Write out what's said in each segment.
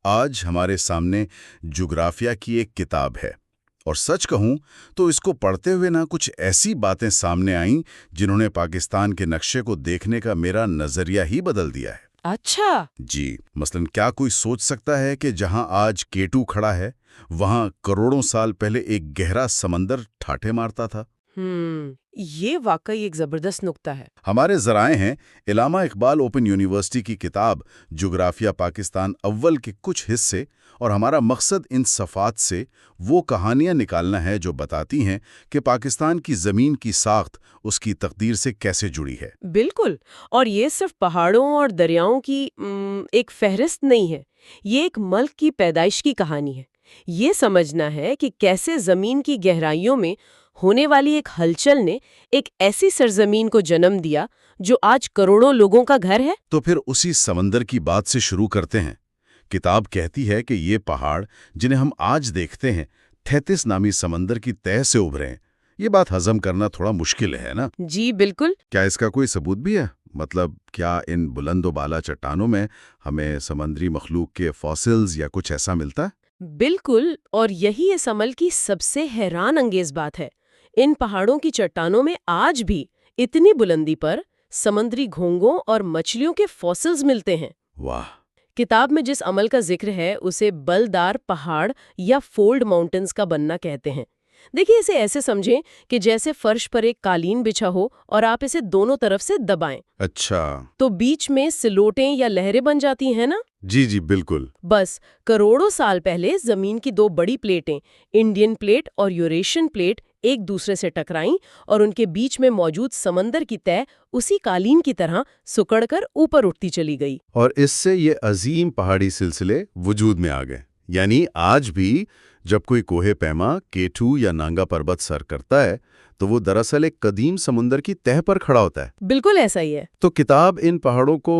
آج ہمارے سامنے جغرافیہ کی ایک کتاب ہے، اور سچ کہوں تو اس کو پڑھتے ہوئے کچھ ایسی باتیں سامنے آئیں جنہوں نے پاکستان کے نقشے کو دیکھنے کا میرا نظریہ ہی بدل دیا ہے۔ اچھا۔ جی، مثلاً کیا کوئی سوچ سکتا ہے کہ جہاں آج K2 کھڑا ہے، وہاں کروڑوں سال پہلے ایک گہرا سمندر ٹھاٹھے مارتا تھا؟ یہ واقعی ایک زبردست نکتہ ہے۔ ہمارے ذرائع ہیں علامہ اقبال اوپن یونیورسٹی کی کتاب جغرافیہ پاکستان اول کے کچھ حصے، اور ہمارا مقصد ان صفحات سے وہ کہانیاں نکالنا ہے جو بتاتی ہیں کہ پاکستان کی زمین کی ساخت اس کی تقدیر سے کیسے جڑی ہے۔ بالکل، اور یہ صرف پہاڑوں اور دریاؤں کی ایک فہرست نہیں ہے، یہ ایک ملک کی پیدائش کی کہانی ہے۔ یہ سمجھنا ہے کہ کیسے زمین کی گہرائیوں میں ہونے والی ایک ہلچل نے ایک ایسی سرزمین کو جنم دیا جو آج کروڑوں لوگوں کا گھر ہے۔ تو پھر اسی سمندر کی بات سے شروع کرتے ہیں۔ کتاب کہتی ہے کہ یہ پہاڑ جنہیں ہم آج دیکھتے ہیں، تھیتس نامی سمندر کی تہہ سے ابھرے ہیں۔ یہ بات ہضم کرنا تھوڑا مشکل ہے نا؟ جی بالکل۔ کیا اس کا کوئی ثبوت بھی ہے؟ مطلب کیا ان بلند و بالا چٹانوں میں ہمیں سمندری مخلوق کے فاسلز یا کچھ ایسا ملتا ہے؟ بالکل، اور یہی اس عمل کی سب سے حیران انگیز بات ہے۔ ان پہاڑوں کی چٹانوں میں آج بھی اتنی بلندی پر سمندری گھونگوں اور مچھلیوں کے فاسلز ملتے ہیں۔ واہ! کتاب میں جس عمل کا ذکر ہے اسے بلدار پہاڑ یا فولڈ ماؤنٹنز کا بننا کہتے ہیں۔ دیکھیے، اسے ایسے سمجھیں کہ جیسے فرش پر ایک قالین بچھا ہو اور آپ اسے دونوں طرف سے دبائیں۔ اچھا۔ تو بیچ میں سلوٹیں یا لہریں بن جاتی ہیں نا؟ جی جی بالکل۔ بس کروڑوں سال پہلے زمین کی دو بڑی پلیٹیں، انڈین پلیٹ اور یوریشین پلیٹ، ایک دوسرے سے ٹکرائیں اور ان کے بیچ میں موجود سمندر کی تہہ اسی قالین کی طرح سکڑ کر اوپر اٹھتی چلی گئی۔ اور اس سے یہ عظیم پہاڑی سلسلے وجود میں آ گئے۔ یعنی آج بھی جب کوئی کوہ پیما K2 یا نانگا پربت سر کرتا ہے تو وہ دراصل ایک قدیم سمندر کی تہہ پر کھڑا ہوتا ہے۔ بالکل ایسا ہی ہے۔ تو کتاب ان پہاڑوں کو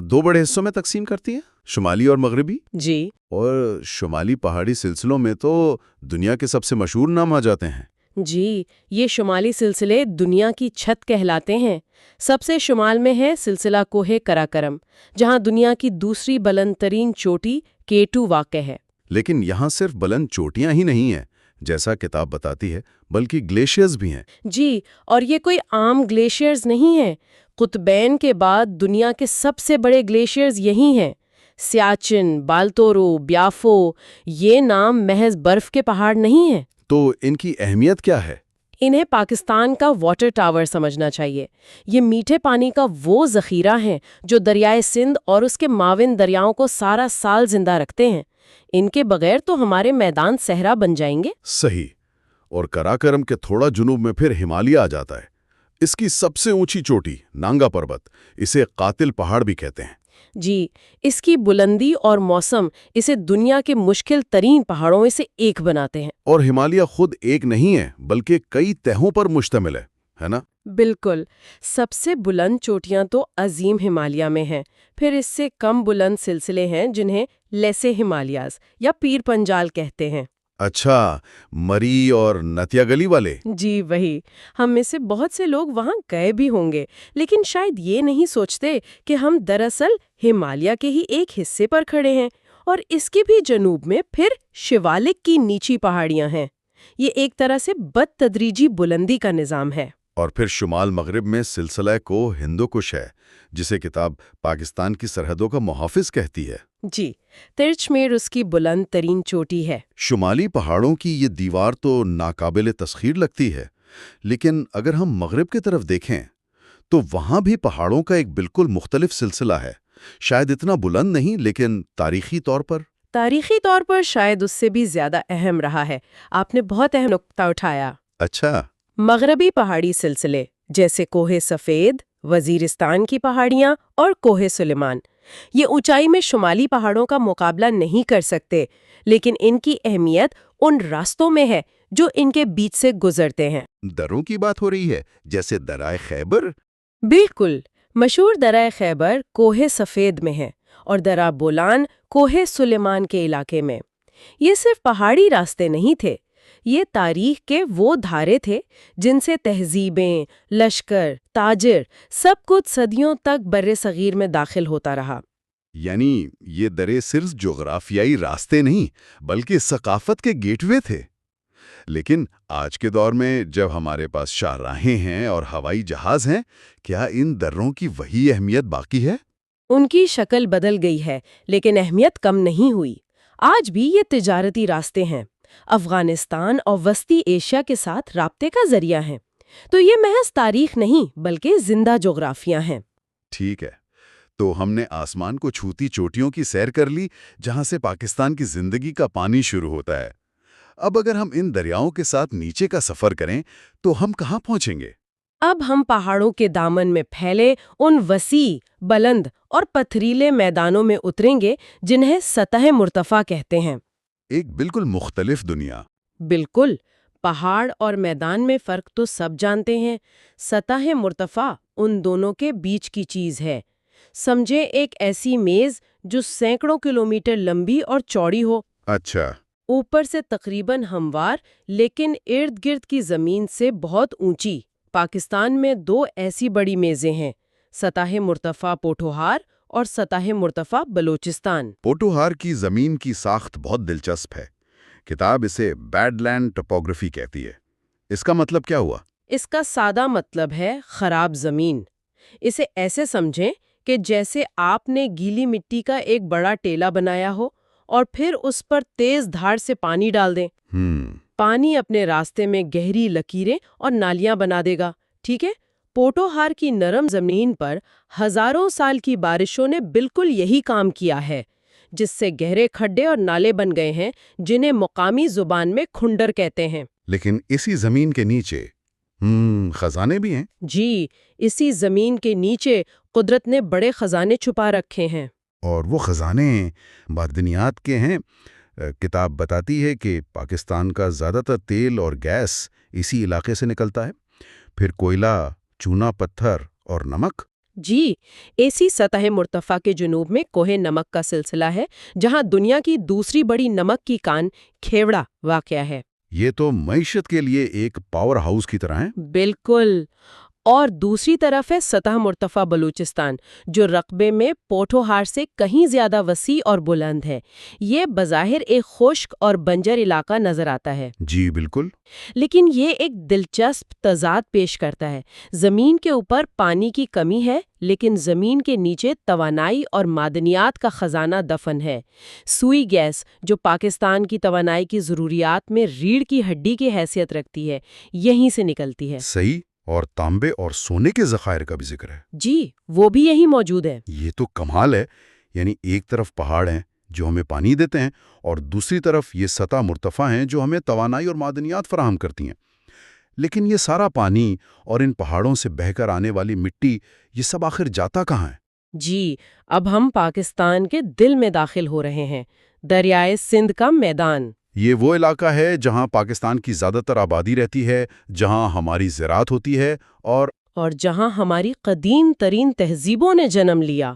دو بڑے حصوں میں تقسیم کرتی ہے، شمالی اور مغربی۔ جی۔ اور شمالی پہاڑی سلسلوں میں تو دنیا کے سب سے مشہور نام آ جاتے ہیں۔ جی، یہ شمالی سلسلے دنیا کی چھت کہلاتے ہیں۔ سب سے شمال میں ہے سلسلہ کوہ کراکرم، جہاں دنیا کی دوسری بلند ترین چوٹی K2 واقع ہے۔ لیکن یہاں صرف بلند چوٹیاں ہی نہیں ہیں جیسا کتاب بتاتی ہے، بلکہ گلیشیئرز بھی ہیں۔ جی، اور یہ کوئی عام گلیشیئرز نہیں ہیں۔ قطبین کے بعد دنیا کے سب سے بڑے گلیشیئرز یہی ہیں۔ سیاچن، بالتورو، بیافو، یہ نام محض برف کے پہاڑ نہیں ہیں۔ تو ان کی اہمیت کیا ہے؟ انہیں پاکستان کا واٹر ٹاور سمجھنا چاہیے۔ یہ میٹھے پانی کا وہ ذخیرہ ہیں جو دریائے سندھ اور اس کے معاون دریاؤں کو سارا سال زندہ رکھتے ہیں۔ ان کے بغیر تو ہمارے میدان صحرا بن جائیں گے۔ صحیح۔ اور کراکرم کے تھوڑا جنوب میں پھر ہمالیہ آ جاتا ہے۔ اس کی سب سے اونچی چوٹی نانگا پربت، اسے قاتل پہاڑ بھی کہتے ہیں۔ جی، اس کی بلندی اور موسم اسے دنیا کے مشکل ترین پہاڑوں میں سے ایک بناتے ہیں۔ اور ہمالیہ خود ایک نہیں ہے بلکہ کئی تہوں پر مشتمل ہے نا؟ بالکل، سب سے بلند چوٹیاں تو عظیم ہمالیہ میں ہیں، پھر اس سے کم بلند سلسلے ہیں جنہیں لیسے ہمالیاز یا پیر پنجال کہتے ہیں۔ اچھا، مری اور نتیا گلی والے؟ جی وہی۔ ہم میں سے بہت سے لوگ وہاں گئے بھی ہوں گے، لیکن شاید یہ نہیں سوچتے کہ ہم دراصل ہمالیہ کے ہی ایک حصے پر کھڑے ہیں، اور اس کے بھی جنوب میں پھر شیوالک کی نیچی پہاڑیاں ہیں۔ یہ ایک طرح سے بدتدریجی بلندی کا نظام ہے۔ اور پھر شمال مغرب میں سلسلہ کو ہندو کش ہے، جسے کتاب پاکستان کی سرحدوں کا محافظ کہتی ہے۔ جی، ترچمیر اس کی بلند ترین چوٹی ہے۔ شمالی پہاڑوں کی یہ دیوار تو ناقابل تسخیر لگتی ہے، لیکن اگر ہم مغرب کی طرف دیکھیں تو وہاں بھی پہاڑوں کا ایک بالکل مختلف سلسلہ ہے۔ شاید اتنا بلند نہیں، لیکن تاریخی طور پر شاید اس سے بھی زیادہ اہم رہا ہے۔ آپ نے بہت اہم نقطہ اٹھایا۔ اچھا۔ مغربی پہاڑی سلسلے جیسے کوہ سفید، وزیرستان کی پہاڑیاں اور کوہ سلیمان، یہ اونچائی میں شمالی پہاڑوں کا مقابلہ نہیں کر سکتے، لیکن ان کی اہمیت ان راستوں میں ہے جو ان کے بیچ سے گزرتے ہیں۔ دروں کی بات ہو رہی ہے، جیسے درائے خیبر؟ بالکل، مشہور درہ خیبر کوہ سفید میں ہے اور درہ بولان کوہ سلیمان کے علاقے میں۔ یہ صرف پہاڑی راستے نہیں تھے، یہ تاریخ کے وہ دھارے تھے جن سے تہذیبیں، لشکر، تاجر، سب کچھ صدیوں تک بر صغیر میں داخل ہوتا رہا۔ یعنی یہ درے صرف جغرافیائی راستے نہیں بلکہ ثقافت کے گیٹ وے تھے۔ لیکن آج کے دور میں جب ہمارے پاس شاہراہیں ہیں اور ہوائی جہاز ہیں، کیا ان دروں کی وہی اہمیت باقی ہے؟ ان کی شکل بدل گئی ہے لیکن اہمیت کم نہیں ہوئی۔ آج بھی یہ تجارتی راستے ہیں، افغانستان اور وسطی ایشیا کے ساتھ رابطے کا ذریعہ ہیں۔ تو یہ محض تاریخ نہیں بلکہ زندہ جغرافیہ ہیں۔ ٹھیک ہے، تو ہم نے آسمان کو چھوتی چوٹیوں کی سیر کر لی جہاں سے پاکستان کی زندگی کا پانی شروع ہوتا ہے۔ اب اگر ہم ان دریاؤں کے ساتھ نیچے کا سفر کریں تو ہم کہاں پہنچیں گے؟ اب ہم پہاڑوں کے دامن میں پھیلے ان وسیع، بلند اور پتھریلے میدانوں میں اتریں گے جنہیں سطح مرتفع کہتے ہیں۔ ایک بالکل مختلف دنیا۔ بالکل، پہاڑ اور میدان میں فرق تو سب جانتے ہیں۔ سطح مرتفع ان دونوں کے بیچ کی چیز ہے۔ سمجھیں ایک ایسی میز جو سینکڑوں کلومیٹر لمبی اور چوڑی ہو۔ اچھا۔ اوپر سے تقریباً ہموار لیکن ارد گرد کی زمین سے بہت اونچی۔ پاکستان میں دو ایسی بڑی میزیں ہیں، سطح مرتفع پوٹھوہار اور سطح مرتفع بلوچستان۔ پوٹوہار کی زمین کی ساخت بہت دلچسپ ہے۔ کتاب اسے بیڈ لینڈ ٹوپوگرافی کہتی ہے۔ اس کا مطلب کیا ہوا؟ اس کا سادہ مطلب ہے خراب زمین۔ اسے ایسے سمجھیں کہ جیسے آپ نے گیلی مٹی کا ایک بڑا ٹیلا بنایا ہو اور پھر اس پر تیز دھاڑ سے پانی ڈال دیں۔ پانی اپنے راستے میں گہری لکیریں اور نالیاں بنا دے گا، ٹھیک ہے؟ پوٹوہار کی نرم زمین پر ہزاروں سال کی بارشوں نے بالکل یہی کام کیا ہے، جس سے گہرے کھڈے اور نالے بن گئے ہیں جنہیں مقامی زبان میں کھنڈر کہتے ہیں۔ لیکن اسی زمین کے نیچے خزانے بھی ہیں۔ جی، اسی زمین کے نیچے قدرت نے بڑے خزانے چھپا رکھے ہیں۔ اور وہ خزانے معدنیات کے ہیں۔ کتاب بتاتی ہے کہ پاکستان کا زیادہ تر تیل اور گیس اسی علاقے سے نکلتا ہے، پھر کوئلہ، چونا پتھر اور نمک۔ جی، ایسی سطح مرتفع کے جنوب میں کوہ نمک کا سلسلہ ہے جہاں دنیا کی دوسری بڑی نمک کی کان کھیوڑا واقع ہے۔ یہ تو معیشت کے لیے ایک پاور ہاؤس کی طرح ہے۔ بالکل۔ اور دوسری طرف ہے سطح مرتفع بلوچستان، جو رقبے میں پوٹھوہار سے کہیں زیادہ وسیع اور بلند ہے۔ یہ بظاہر ایک خشک اور بنجر علاقہ نظر آتا ہے۔ جی بالکل۔ لیکن یہ ایک دلچسپ تضاد پیش کرتا ہے۔ زمین کے اوپر پانی کی کمی ہے لیکن زمین کے نیچے توانائی اور معدنیات کا خزانہ دفن ہے۔ سوئی گیس، جو پاکستان کی توانائی کی ضروریات میں ریڑھ کی ہڈی کی حیثیت رکھتی ہے، یہیں سے نکلتی ہے۔ صحیح۔ اور تانبے اور سونے کے ذخائر کا بھی ذکر ہے۔ جی، وہ بھی یہی موجود ہے۔ یہ تو کمال ہے۔ یعنی ایک طرف پہاڑ ہیں جو ہمیں پانی دیتے ہیں اور دوسری طرف یہ سطح مرتفع ہیں جو ہمیں توانائی اور معدنیات فراہم کرتی ہیں۔ لیکن یہ سارا پانی اور ان پہاڑوں سے بہہ کر آنے والی مٹی، یہ سب آخر جاتا کہاں ہے؟ جی، اب ہم پاکستان کے دل میں داخل ہو رہے ہیں، دریائے سندھ کا میدان۔ یہ وہ علاقہ ہے جہاں پاکستان کی زیادہ تر آبادی رہتی ہے، جہاں ہماری زراعت ہوتی ہے اور جہاں ہماری قدیم ترین تہذیبوں نے جنم لیا۔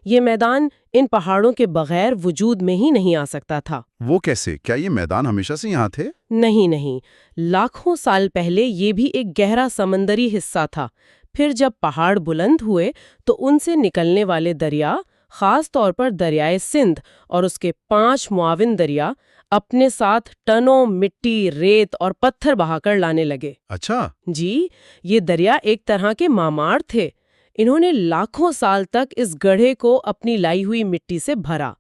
یہ میدان ان پہاڑوں کے بغیر وجود میں ہی نہیں آ سکتا تھا۔ وہ کیسے؟ کیا یہ میدان ہمیشہ سے یہاں تھے؟ نہیں، لاکھوں سال پہلے یہ بھی ایک گہرا سمندری حصہ تھا۔ پھر جب پہاڑ بلند ہوئے تو ان سے نکلنے والے دریا، خاص طور پر دریائے سندھ اور اس کے 5 معاون دریا، اپنے ساتھ ٹنوں مٹی، ریت اور پتھر بہا کر لانے لگے۔ اچھا۔ جی، یہ دریا ایک طرح کے مامار تھے۔ انہوں نے لاکھوں سال تک اس گڑھے کو اپنی لائی ہوئی مٹی سے بھرا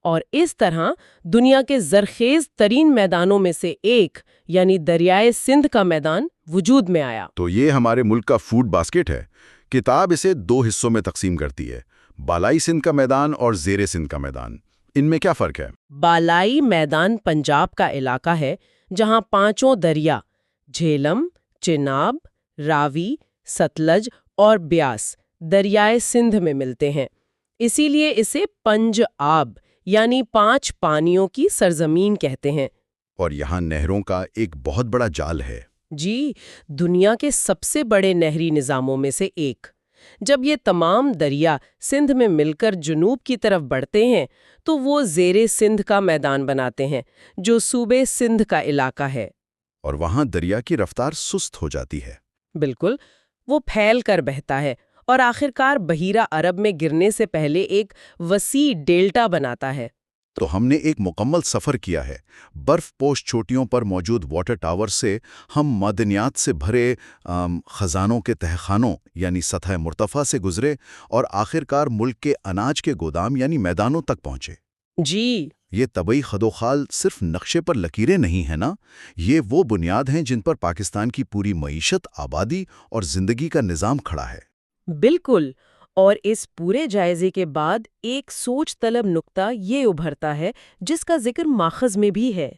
اور اس طرح دنیا کے زرخیز ترین میدانوں میں سے ایک، یعنی دریائے سندھ کا میدان، وجود میں آیا۔ تو یہ ہمارے ملک کا فوڈ باسکٹ ہے۔ کتاب اسے 2 حصوں میں تقسیم کرتی ہے، بالائی سندھ کا میدان اور زیر سندھ کا میدان۔ ان میں کیا فرق ہے؟ بالائی میدان پنجاب کا علاقہ ہے جہاں 5 دریا جھیلم، چناب، راوی، ستلج اور بیاس دریائے سندھ میں ملتے ہیں۔ اسی لیے اسے پنج آب یعنی 5 پانیوں کی سرزمین کہتے ہیں۔ اور یہاں نہروں کا ایک بہت بڑا جال ہے۔ جی، دنیا کے سب سے بڑے نہری نظاموں میں سے ایک۔ جب یہ تمام دریا سندھ میں مل کر جنوب کی طرف بڑھتے ہیں تو وہ زیر سندھ کا میدان بناتے ہیں، جو صوبے سندھ کا علاقہ ہے۔ اور وہاں دریا کی رفتار سست ہو جاتی ہے۔ بالکل، وہ پھیل کر بہتا ہے اور آخرکار بحیرہ عرب میں گرنے سے پہلے ایک وسیع ڈیلٹا بناتا ہے۔ تو ہم نے ایک مکمل سفر کیا ہے۔ برف پوش چوٹیوں پر موجود واٹر ٹاور سے ہم معدنیات سے بھرے خزانوں کے تہخانوں یعنی سطح مرتفع سے گزرے اور آخرکار ملک کے اناج کے گودام یعنی میدانوں تک پہنچے۔ جی، یہ طبعی خدوخال صرف نقشے پر لکیریں نہیں ہیں نا، یہ وہ بنیاد ہیں جن پر پاکستان کی پوری معیشت، آبادی اور زندگی کا نظام کھڑا ہے۔ بالکل۔ اور اس پورے جائزے کے بعد ایک سوچ طلب نکتہ یہ ابھرتا ہے جس کا ذکر ماخذ میں بھی ہے۔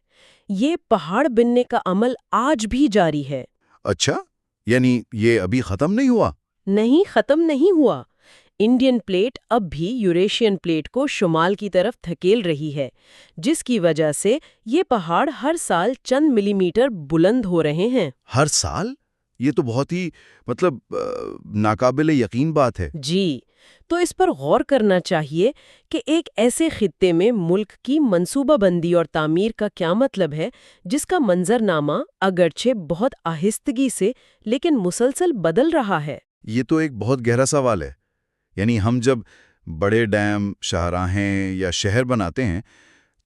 یہ پہاڑ بننے کا عمل آج بھی جاری ہے۔ اچھا، یعنی یہ ابھی ختم نہیں ہوا؟ نہیں، ختم نہیں ہوا۔ انڈین پلیٹ اب بھی یوریشین پلیٹ کو شمال کی طرف دھکیل رہی ہے، جس کی وجہ سے یہ پہاڑ ہر سال چند ملی میٹر بلند ہو رہے ہیں۔ ہر سال؟ یہ تو بہت ہی ناقابل یقین بات ہے۔ جی، تو اس پر غور کرنا چاہیے کہ ایک ایسے خطے میں ملک کی منصوبہ بندی اور تعمیر کا کیا مطلب ہے جس کا منظرنامہ اگرچہ بہت آہستگی سے لیکن مسلسل بدل رہا ہے۔ یہ تو ایک بہت گہرا سوال ہے۔ یعنی ہم جب بڑے ڈیم، شاہراہیں یا شہر بناتے ہیں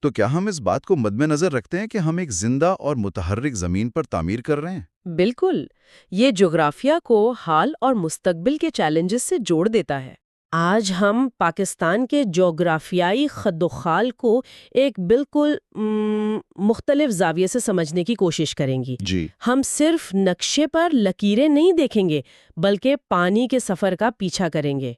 تو کیا ہم اس بات کو مد نظر رکھتے ہیں کہ ہم ایک زندہ اور متحرک زمین پر تعمیر کر رہے ہیں؟ بالکل، یہ جغرافیہ کو حال اور مستقبل کے چیلنجز سے جوڑ دیتا ہے۔ آج ہم پاکستان کے جغرافیائی خد و خال کو ایک بالکل مختلف زاویے سے سمجھنے کی کوشش کریں گی۔ جی، ہم صرف نقشے پر لکیریں نہیں دیکھیں گے بلکہ پانی کے سفر کا پیچھا کریں گے۔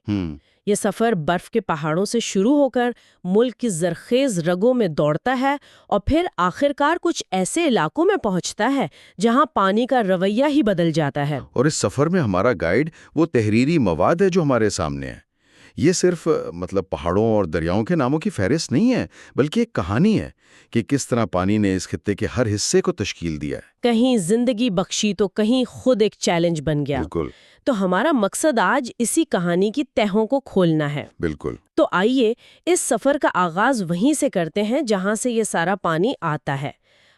یہ سفر برف کے پہاڑوں سے شروع ہو کر ملک کی زرخیز رگوں میں دوڑتا ہے اور پھر آخرکار کچھ ایسے علاقوں میں پہنچتا ہے جہاں پانی کا رویہ ہی بدل جاتا ہے۔ اور اس سفر میں ہمارا گائیڈ وہ تحریری مواد ہے جو ہمارے سامنے ہے۔ یہ صرف پہاڑوں اور دریاؤں کے ناموں کی فہرست نہیں ہے، بلکہ ایک کہانی ہے کہ کس طرح پانی نے اس خطے کے ہر حصے کو تشکیل دیا ہے۔ کہیں زندگی بخشی تو کہیں خود ایک چیلنج بن گیا۔ بالکل، تو ہمارا مقصد آج اسی کہانی کی تہوں کو کھولنا ہے۔ بالکل۔ تو آئیے اس سفر کا آغاز وہیں سے کرتے ہیں جہاں سے یہ سارا پانی آتا ہے۔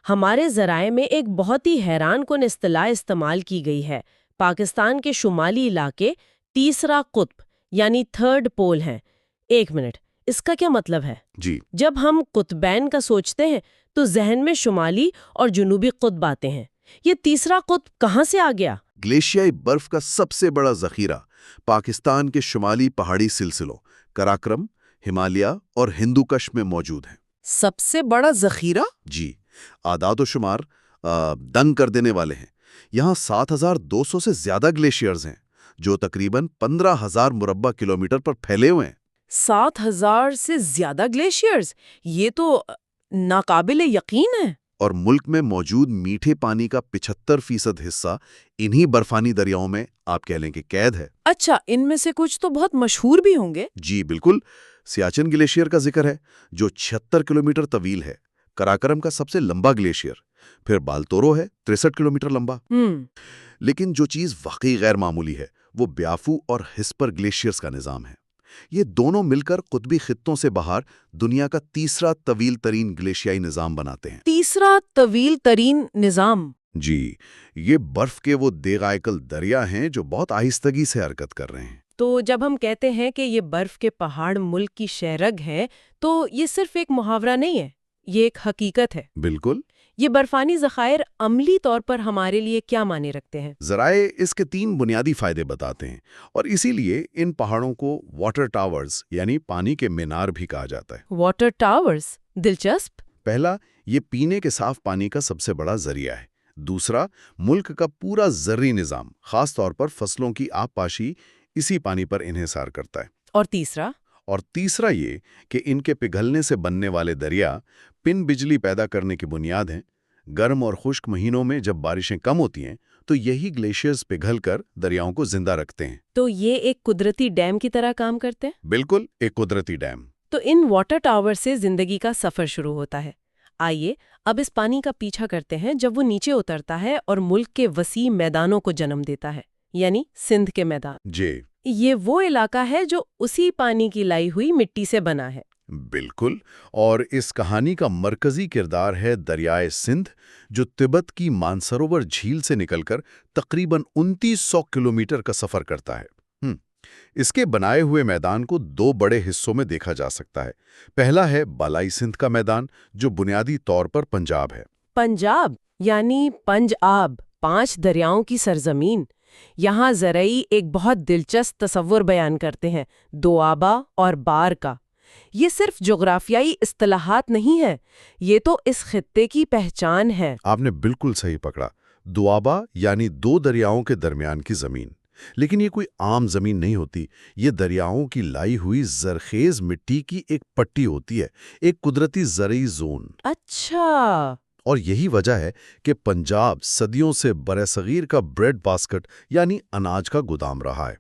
ہمارے ذرائع میں ایک بہت ہی حیران کن اصطلاح استعمال کی گئی ہے۔ پاکستان کے شمالی علاقے تیسرا قطب یعنی تھرڈ پول ہیں۔ ایک منٹ، اس کا کیا مطلب ہے؟ جی، جب ہم قطبین کا سوچتے ہیں تو ذہن میں شمالی اور جنوبی قطب آتے ہیں۔ یہ تیسرا قطب کہاں سے آ گیا؟ گلیشیائی برف کا سب سے بڑا ذخیرہ پاکستان کے شمالی پہاڑی سلسلوں کراکرم، ہمالیہ اور ہندو کش میں موجود ہے۔ سب سے بڑا ذخیرہ؟ جی، اعداد و شمار دنگ کر دینے والے ہیں۔ یہاں 7,200 سے زیادہ گلیشیئرز ہیں جو تقریباً 15,000 مربع کلومیٹر پر پھیلے ہوئے ہیں۔ 7,000 سے زیادہ گلیشیئرز؟ یہ تو ناقابل یقین ہے۔ اور ملک میں موجود میٹھے پانی کا 75% حصہ انہی برفانی دریاؤں میں آپ کہہ لیں کہ قید ہے۔ اچھا، ان میں سے کچھ تو بہت مشہور بھی ہوں گے۔ جی بالکل، سیاچن گلیشیئر کا ذکر ہے جو 76 کلومیٹر طویل ہے، کراکرم کا سب سے لمبا گلیشیئر، پھر بالتورو ہے 63 کلومیٹر لمبا۔ لیکن جو چیز واقعی غیر معمولی ہے وہ بیافو اور ہسپر گلیشیئرز کا نظام ہے۔ یہ دونوں مل کر قطبی خطوں سے باہر دنیا کا تیسرا طویل ترین گلیشیائی نظام بناتے ہیں۔ تیسرا طویل ترین نظام؟ جی، یہ برف کے وہ دیغائکل دریا ہیں جو بہت آہستگی سے حرکت کر رہے ہیں۔ تو جب ہم کہتے ہیں کہ یہ برف کے پہاڑ ملک کی شہرگ ہے تو یہ صرف ایک محاورہ نہیں ہے، یہ ایک حقیقت ہے۔ بالکل۔ یہ برفانی ذخائر عملی طور پر ہمارے لیے کیا معنی رکھتے ہیں؟ ذرائع اس کے 3 بنیادی فائدے بتاتے ہیں اور اسی لیے ان پہاڑوں کو واٹر ٹاورز یعنی پانی کے مینار بھی کہا جاتا ہے۔ Water towers? دلچسپ۔ پہلا، یہ پینے کے صاف پانی کا سب سے بڑا ذریعہ ہے۔ دوسرا، ملک کا پورا زرعی نظام خاص طور پر فصلوں کی آب پاشی اسی پانی پر انحصار کرتا ہے۔ اور تیسرا؟ اور تیسرا یہ کہ ان کے پگھلنے سے بننے والے دریا پن بجلی پیدا کرنے کی بنیاد ہیں۔ گرم اور خشک مہینوں میں جب بارشیں کم ہوتی ہیں تو یہی گلیشیئرز پگھل کر دریاؤں کو زندہ رکھتے ہیں۔ تو یہ ایک قدرتی ڈیم کی طرح کام کرتے ہیں؟ بالکل، ایک قدرتی ڈیم۔ تو ان واٹر ٹاور سے زندگی کا سفر شروع ہوتا ہے۔ آئیے اب اس پانی کا پیچھا کرتے ہیں جب وہ نیچے اترتا ہے اور ملک کے وسیع میدانوں کو جنم دیتا ہے، یعنی سندھ کے میدان۔ جی، یہ وہ علاقہ ہے جو اسی پانی کی لائی ہوئی مٹی سے بنا ہے۔ بالکل، اور اس کہانی کا مرکزی کردار ہے دریائے سندھ جو تبت کی مانسروور جھیل سے نکل کر تقریباً 2900 کلومیٹر کا سفر کرتا ہے۔ اس کے بنائے ہوئے میدان کو دو بڑے حصوں میں دیکھا جا سکتا ہے۔ پہلا ہے بالائی سندھ کا میدان، جو بنیادی طور پر پنجاب ہے۔ پنجاب یعنی پنج آب، 5 دریاؤں کی سرزمین۔ یہاں زرعی ایک بہت دلچسپ تصور بیان کرتے ہیں، دوآبا اور بار کا۔ یہ صرف جغرافیائی اصطلاحات نہیں ہے، یہ تو اس خطے کی پہچان ہے۔ آپ نے بالکل صحیح پکڑا، دوآبا یعنی دو دریاؤں کے درمیان کی زمین۔ لیکن یہ کوئی عام زمین نہیں ہوتی، یہ دریاؤں کی لائی ہوئی زرخیز مٹی کی ایک پٹی ہوتی ہے، ایک قدرتی زرعی زون۔ اچھا۔ اور یہی وجہ ہے کہ پنجاب صدیوں سے برصغیر کا بریڈ باسکٹ یعنی اناج کا گودام رہا ہے۔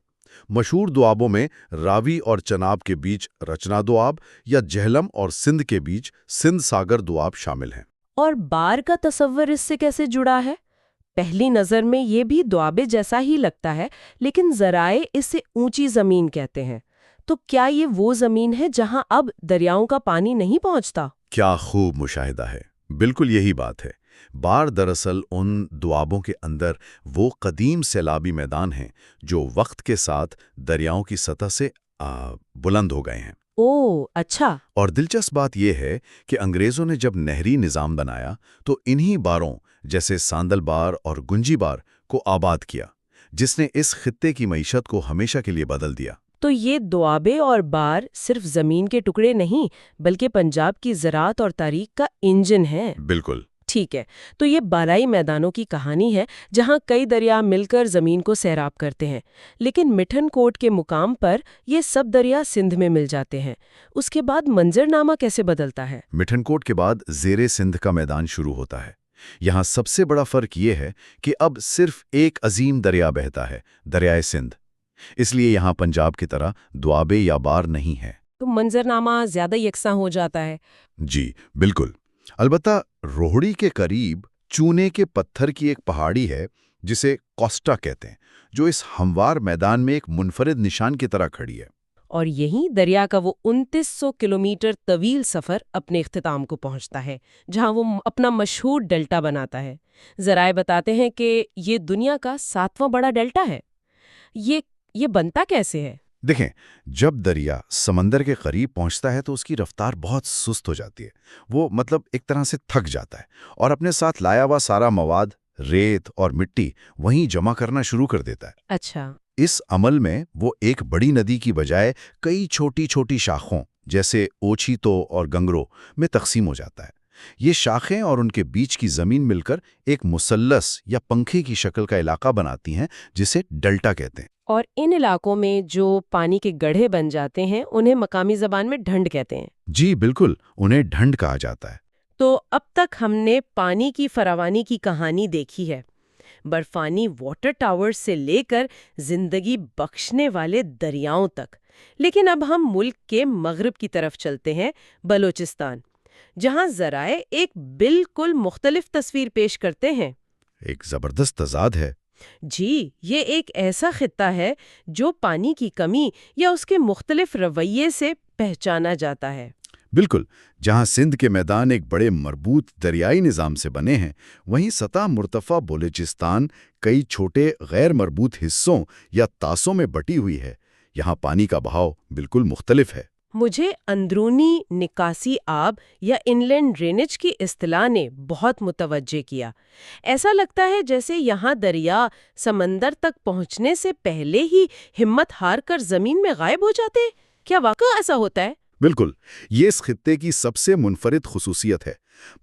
مشہور دوآبوں میں راوی اور چناب کے بیچ رچنا دوآب یا جہلم اور سندھ کے بیچ سندھ ساگر دوآب شامل ہیں۔ اور بار کا تصور اس سے کیسے جڑا ہے؟ پہلی نظر میں یہ بھی دوآبے جیسا ہی لگتا ہے، لیکن ذرائع اسے اونچی زمین کہتے ہیں۔ تو کیا یہ وہ زمین ہے جہاں اب دریاؤں کا پانی نہیں پہنچتا؟ کیا خوب مشاہدہ ہے، بالکل یہی بات ہے۔ بار دراصل ان دوآبوں کے اندر وہ قدیم سیلابی میدان ہیں جو وقت کے ساتھ دریاؤں کی سطح سے بلند ہو گئے ہیں۔ اوہ اچھا۔ اور دلچسپ بات یہ ہے کہ انگریزوں نے جب نہری نظام بنایا تو انہی باروں جیسے ساندل بار اور گنجی بار کو آباد کیا، جس نے اس خطے کی معیشت کو ہمیشہ کے لیے بدل دیا۔ تو یہ دوآبے اور بار صرف زمین کے ٹکڑے نہیں بلکہ پنجاب کی زراعت اور تاریخ کا انجن ہے۔ بالکل ٹھیک ہے، تو یہ بالائی میدانوں کی کہانی ہے جہاں کئی دریا مل کر زمین کو سیراب کرتے ہیں، لیکن مٹھن کوٹ کے مقام پر یہ سب دریا سندھ میں مل جاتے ہیں۔ اس کے بعد منظرنامہ کیسے بدلتا ہے؟ مٹھن کوٹ کے بعد زیر سندھ کا میدان شروع ہوتا ہے۔ یہاں سب سے بڑا فرق یہ ہے کہ اب صرف ایک عظیم دریا بہتا ہے، دریائے سندھ۔ اس لیے یہاں پنجاب کی طرح دوآبے یا بار نہیں ہے۔ تو منظرنامہ زیادہ یکساں ہو جاتا ہے۔ جی بالکل۔ البتہ روہڑی کے قریب چونے کے پتھر کی ایک پہاڑی ہے جسے کوسٹا کہتے ہیں، جو اس ہموار میدان میں ایک منفرد نشان کی طرح کھڑی ہے۔ اور یہیں دریا کا وہ 2900 کلومیٹر طویل سفر اپنے اختتام کو پہنچتا ہے، جہاں وہ اپنا مشہور ڈیلٹا بناتا ہے۔ ذرائع بتاتے ہیں کہ یہ دنیا کا 7واں بڑا ڈیلٹا ہے۔ یہ بنتا کیسے ہے؟ دیکھیں، جب دریا سمندر کے قریب پہنچتا ہے تو اس کی رفتار بہت سست ہو جاتی ہے۔ وہ ایک طرح سے تھک جاتا ہے اور اپنے ساتھ لایا ہوا سارا مواد، ریت اور مٹی وہیں جمع کرنا شروع کر دیتا ہے۔ اچھا۔ اس عمل میں وہ ایک بڑی ندی کی بجائے کئی چھوٹی چھوٹی شاخوں جیسے اوچھیتو اور گنگرو میں تقسیم ہو جاتا ہے۔ یہ شاخیں اور ان کے بیچ کی زمین مل کر ایک مثلث یا پنکھے کی شکل کا علاقہ بناتی ہیں جسے ڈیلٹا کہتے ہیں۔ اور ان علاقوں میں جو پانی کے گڑھے بن جاتے ہیں انہیں مقامی زبان میں ڈھنڈ کہتے ہیں۔ جی بالکل، انہیں ڈھنڈ کہا جاتا ہے۔ تو اب تک ہم نے پانی کی فراوانی کی کہانی دیکھی ہے، برفانی واٹر ٹاور سے لے کر زندگی بخشنے والے دریاؤں تک۔ لیکن اب ہم ملک کے مغرب کی طرف چلتے ہیں، بلوچستان، جہاں ذرائع ایک بالکل مختلف تصویر پیش کرتے ہیں۔ ایک زبردست تضاد ہے۔ جی، یہ ایک ایسا خطہ ہے جو پانی کی کمی یا اس کے مختلف رویے سے پہچانا جاتا ہے۔ بالکل، جہاں سندھ کے میدان ایک بڑے مربوط دریائی نظام سے بنے ہیں، وہیں سطح مرتفع بلوچستان کئی چھوٹے غیر مربوط حصوں یا تاسوں میں بٹی ہوئی ہے۔ یہاں پانی کا بہاؤ بالکل مختلف ہے۔ مجھے اندرونی نکاسی آب یا انلینڈ ڈرینیج کی اصطلاح نے بہت متوجہ کیا۔ ایسا لگتا ہے جیسے یہاں دریا سمندر تک پہنچنے سے پہلے ہی ہمت ہار کر زمین میں غائب ہو جاتے۔ کیا واقعہ ایسا ہوتا ہے؟ بالکل، یہ اس خطے کی سب سے منفرد خصوصیت ہے۔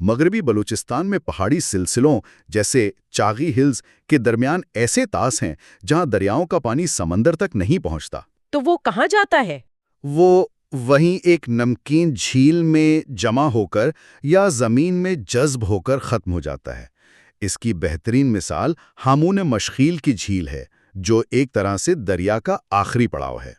مغربی بلوچستان میں پہاڑی سلسلوں جیسے چاغی ہلز کے درمیان ایسے طاس ہیں جہاں دریاؤں کا پانی سمندر تک نہیں پہنچتا۔ تو وہ کہاں جاتا ہے؟ وہ وہیں ایک نمکین جھیل میں جمع ہو کر یا زمین میں جذب ہو کر ختم ہو جاتا ہے۔ اس کی بہترین مثال ہامون مشخیل کی جھیل ہے، جو ایک طرح سے دریا کا آخری پڑاؤ ہے۔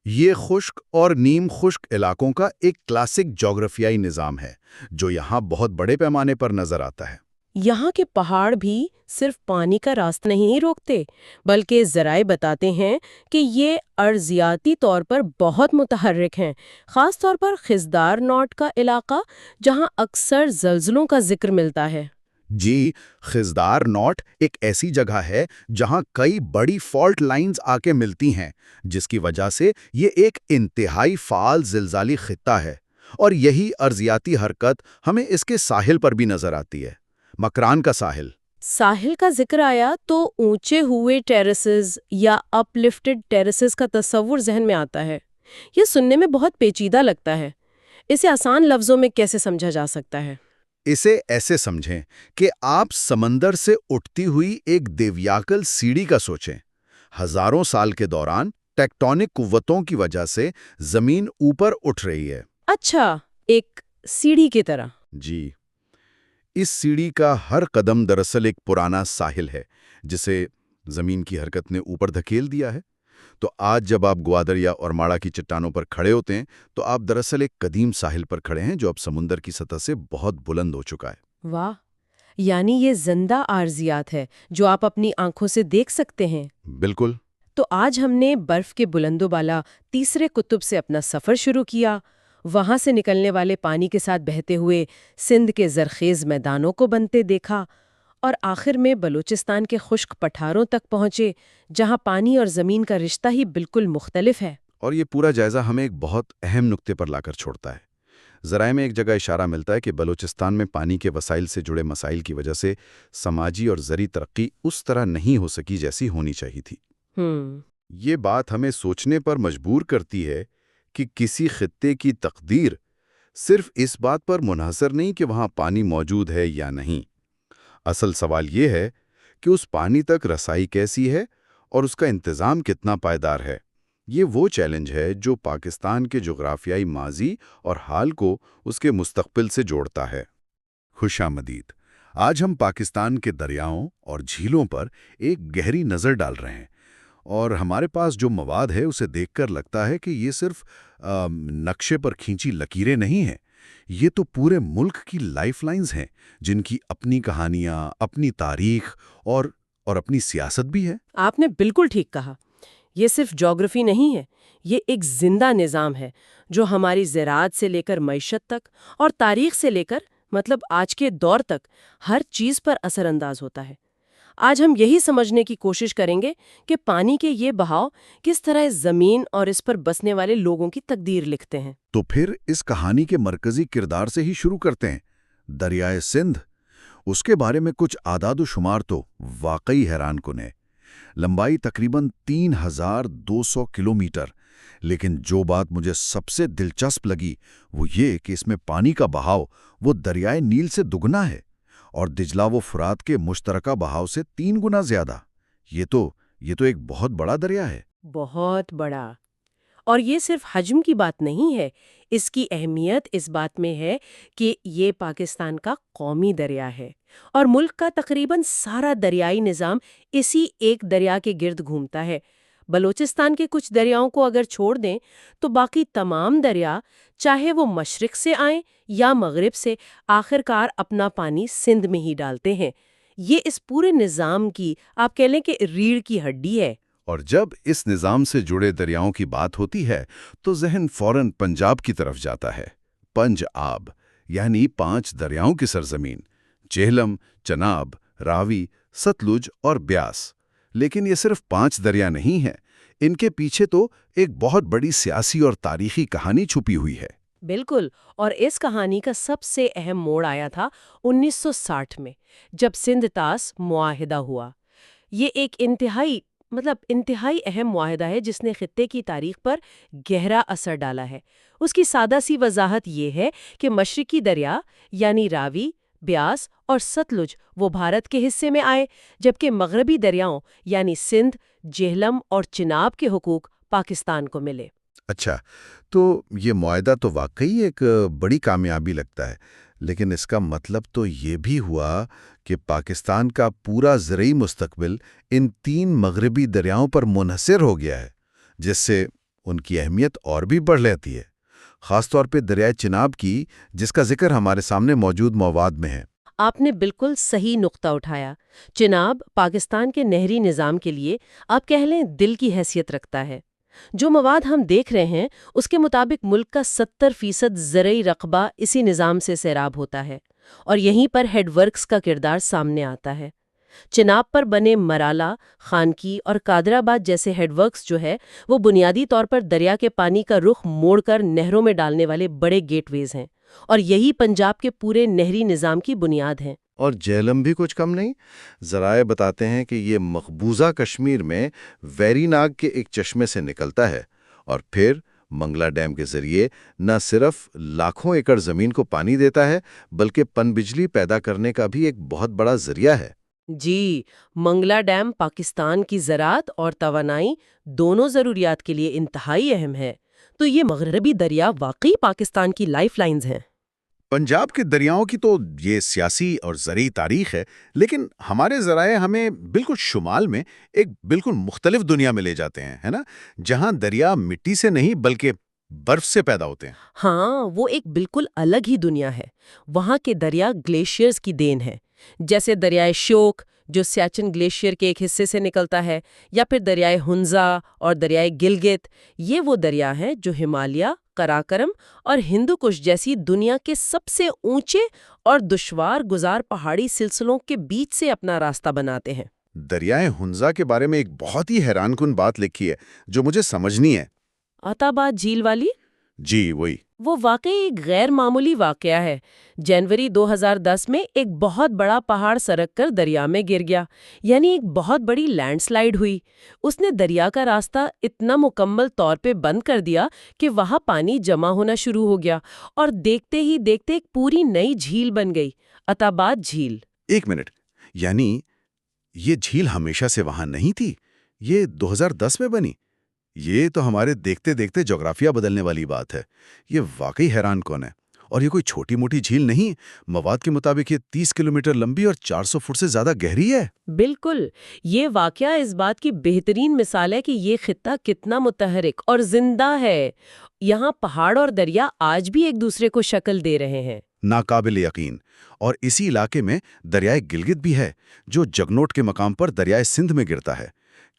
یہ خشک اور نیم خشک علاقوں کا ایک کلاسک جغرافیائی نظام ہے جو یہاں بہت بڑے پیمانے پر نظر آتا ہے۔ یہاں کے پہاڑ بھی صرف پانی کا راستہ نہیں روکتے، بلکہ ذرائع بتاتے ہیں کہ یہ ارضیاتی طور پر بہت متحرک ہیں، خاص طور پر خضدار نوٹ کا علاقہ جہاں اکثر زلزلوں کا ذکر ملتا ہے۔ جی، خزدار نوٹ ایک ایسی جگہ ہے جہاں کئی بڑی فالٹ لائنز آ کے ملتی ہیں، جس کی وجہ سے یہ ایک انتہائی فعال زلزالی خطہ ہے، اور یہی ارضیاتی حرکت ہمیں اس کے ساحل پر بھی نظر آتی ہے، مکران کا ساحل۔ ساحل کا ذکر آیا تو اونچے ہوئے ٹیرسز یا اپ لفٹڈ ٹیرسز کا تصور ذہن میں آتا ہے۔ یہ سننے میں بہت پیچیدہ لگتا ہے۔ اسے آسان لفظوں میں کیسے سمجھا جا سکتا ہے؟ اسے ایسے سمجھیں کہ آپ سمندر سے اٹھتی ہوئی ایک دیویاکل سیڑھی کا سوچیں۔ ہزاروں سال کے دوران ٹیکٹونک قوتوں کی وجہ سے زمین اوپر اٹھ رہی ہے۔ اچھا، ایک سیڑھی کی طرح۔ جی، اس سیڑھی کا ہر قدم دراصل ایک پرانا ساحل ہے جسے زمین کی حرکت نے اوپر دھکیل دیا ہے۔ تو آج جب آپ گوادریا اور ماڑا کی چٹانوں پر کھڑے ہوتے ہیں تو آپ دراصل ایک قدیم ساحل پر کھڑے ہیں جو اب سمندر کی سطح سے بہت بلند ہو چکا ہے۔ واہ، یعنی یہ زندہ عارضیات ہے جو آپ اپنی آنکھوں سے دیکھ سکتے ہیں۔ بالکل۔ تو آج ہم نے برف کے بلند و بالا تیسرے قطب سے اپنا سفر شروع کیا، وہاں سے نکلنے والے پانی کے ساتھ بہتے ہوئے سندھ کے زرخیز میدانوں کو بنتے دیکھا، اور آخر میں بلوچستان کے خشک پٹھاروں تک پہنچے جہاں پانی اور زمین کا رشتہ ہی بالکل مختلف ہے۔ اور یہ پورا جائزہ ہمیں ایک بہت اہم نقطے پر لا کر چھوڑتا ہے۔ ذرائع میں ایک جگہ اشارہ ملتا ہے کہ بلوچستان میں پانی کے وسائل سے جڑے مسائل کی وجہ سے سماجی اور زرعی ترقی اس طرح نہیں ہو سکی جیسی ہونی چاہیے تھی۔ یہ بات ہمیں سوچنے پر مجبور کرتی ہے کہ کسی خطے کی تقدیر صرف اس بات پر منحصر نہیں کہ وہاں پانی موجود ہے یا نہیں۔ اصل سوال یہ ہے کہ اس پانی تک رسائی کیسی ہے اور اس کا انتظام کتنا پائیدار ہے۔ یہ وہ چیلنج ہے جو پاکستان کے جغرافیائی ماضی اور حال کو اس کے مستقبل سے جوڑتا ہے۔ خوش آمدید۔ آج ہم پاکستان کے دریاؤں اور جھیلوں پر ایک گہری نظر ڈال رہے ہیں، اور ہمارے پاس جو مواد ہے اسے دیکھ کر لگتا ہے کہ یہ صرف نقشے پر کھینچی لکیریں نہیں ہیں، یہ تو پورے ملک کی لائف لائنز ہیں جن کی اپنی کہانیاں، اپنی تاریخ اور اپنی سیاست بھی ہے۔ آپ نے بالکل ٹھیک کہا، یہ صرف جغرافی نہیں ہے، یہ ایک زندہ نظام ہے جو ہماری زراعت سے لے کر معیشت تک اور تاریخ سے لے کر آج کے دور تک ہر چیز پر اثر انداز ہوتا ہے۔ آج ہم یہی سمجھنے کی کوشش کریں گے کہ پانی کے یہ بہاؤ کس طرح اس زمین اور اس پر بسنے والے لوگوں کی تقدیر لکھتے ہیں۔ تو پھر اس کہانی کے مرکزی کردار سے ہی شروع کرتے ہیں، دریائے سندھ۔ اس کے بارے میں کچھ اعداد و شمار تو واقعی حیران کن ہے۔ لمبائی تقریباً 3200 کلومیٹر، لیکن جو بات مجھے سب سے دلچسپ لگی وہ یہ کہ اس میں پانی کا بہاؤ وہ دریائے نیل سے دگنا ہے، اور دجلہ و فرات کے مشترکہ بہاؤ سے 3 گنا زیادہ۔ یہ تو ایک بہت بڑا دریا ہے۔ بہت بڑا۔ اور یہ صرف حجم کی بات نہیں ہے، اس کی اہمیت اس بات میں ہے کہ یہ پاکستان کا قومی دریا ہے، اور ملک کا تقریباً سارا دریائی نظام اسی ایک دریا کے گرد گھومتا ہے۔ بلوچستان کے کچھ دریاؤں کو اگر چھوڑ دیں تو باقی تمام دریا، چاہے وہ مشرق سے آئیں یا مغرب سے، آخر کار اپنا پانی سندھ میں ہی ڈالتے ہیں۔ یہ اس پورے نظام کی آپ کہہ لیں کہ ریڑھ کی ہڈی ہے۔ اور جب اس نظام سے جڑے دریاؤں کی بات ہوتی ہے تو ذہن فوراً پنجاب کی طرف جاتا ہے۔ پنج آب یعنی 5 دریاؤں کی سرزمین، جہلم، چناب، راوی، ستلج اور بیاس۔ لیکن یہ صرف 5 دریا نہیں ہیں، ان کے پیچھے تو ایک بہت بڑی سیاسی اور تاریخی کہانی چھپی ہوئی ہے۔ بالکل، اور اس کہانی کا سب سے اہم موڑ آیا تھا 1960 میں، جب سندھ طاس معاہدہ ہوا۔ یہ ایک انتہائی اہم معاہدہ ہے جس نے خطے کی تاریخ پر گہرا اثر ڈالا ہے۔ اس کی سادہ سی وضاحت یہ ہے کہ مشرقی دریا یعنی راوی، بیاس اور ستلج وہ بھارت کے حصے میں آئے، جبکہ مغربی دریاؤں یعنی سندھ، جہلم اور چناب کے حقوق پاکستان کو ملے۔ اچھا، تو یہ معاہدہ تو واقعی ایک بڑی کامیابی لگتا ہے، لیکن اس کا مطلب تو یہ بھی ہوا کہ پاکستان کا پورا زرعی مستقبل ان 3 مغربی دریاؤں پر منحصر ہو گیا ہے، جس سے ان کی اہمیت اور بھی بڑھ لیتی ہے، خاص طور پہ دریائے چناب کی، جس کا ذکر ہمارے سامنے موجود مواد میں ہے۔ آپ نے بالکل صحیح نقطہ اٹھایا۔ چناب پاکستان کے نہری نظام کے لیے آپ کہہ لیں دل کی حیثیت رکھتا ہے۔ جو مواد ہم دیکھ رہے ہیں اس کے مطابق ملک کا 70% زرعی رقبہ اسی نظام سے سیراب ہوتا ہے، اور یہیں پر ہیڈ ورکس کا کردار سامنے آتا ہے۔ چناب پر بنے مرالا، خانکی اور قادر آباد جیسے ہیڈ ورکس جو ہے وہ بنیادی طور پر دریا کے پانی کا رخ موڑ کر نہروں میں ڈالنے والے بڑے گیٹ ویز ہیں، اور یہی پنجاب کے پورے نہری نظام کی بنیاد ہیں۔ اور جہلم بھی کچھ کم نہیں۔ ذرائع بتاتے ہیں کہ یہ مقبوضہ کشمیر میں ویری ناگ کے ایک چشمے سے نکلتا ہے اور پھر منگلا ڈیم کے ذریعے نہ صرف لاکھوں ایکڑ زمین کو پانی دیتا ہے بلکہ پن بجلی پیدا کرنے کا بھی ایک بہت بڑا ذریعہ ہے۔ جی، منگلا ڈیم پاکستان کی زراعت اور توانائی دونوں ضروریات کے لیے انتہائی اہم ہے۔ تو یہ مغربی دریا واقعی پاکستان کی لائف لائنز ہیں۔ پنجاب کے دریاؤں کی تو یہ سیاسی اور زرعی تاریخ ہے، لیکن ہمارے ذرائع ہمیں بالکل شمال میں ایک بالکل مختلف دنیا میں لے جاتے ہیں، ہے نا؟ جہاں دریا مٹی سے نہیں بلکہ برف سے پیدا ہوتے ہیں۔ ہاں، وہ ایک بالکل الگ ہی دنیا ہے۔ وہاں کے دریا گلیشیئرز کی دین ہے، جیسے دریائے شوک جو سیاچن گلیشیئر کے ایک حصے سے نکلتا ہے، یا پھر دریائے ہنزا اور دریائے گلگت۔ یہ وہ دریا ہیں جو ہمالیہ، قراقرم اور ہندو کش جیسی دنیا کے سب سے اونچے اور دشوار گزار پہاڑی سلسلوں کے بیچ سے اپنا راستہ بناتے ہیں۔ دریائے ہنزا کے بارے میں ایک بہت ہی حیران کن بات لکھی ہے جو مجھے سمجھنی ہے۔ عطا آباد جھیل والی؟ جی وہی۔ وہ واقعی ایک غیر معمولی واقعہ ہے۔ جنوری 2010 میں ایک بہت بڑا پہاڑ سرک کر دریا میں گر گیا، یعنی ایک بہت بڑی لینڈ سلائیڈ ہوئی۔ اس نے دریا کا راستہ اتنا مکمل طور پہ بند کر دیا کہ وہاں پانی جمع ہونا شروع ہو گیا، اور دیکھتے ہی دیکھتے ایک پوری نئی جھیل بن گئی، عطا آباد جھیل۔ ایک منٹ، یعنی یہ جھیل ہمیشہ سے وہاں نہیں تھی؟ یہ 2010 میں بنی؟ یہ تو ہمارے دیکھتے دیکھتے جغرافیہ بدلنے والی بات ہے۔ یہ واقعی حیران کون ہے۔ اور یہ کوئی چھوٹی موٹی جھیل نہیں، مواد کے مطابق یہ 30 کلومیٹر لمبی اور 400 فٹ سے زیادہ گہری ہے۔ بالکل، یہ واقعہ اس بات کی بہترین مثال ہے کہ یہ خطہ کتنا متحرک اور زندہ ہے۔ یہاں پہاڑ اور دریا آج بھی ایک دوسرے کو شکل دے رہے ہیں۔ ناقابل یقین۔ اور اسی علاقے میں دریائے گلگت بھی ہے جو جگنوٹ کے مقام پر دریائے سندھ میں گرتا ہے۔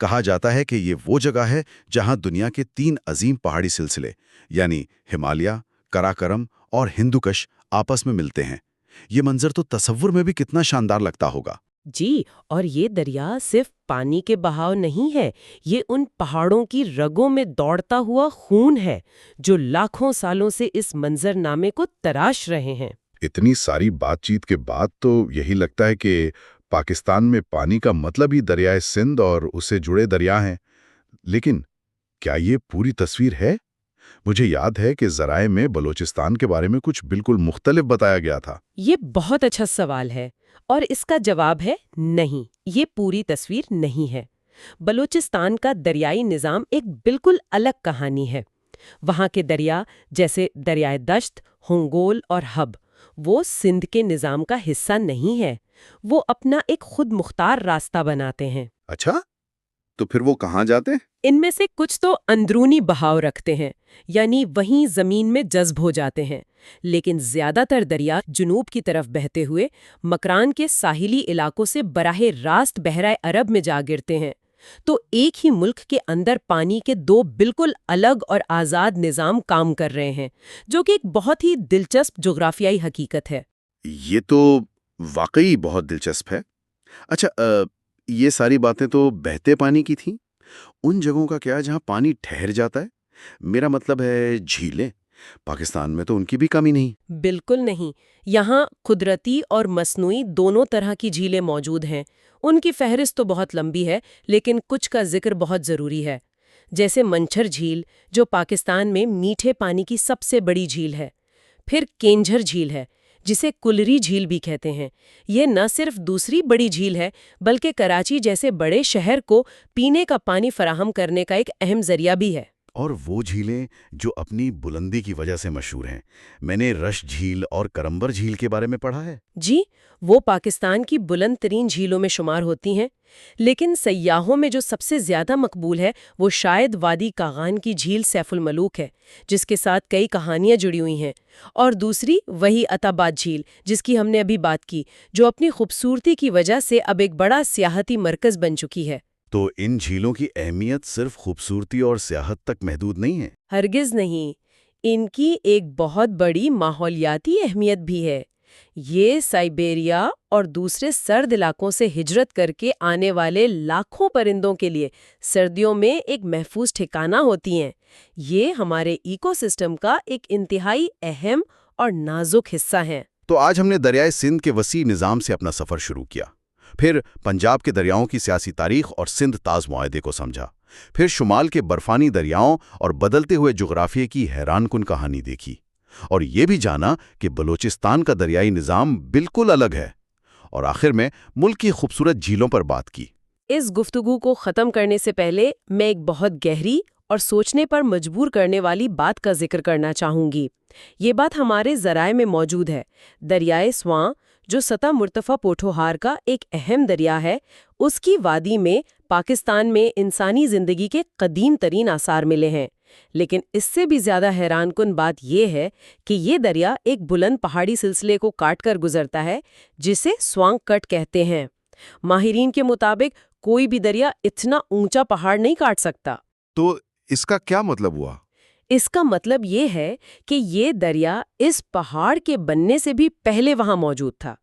کہا جاتا ہے کہ یہ وہ جگہ ہے جہاں دنیا کے 3 عظیم پہاڑی سلسلے یعنی ہمالیہ، قراقرم اور ہندوکش آپس میں ملتے ہیں۔ یہ منظر تو تصور میں بھی کتنا شاندار لگتا ہوگا۔ جی، اور یہ دریا صرف پانی کے بہاؤ نہیں ہے، یہ ان پہاڑوں کی رگوں میں دوڑتا ہوا خون ہے جو لاکھوں سالوں سے اس منظر نامے کو تراش رہے ہیں۔ اتنی ساری بات چیت کے بعد تو یہی لگتا ہے کہ پاکستان میں پانی کا مطلب ہی دریائے سندھ اور اس سے جڑے دریا ہیں۔ لیکن کیا یہ پوری تصویر ہے؟ مجھے یاد ہے کہ ذرائع میں بلوچستان کے بارے میں کچھ بالکل مختلف بتایا گیا تھا۔ یہ بہت اچھا سوال ہے، اور اس کا جواب ہے نہیں، یہ پوری تصویر نہیں ہے۔ بلوچستان کا دریائی نظام ایک بالکل الگ کہانی ہے۔ وہاں کے دریا جیسے دریائے دشت، ہنگول اور حب وہ سندھ کے نظام کا حصہ نہیں ہے، وہ اپنا ایک خود مختار راستہ بناتے ہیں۔ اچھا، تو پھر وہ کہاں جاتے ہیں؟ ان میں سے کچھ تو اندرونی بہاؤ رکھتے ہیں، یعنی وہیں زمین میں جذب ہو جاتے ہیں، لیکن زیادہ تر دریا جنوب کی طرف بہتے ہوئے مکران کے ساحلی علاقوں سے براہ راست بحیرہ عرب میں جا گرتے ہیں۔ تو ایک ہی ملک کے اندر پانی کے 2 بالکل الگ اور آزاد نظام کام کر رہے ہیں، جو کہ ایک بہت ہی دلچسپ جغرافیائی حقیقت ہے۔ یہ تو واقعی بہت دلچسپ ہے۔ اچھا، یہ ساری باتیں تو بہتے پانی کی تھیں۔ ان جگہوں کا کیا جہاں پانی ٹھہر جاتا ہے؟ میرا مطلب ہے جھیلیں۔ پاکستان میں تو ان کی بھی کمی نہیں۔ بالکل نہیں، یہاں قدرتی اور مصنوعی دونوں طرح کی جھیلیں موجود ہیں۔ ان کی فہرست تو بہت لمبی ہے، لیکن کچھ کا ذکر بہت ضروری ہے، جیسے منچھر جھیل جو پاکستان میں میٹھے پانی کی سب سے بڑی جھیل ہے۔ پھر کینجھر جھیل ہے جسے کلری جھیل بھی کہتے ہیں۔ یہ نہ صرف دوسری بڑی جھیل ہے بلکہ کراچی جیسے بڑے شہر کو پینے کا پانی فراہم کرنے کا ایک اہم ذریعہ بھی ہے۔ اور وہ جھیلیں جو اپنی بلندی کی وجہ سے مشہور ہیں، میں نے رش جھیل اور کرمبر جھیل کے بارے میں پڑھا ہے۔ جی، وہ پاکستان کی بلند ترین جھیلوں میں شمار ہوتی ہیں، لیکن سیاحوں میں جو سب سے زیادہ مقبول ہے وہ شاید وادی کاغان کی جھیل سیف الملوک ہے، جس کے ساتھ کئی کہانیاں جڑی ہوئی ہیں، اور دوسری وہی عطا آباد جھیل جس کی ہم نے ابھی بات کی، جو اپنی خوبصورتی کی وجہ سے اب ایک بڑا سیاحتی مرکز بن چکی ہے۔ تو ان جھیلوں کی اہمیت صرف خوبصورتی اور سیاحت تک محدود نہیں ہے؟ ہرگز نہیں، ان کی ایک بہت بڑی ماحولیاتی اہمیت بھی ہے۔ یہ سائبیریا اور دوسرے سرد علاقوں سے ہجرت کر کے آنے والے لاکھوں پرندوں کے لیے سردیوں میں ایک محفوظ ٹھکانہ ہوتی ہیں۔ یہ ہمارے ایکو سسٹم کا ایک انتہائی اہم اور نازک حصہ ہیں۔ تو آج ہم نے دریائے سندھ کے وسیع نظام سے اپنا سفر شروع کیا، پھر پنجاب کے دریاؤں کی سیاسی تاریخ اور سندھ تاز معاہدے کو سمجھا، پھر شمال کے برفانی دریاؤں اور بدلتے ہوئے جغرافیے کی حیران کن کہانی دیکھی، اور یہ بھی جانا کہ بلوچستان کا دریائی نظام بالکل الگ ہے، اور آخر میں ملک کی خوبصورت جھیلوں پر بات کی۔ اس گفتگو کو ختم کرنے سے پہلے میں ایک بہت گہری اور سوچنے پر مجبور کرنے والی بات کا ذکر کرنا چاہوں گی۔ یہ بات ہمارے ذرائع میں موجود ہے۔ دریائے سواں، جو سطح مرتفع پوٹھوہار کا ایک اہم دریا ہے، اس کی وادی میں پاکستان میں انسانی زندگی کے قدیم ترین آثار ملے ہیں۔ لیکن اس سے بھی زیادہ حیران کن بات یہ ہے کہ یہ دریا ایک بلند پہاڑی سلسلے کو کاٹ کر گزرتا ہے، جسے سوانگ کٹ کہتے ہیں۔ ماہرین کے مطابق کوئی بھی دریا اتنا اونچا پہاڑ نہیں کاٹ سکتا۔ تو اس کا کیا مطلب ہوا؟ اس کا مطلب یہ ہے کہ یہ دریا اس پہاڑ کے بننے سے بھی پہلے وہاں موجود تھا۔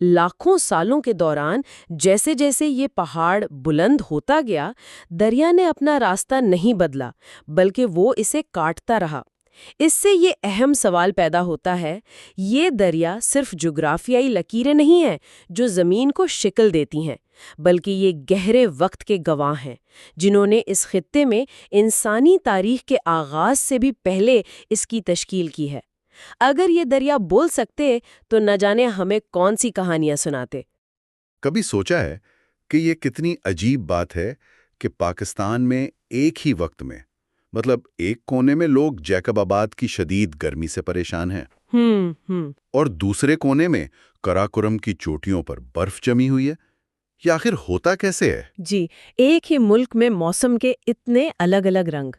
لاکھوں سالوں کے دوران جیسے جیسے یہ پہاڑ بلند ہوتا گیا، دریا نے اپنا راستہ نہیں بدلا، بلکہ وہ اسے کاٹتا رہا۔ اس سے یہ اہم سوال پیدا ہوتا ہے، یہ دریا صرف جغرافیائی لکیریں نہیں ہیں جو زمین کو شکل دیتی ہیں، بلکہ یہ گہرے وقت کے گواہ ہیں، جنہوں نے اس خطے میں انسانی تاریخ کے آغاز سے بھی پہلے اس کی تشکیل کی ہے۔ اگر یہ دریا بول سکتے تو نہ جانے ہمیں کون سی کہانیاں سناتے۔ کبھی سوچا ہے کہ یہ کتنی عجیب بات ہے کہ پاکستان میں ایک ہی وقت میں، مطلب ایک کونے میں لوگ جیکب آباد کی شدید گرمی سے پریشان ہیں، اور دوسرے کونے میں قراقرم کی چوٹیوں پر برف جمی ہوئی ہے۔ یہ آخر ہوتا کیسے ہے؟ جی، ایک ہی ملک میں موسم کے اتنے الگ الگ رنگ۔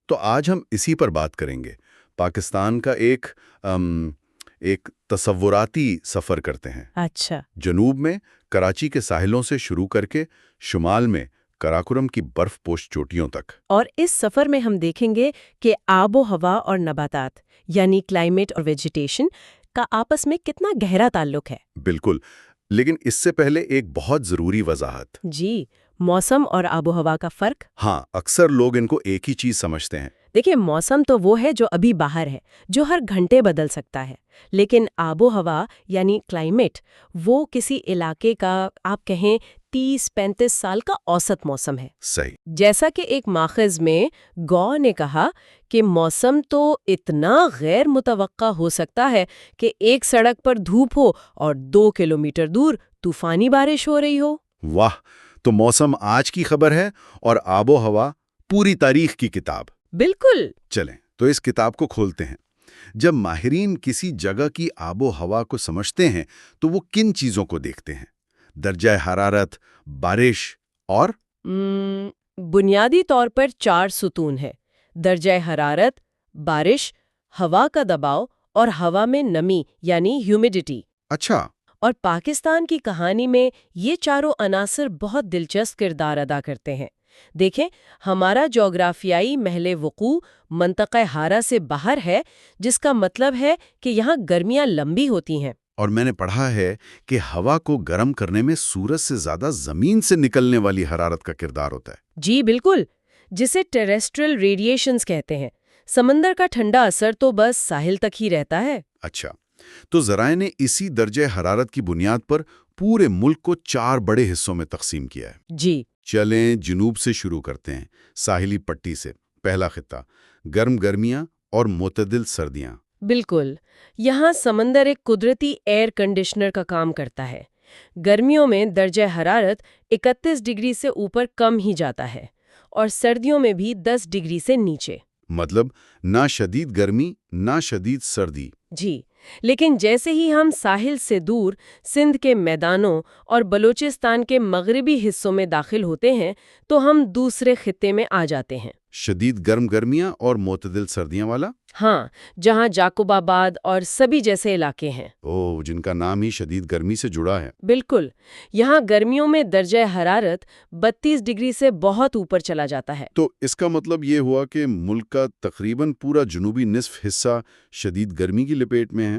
تو آج ہم اسی پر بات کریں گے۔ پاکستان کا ایک تصوراتی سفر کرتے ہیں۔ اچھا۔ جنوب میں کراچی کے ساحلوں سے شروع کر کے شمال میں قراقرم کی برف پوش چوٹیوں تک۔ اور اس سفر میں ہم دیکھیں گے کہ آب و ہوا اور نباتات، یعنی کلائمیٹ اور ویجیٹیشن کا آپس میں کتنا گہرا تعلق ہے۔ بالکل، لیکن اس سے پہلے ایک بہت ضروری وضاحت۔ جی، موسم اور آب و ہوا کا فرق۔ ہاں، اکثر لوگ ان کو ایک ہی چیز سمجھتے ہیں۔ دیکھیں، موسم تو وہ ہے جو ابھی باہر ہے، جو ہر گھنٹے بدل سکتا ہے، لیکن آب و ہوا یعنی کلائمیٹ وہ کسی علاقے کا آپ کہیں 30-35 سال کا اوسط موسم ہے۔ صحیح۔ جیسا کہ ایک ماخذ میں گو نے کہا کہ موسم تو اتنا غیر متوقع ہو سکتا ہے کہ ایک سڑک پر دھوپ ہو اور 2 کلومیٹر دور طوفانی بارش ہو رہی ہو۔ واہ، تو موسم آج کی خبر ہے اور آب و ہوا پوری تاریخ کی کتاب۔ بالکل۔ چلیں تو اس کتاب کو کھولتے ہیں۔ جب ماہرین کسی جگہ کی آب و ہوا کو سمجھتے ہیں تو وہ کن چیزوں کو دیکھتے ہیں؟ درجہ حرارت، بارش اور بنیادی طور پر 4 ستون ہے: درجہ حرارت، بارش، ہوا کا دباؤ اور ہوا میں نمی یعنی ہیومیڈیٹی۔ اچھا۔ اور پاکستان کی کہانی میں یہ چاروں عناصر بہت دلچسپ کردار ادا کرتے ہیں۔ دیکھیں، ہمارا جغرافیائی محل وقوع منطقہ حارہ سے باہر ہے، جس کا مطلب ہے کہ یہاں گرمیاں لمبی ہوتی ہیں۔ اور میں نے پڑھا ہے کہ ہوا کو گرم کرنے میں سورج سے زیادہ زمین سے نکلنے والی حرارت کا کردار ہوتا ہے۔ جی بالکل، جسے ٹیریسٹریل ریڈیشنز کہتے ہیں۔ سمندر کا ٹھنڈا اثر تو بس ساحل تک ہی رہتا ہے۔ اچھا، تو ذرائع نے اسی درجہ حرارت کی بنیاد پر پورے ملک کو 4 بڑے حصوں میں تقسیم کیا ہے۔ جی، چلیں جنوب سے شروع کرتے ہیں، ساحلی پٹی سے۔ پہلا خطہ، گرم گرمیاں اور معتدل سردیاں۔ بالکل، یہاں سمندر ایک قدرتی ایئر کنڈیشنر کا کام کرتا ہے۔ گرمیوں میں درجہ حرارت 31 ڈگری سے اوپر کم ہی جاتا ہے، اور سردیوں میں بھی 10 ڈگری سے نیچے۔ مطلب نہ شدید گرمی نہ شدید سردی۔ جی، لیکن جیسے ہی ہم ساحل سے دور سندھ کے میدانوں اور بلوچستان کے مغربی حصوں میں داخل ہوتے ہیں تو ہم دوسرے خطے میں آ جاتے ہیں۔ شدید گرم گرمیاں اور معتدل سردیاں والا؟ ہاں، جہاں جاکب آباد اور سبھی جیسے علاقے ہیں۔ جن کا نام ہی شدید گرمی سے جڑا ہے۔ بالکل، یہاں گرمیوں میں درجہ حرارت 32 ڈگری سے بہت اوپر چلا جاتا ہے۔ تو اس کا مطلب یہ ہوا کہ ملک کا تقریباً پورا جنوبی نصف حصہ شدید گرمی کی لپیٹ میں ہے۔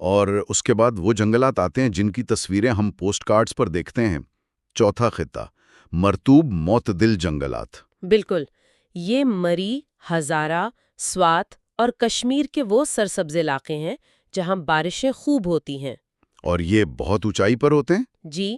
اور اس کے بعد وہ جنگلات آتے ہیں جن کی تصویریں ہم پوسٹ کارڈز پر دیکھتے ہیں. چوتھا خطہ، مرطوب معتدل جنگلات. بالکل، یہ مری، ہزارہ، سوات اور کشمیر کے وہ سرسبز علاقے ہیں جہاں بارشیں خوب ہوتی ہیں. اور یہ بہت اونچائی پر ہوتے ہیں؟ جی،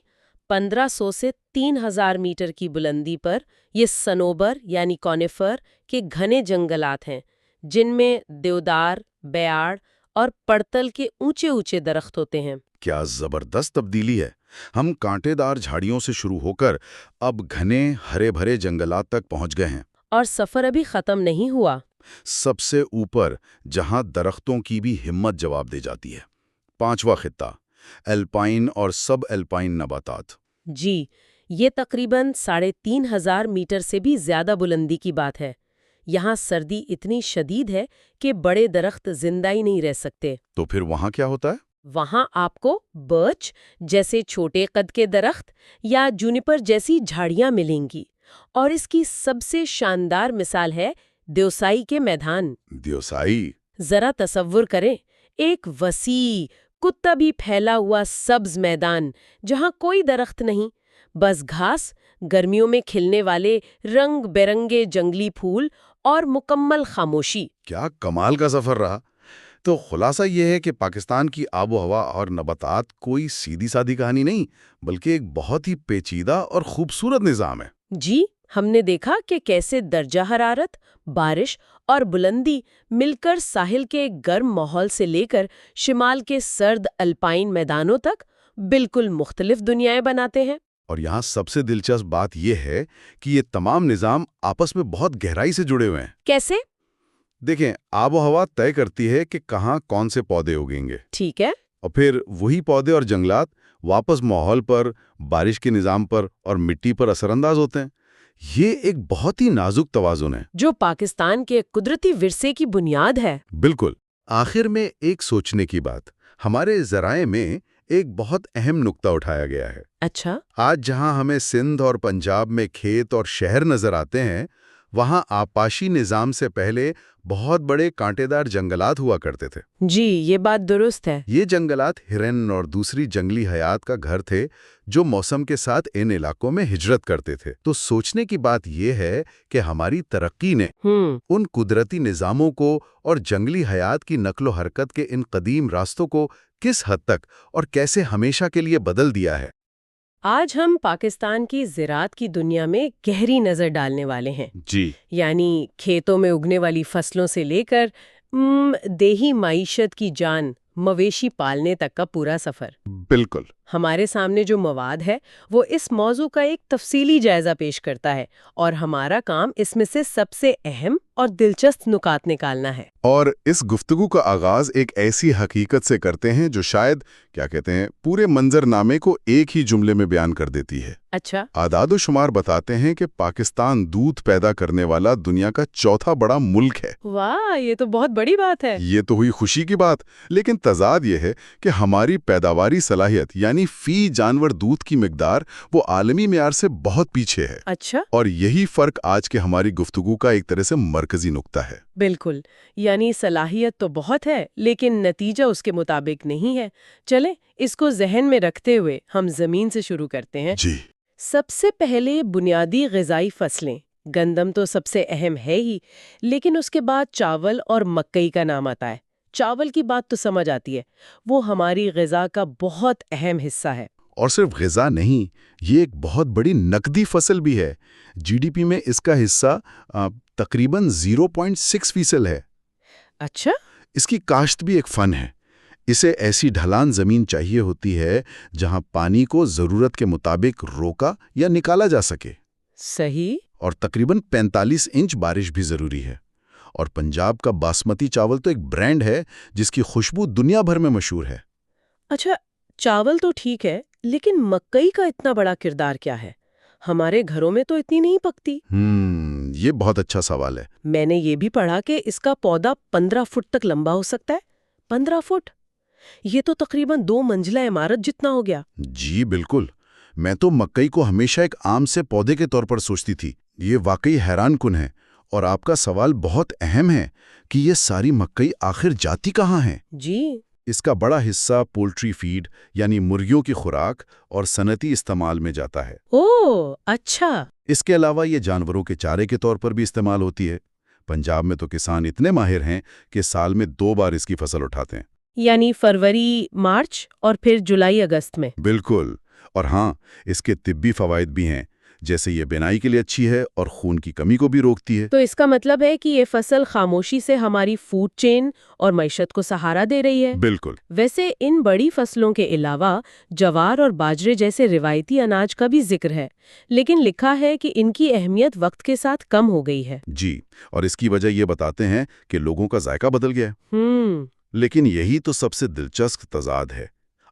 1500 سے 3000 میٹر کی بلندی پر یہ صنوبر یعنی کونیفر کے گھنے جنگلات ہیں جن میں دیودار، بیاڑ اور پڑتل کے اونچے اونچے درخت ہوتے ہیں. کیا زبردست تبدیلی ہے! ہم کانٹے دار جھاڑیوں سے شروع ہو کر اب گھنے ہرے بھرے جنگلات تک پہنچ گئے ہیں. اور سفر ابھی ختم نہیں ہوا. سب سے اوپر جہاں درختوں کی بھی ہمت جواب دے جاتی ہے. پانچواں خطہ، الپائن اور سب الپائن نباتات. جی، یہ تقریباً 3500 میٹر سے بھی زیادہ بلندی کی بات ہے. یہاں سردی اتنی شدید ہے کہ بڑے درخت زندہ ہی نہیں رہ سکتے. تو پھر وہاں کیا ہوتا ہے؟ وہاں آپ کو برچ جیسے چھوٹے قد کے درخت یا جونیپر جیسی جھاڑیاں ملیں گی. اور اس کی سب سے شاندار مثال ہے دیوسائی کے میدان. دیوسائی؟ ذرا تصور کریں، ایک وسیع کتا بھی پھیلا ہوا سبز میدان جہاں کوئی درخت نہیں، بس گھاس، گرمیوں میں کھلنے والے رنگ برنگے جنگلی پھول اور مکمل خاموشی. کیا کمال کا سفر رہا! تو خلاصہ یہ ہے کہ پاکستان کی آب و ہوا اور نباتات کوئی سیدھی سادھی کہانی نہیں، بلکہ ایک بہت ہی پیچیدہ اور خوبصورت نظام ہے. جی، ہم نے دیکھا کہ کیسے درجہ حرارت، بارش اور بلندی مل کر ساحل کے گرم ماحول سے لے کر شمال کے سرد الپائن میدانوں تک بالکل مختلف دنیایں بناتے ہیں. اور یہاں سب سے دلچسپ بات یہ ہے کہ یہ تمام نظام آپس میں بہت گہرائی سے جڑے ہوئے ہیں. کیسے؟ دیکھیں، آب و ہوا طے کرتی ہے کہ کہاں کون سے پودے اگیں گے. ٹھیک ہے. اور پھر وہی پودے اور جنگلات واپس ماحول پر، بارش کے نظام پر اور مٹی پر اثر انداز ہوتے ہیں. یہ ایک بہت ہی نازک توازن ہے جو پاکستان کے قدرتی ورثے کی بنیاد ہے. بالکل. آخر میں ایک سوچنے کی بات، ہمارے ذرائع میں ایک بہت اہم نقطہ اٹھایا گیا ہے. اچھا. آج جہاں ہمیں سندھ اور پنجاب میں کھیت اور شہر نظر آتے ہیں، وہاں آبپاشی نظام سے پہلے بہت بڑے کانٹے دار جنگلات ہوا کرتے تھے. جی، یہ بات درست ہے. یہ جنگلات ہرن اور دوسری جنگلی حیات کا گھر تھے جو موسم کے ساتھ ان علاقوں میں ہجرت کرتے تھے. تو سوچنے کی بات یہ ہے کہ ہماری ترقی نے ان قدرتی نظاموں کو اور جنگلی حیات کی نقل و حرکت کے ان قدیم راستوں کو کس حد تک اور کیسے ہمیشہ کے لیے بدل دیا ہے. آج ہم پاکستان کی زراعت کی دنیا میں گہری نظر ڈالنے والے ہیں. جی، یعنی کھیتوں میں اگنے والی فصلوں سے لے کر دیہی معیشت کی جان، مویشی پالنے تک کا پورا سفر. بالکل. ہمارے سامنے جو مواد ہے وہ اس موضوع کا ایک تفصیلی جائزہ پیش کرتا ہے، اور ہمارا کام اس میں سے سب سے اہم اور دلچسپ نکات نکالنا ہے. اور اس گفتگو کا آغاز ایک ایسی حقیقت سے کرتے ہیں جو شاید پورے منظر نامے کو ایک ہی جملے میں بیان کر دیتی ہے. اچھا. اعداد و شمار بتاتے ہیں کہ پاکستان دودھ پیدا کرنے والا دنیا کا چوتھا بڑا ملک ہے. واہ، یہ تو بہت بڑی بات ہے. یہ تو ہوئی خوشی کی بات، لیکن تضاد یہ ہے کہ ہماری پیداواری صلاحیت یعنی فی جانور دودھ کی مقدار وہ عالمی معیار سے بہت پیچھے ہے. اچھا. اور یہی فرق آج کے ہماری گفتگو کا ایک طرح سے مرکزی نقطہ ہے. بالکل. یعنی صلاحیت تو بہت ہے لیکن نتیجہ اس کے مطابق نہیں ہے. چلیں اس کو ذہن میں رکھتے ہوئے ہم زمین سے شروع کرتے ہیں. جی. سب سے پہلے بنیادی غذائی فصلیں. گندم تو سب سے اہم ہے ہی، لیکن اس کے بعد چاول اور مکئی کا نام آتا ہے. چاول کی بات تو سمجھ آتی ہے، وہ ہماری غذا کا بہت اہم حصہ ہے. اور صرف غذا نہیں، یہ ایک بہت بڑی نقدی فصل بھی ہے. جی ڈی پی میں اس کا حصہ تقریباً 0.6% ہے. اچھا. اس کی کاشت بھی ایک فن ہے. اسے ایسی ڈھلان زمین چاہیے ہوتی ہے جہاں پانی کو ضرورت کے مطابق روکا یا نکالا جا سکے. صحیح. اور تقریباً 45 انچ بارش بھی ضروری ہے. اور پنجاب کا باسمتی چاول تو ایک برانڈ ہے جس کی خوشبو دنیا بھر میں مشہور ہے. اچھا، چاول تو ٹھیک ہے، لیکن مکئی کا اتنا بڑا کردار کیا ہے؟ ہمارے گھروں میں تو اتنی نہیں پکتی. یہ بہت اچھا سوال ہے. میں نے یہ بھی پڑھا کہ اس کا پودا 15 فٹ تک لمبا ہو سکتا ہے. 15 فٹ! یہ تو تقریباً 2 منزلہ عمارت جتنا ہو گیا. جی بالکل. میں تو مکئی کو ہمیشہ ایک عام سے پودے کے طور پر سوچتی تھی. یہ واقعی حیران کن ہے. اور آپ کا سوال بہت اہم ہے کہ یہ ساری مکئی آخر جاتی کہاں ہیں؟ جی، اس کا بڑا حصہ پولٹری فیڈ یعنی مرغیوں کی خوراک اور صنعتی استعمال میں جاتا ہے۔ اوہ اچھا۔ اس کے علاوہ یہ جانوروں کے چارے کے طور پر بھی استعمال ہوتی ہے۔ پنجاب میں تو کسان اتنے ماہر ہیں کہ سال میں 2 بار اس کی فصل اٹھاتے ہیں۔ یعنی فروری مارچ اور پھر جولائی اگست میں۔ بالکل۔ اور ہاں، اس کے طبی فوائد بھی ہیں، جیسے یہ بینائی کے لیے اچھی ہے اور خون کی کمی کو بھی روکتی ہے۔ تو اس کا مطلب ہے کہ یہ فصل خاموشی سے ہماری فوڈ چین اور معیشت کو سہارا دے رہی ہے۔ بالکل۔ ویسے ان بڑی فصلوں کے علاوہ جوار اور باجرے جیسے روایتی اناج کا بھی ذکر ہے، لیکن لکھا ہے کہ ان کی اہمیت وقت کے ساتھ کم ہو گئی ہے۔ جی، اور اس کی وجہ یہ بتاتے ہیں کہ لوگوں کا ذائقہ بدل گیا ہے۔ لیکن یہی تو سب سے دلچسپ تضاد ہے۔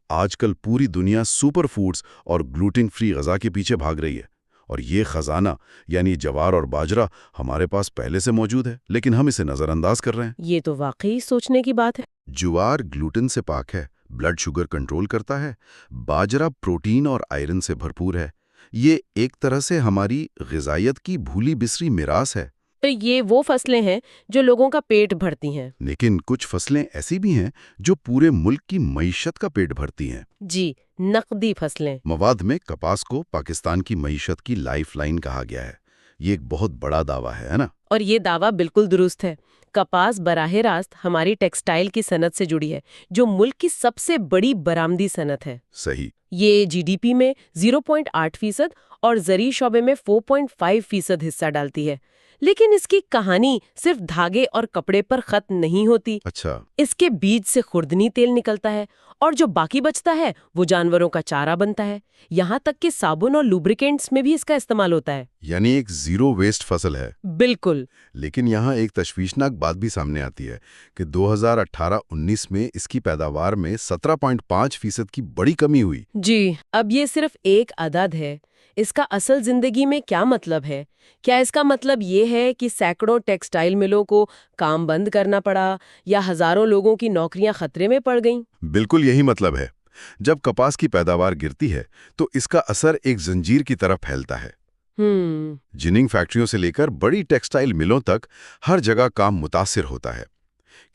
آج کل پوری دنیا سپر فوڈز اور گلوٹن فری غذا کے پیچھے بھاگ رہی ہے، اور یہ خزانہ یعنی جوار اور باجرہ ہمارے پاس پہلے سے موجود ہے، لیکن ہم اسے نظر انداز کر رہے ہیں۔ یہ تو واقعی سوچنے کی بات ہے۔ جوار گلوٹن سے پاک ہے، بلڈ شوگر کنٹرول کرتا ہے۔ باجرہ پروٹین اور آئرن سے بھرپور ہے۔ یہ ایک طرح سے ہماری غذائیت کی بھولی بسری میراث ہے۔ تو یہ وہ فصلیں ہیں جو لوگوں کا پیٹ بھرتی ہیں۔ لیکن کچھ فصلیں ایسی بھی ہیں جو پورے ملک کی معیشت کا پیٹ بھرتی ہیں۔ جی، نقدی فصلیں۔ مواد میں کپاس کو پاکستان کی معیشت کی لائف لائن کہا گیا ہے۔ یہ ایک بہت بڑا دعویٰ ہے نا؟ اور یہ دعویٰ بالکل درست ہے۔ کپاس براہ راست ہماری ٹیکسٹائل کی صنعت سے جڑی ہے، جو ملک کی سب سے بڑی برآمدی صنعت ہے۔ صحیح۔ یہ جی ڈی پی میں 0.8% اور زرعی شعبے میں 4.5% حصہ ڈالتی ہے۔ لیکن اس کی کہانی صرف دھاگے اور کپڑے پر ختم نہیں ہوتی۔ اچھا۔ اس کے بیج سے خوردنی تیل نکلتا ہے، اور جو باقی بچتا ہے وہ جانوروں کا چارہ بنتا ہے۔ یہاں تک کہ صابن اور لوبریکینٹس میں بھی اس کا استعمال ہوتا ہے۔ یعنی ایک زیرو ویسٹ فصل ہے۔ بالکل۔ لیکن یہاں ایک تشویشناک بات بھی سامنے آتی ہے کہ 2018-19 میں اس کی پیداوار میں 17.5% کی بڑی کمی ہوئی۔ جی، اب یہ صرف ایک عدد ہے۔ اس کا اصل زندگی میں کیا مطلب ہے؟ کیا اس کا مطلب یہ ہے کہ سینکڑوں ٹیکسٹائل ملوں کو کام بند کرنا پڑا، یا ہزاروں لوگوں کی نوکریاں خطرے میں پڑ گئیں؟ بالکل یہی مطلب ہے۔ جب کپاس کی پیداوار گرتی ہے تو اس کا اثر ایک زنجیر کی طرف پھیلتا ہے۔ جننگ فیکٹریوں سے لے کر بڑی ٹیکسٹائل ملوں تک ہر جگہ کام متاثر ہوتا ہے۔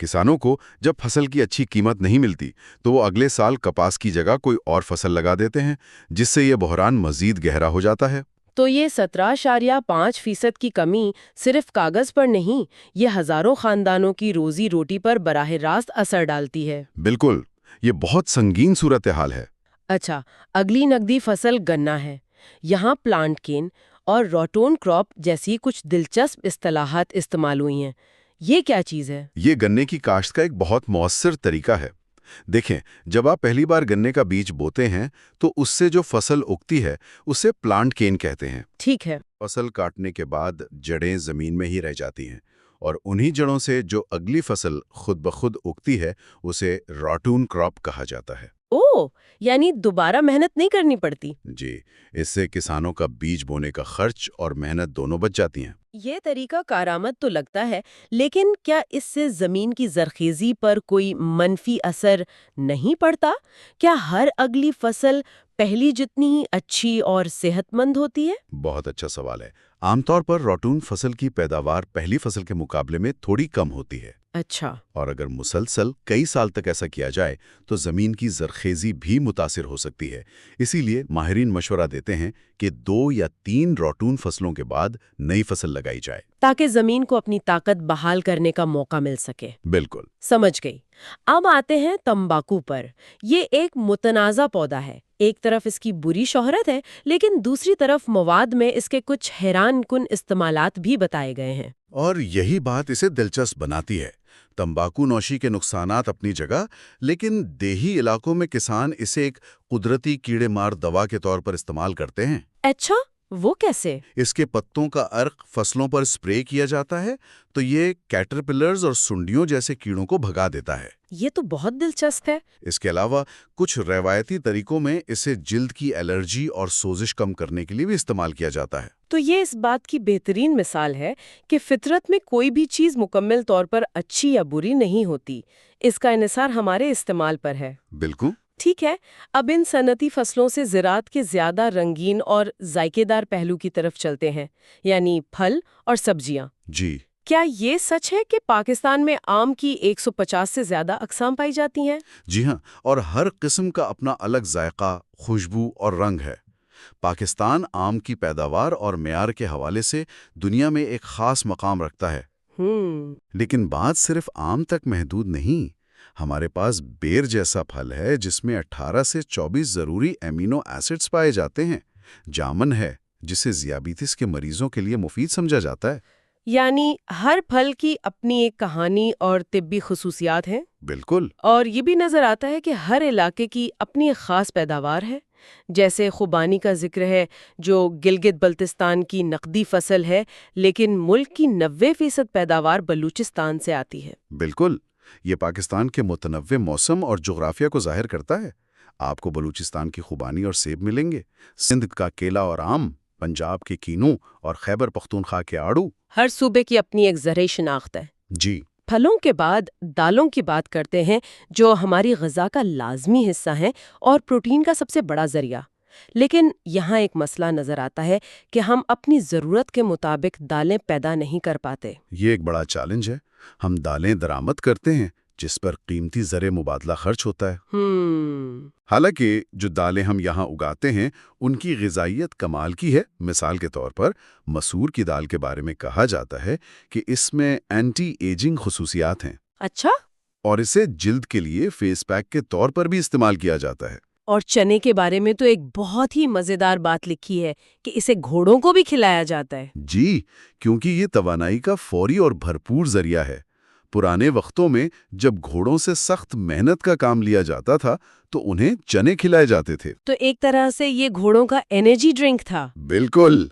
کسانوں کو جب فصل کی اچھی قیمت نہیں ملتی تو وہ اگلے سال کپاس کی جگہ کوئی اور فصل لگا دیتے ہیں، جس سے یہ بحران مزید گہرا ہو جاتا ہے۔ تو یہ 17.5% کی کمی صرف کاغذ پر نہیں، یہ ہزاروں خاندانوں کی روزی روٹی پر براہ راست اثر ڈالتی ہے۔ بالکل، یہ بہت سنگین صورتحال ہے۔ اچھا، اگلی نقدی فصل گنا ہے۔ یہاں پلانٹ کین اور روٹون کراپ جیسی کچھ دلچسپ اصطلاحات استعمال ہوئی ہیں۔ یہ کیا چیز ہے؟ یہ گنے کی کاشت کا ایک بہت مؤثر طریقہ ہے۔ دیکھیں، جب آپ پہلی بار گنے کا بیج بوتے ہیں تو اس سے جو فصل اگتی ہے اسے پلانٹ کین کہتے ہیں۔ ٹھیک ہے۔ فصل کاٹنے کے بعد جڑیں زمین میں ہی رہ جاتی ہیں، اور انہی جڑوں سے جو اگلی فصل خود بخود اگتی ہے اسے روٹون کراپ کہا جاتا ہے۔ اوہ، یعنی دوبارہ محنت نہیں کرنی پڑتی۔ جی، اس سے کسانوں کا بیج بونے کا خرچ اور محنت دونوں بچ جاتی ہیں۔ یہ طریقہ کارآمد تو لگتا ہے، لیکن کیا اس سے زمین کی زرخیزی پر کوئی منفی اثر نہیں پڑتا؟ کیا ہر اگلی فصل پہلی جتنی ہی اچھی اور صحت مند ہوتی ہے؟ بہت اچھا سوال ہے۔ عام طور پر روٹون فصل کی پیداوار پہلی فصل کے مقابلے میں تھوڑی کم ہوتی ہے۔ اچھا۔ اور اگر مسلسل کئی سال تک ایسا کیا جائے تو زمین کی زرخیزی بھی متاثر ہو سکتی ہے۔ اسی لیے ماہرین مشورہ دیتے ہیں کہ 2 یا 3 روٹون فصلوں کے بعد نئی فصل لگائی جائے، تاکہ زمین کو اپنی طاقت بحال کرنے کا موقع مل سکے۔ بالکل۔ سمجھ گئی۔ اب آتے ہیں تمباکو پر۔ یہ ایک متنازع پودا ہے۔ ایک طرف اس کی بری شہرت ہے، لیکن دوسری طرف مواد میں اس کے کچھ حیران کن استعمالات بھی بتائے گئے ہیں۔ اور یہی بات اسے دلچسپ بناتی ہے۔ تمباکو نوشی کے نقصانات اپنی جگہ، لیکن دیہی علاقوں میں کسان اسے ایک قدرتی کیڑے مار دوا کے طور پر استعمال کرتے ہیں۔ اچھا، وہ کیسے؟ اس کے پتوں کا عرق فصلوں پر سپرے کیا جاتا ہے تو یہ کیٹرپلرز اور سنڈیوں جیسے کیڑوں کو بھگا دیتا ہے۔ یہ تو بہت دلچسپ ہے۔ اس کے علاوہ کچھ روایتی طریقوں میں اسے جلد کی الرجی اور سوزش کم کرنے کے لیے بھی استعمال کیا جاتا ہے۔ تو یہ اس بات کی بہترین مثال ہے کہ فطرت میں کوئی بھی چیز مکمل طور پر اچھی یا بری نہیں ہوتی، اس کا انحصار ہمارے استعمال پر ہے۔ بالکل۔ ٹھیک ہے، اب ان صنعتی فصلوں سے زراعت کے زیادہ رنگین اور ذائقے دار پہلو کی طرف چلتے ہیں، یعنی پھل اور سبزیاں۔ جی۔ کیا یہ سچ ہے کہ پاکستان میں آم کی 150 سے زیادہ اقسام پائی جاتی ہیں؟ جی ہاں، اور ہر قسم کا اپنا الگ ذائقہ، خوشبو اور رنگ ہے۔ پاکستان آم کی پیداوار اور معیار کے حوالے سے دنیا میں ایک خاص مقام رکھتا ہے۔ لیکن بات صرف آم تک محدود نہیں۔ ہمارے پاس بیر جیسا پھل ہے جس میں 18 سے 24 ضروری امینو ایسڈز پائے جاتے ہیں۔ جامن ہے جسے ذیابیطس کے مریضوں کے لیے مفید سمجھا جاتا ہے۔ یعنی ہر پھل کی اپنی ایک کہانی اور طبی خصوصیات ہیں؟ بالکل۔ اور یہ بھی نظر آتا ہے کہ ہر علاقے کی اپنی ایک خاص پیداوار ہے۔ جیسے خوبانی کا ذکر ہے جو گلگت بلتستان کی نقدی فصل ہے، لیکن ملک کی 90% پیداوار بلوچستان سے آتی ہے۔ بالکل، یہ پاکستان کے متنوع موسم اور جغرافیہ کو ظاہر کرتا ہے۔ آپ کو بلوچستان کی خوبانی اور سیب ملیں گے، سندھ کا کیلا اور آم، پنجاب کے کینو اور خیبر پختونخوا کے آڑو۔ ہر صوبے کی اپنی ایک زرعی شناخت ہے۔ جی۔ پھلوں کے بعد دالوں کی بات کرتے ہیں جو ہماری غذا کا لازمی حصہ ہیں اور پروٹین کا سب سے بڑا ذریعہ۔ لیکن یہاں ایک مسئلہ نظر آتا ہے کہ ہم اپنی ضرورت کے مطابق دالیں پیدا نہیں کر پاتے۔ یہ ایک بڑا چیلنج ہے۔ ہم دالیں درآمد کرتے ہیں جس پر قیمتی زر مبادلہ خرچ ہوتا ہے۔ حالانکہ جو دالیں ہم یہاں اگاتے ہیں ان کی غذائیت کمال کی ہے۔ مثال کے طور پر مسور کی دال کے بارے میں کہا جاتا ہے کہ اس میں اینٹی ایجنگ خصوصیات ہیں۔ اچھا۔ اور اسے جلد کے لیے فیس پیک کے طور پر بھی استعمال کیا جاتا ہے۔ اور چنے کے بارے میں تو ایک بہت ہی مزیدار بات لکھی ہے کہ اسے گھوڑوں کو بھی کھلایا جاتا ہے۔ جی، کیونکہ یہ توانائی کا فوری اور بھرپور ذریعہ ہے۔ پرانے وقتوں میں جب گھوڑوں سے سخت محنت کا کام لیا جاتا تھا تو انہیں چنے کھلائے جاتے تھے۔ تو ایک طرح سے یہ گھوڑوں کا انرجی ڈرنک تھا۔ بالکل۔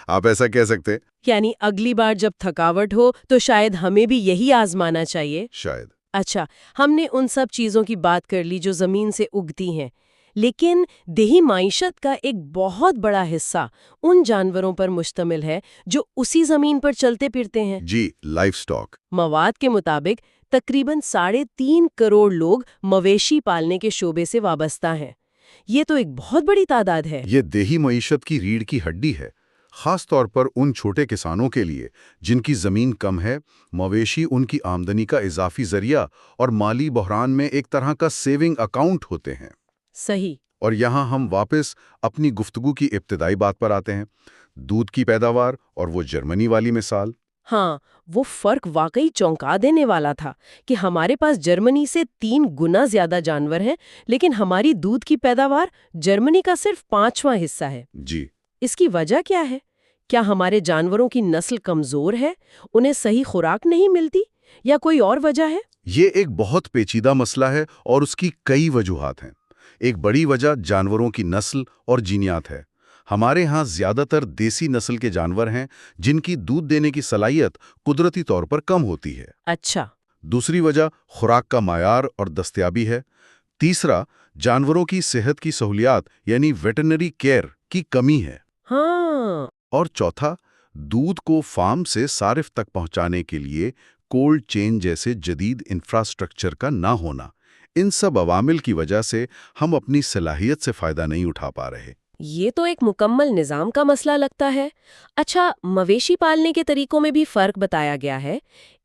آپ ایسا کہہ سکتے۔ یعنی اگلی بار جب تھکاوٹ ہو تو شاید ہمیں بھی یہی آزمانا چاہیے۔ شاید۔ اچھا، ہم نے ان سب چیزوں کی بات کر لی جو زمین سے اگتی ہیں، لیکن دیہی معیشت کا ایک بہت بڑا حصہ ان جانوروں پر مشتمل ہے جو اسی زمین پر چلتے پھرتے ہیں۔ جی، لائف سٹاک۔ مواد کے مطابق تقریباً 3.5 کروڑ لوگ مویشی پالنے کے شعبے سے وابستہ ہیں۔ یہ تو ایک بہت بڑی تعداد ہے۔ یہ دیہی معیشت کی ریڑھ کی ہڈی ہے، خاص طور پر ان چھوٹے کسانوں کے لیے جن کی زمین کم ہے۔ مویشی ان کی آمدنی کا اضافی ذریعہ اور مالی بحران میں ایک طرح کا سیونگ اکاؤنٹ ہوتے ہیں۔ صحیح۔ اور یہاں ہم واپس اپنی گفتگو کی ابتدائی بات پر آتے ہیں، دودھ کی پیداوار اور وہ جرمنی والی مثال۔ ہاں، وہ فرق واقعی چونکا دینے والا تھا کہ ہمارے پاس جرمنی سے 3 گنا زیادہ جانور ہیں، لیکن ہماری دودھ کی پیداوار جرمنی کا صرف 5واں حصہ ہے۔ جی۔ اس کی وجہ کیا ہے؟ کیا ہمارے جانوروں کی نسل کمزور ہے، انہیں صحیح خوراک نہیں ملتی، یا کوئی اور وجہ ہے؟ یہ ایک بہت پیچیدہ مسئلہ ہے اور اس کی کئی وجوہات ہیں۔ ایک بڑی وجہ جانوروں کی نسل اور جینیات ہے۔ ہمارے ہاں زیادہ تر دیسی نسل کے جانور ہیں جن کی دودھ دینے کی صلاحیت قدرتی طور پر کم ہوتی ہے۔ اچھا۔ دوسری وجہ خوراک کا معیار اور دستیابی ہے۔ تیسرا، جانوروں کی صحت کی سہولیات یعنی ویٹرنری کیئر کی کمی ہے۔ ہاں۔ اور چوتھا، دودھ کو فارم سے صارف تک پہنچانے کے لیے کولڈ چین جیسے جدید انفراسٹرکچر کا نہ ہونا۔ ان سب عوامل کی وجہ سے ہم اپنی صلاحیت سے فائدہ نہیں اٹھا پا رہے۔ یہ تو ایک مکمل نظام کا مسئلہ لگتا ہے۔ اچھا، مویشی پالنے کے طریقوں میں بھی فرق بتایا گیا ہے،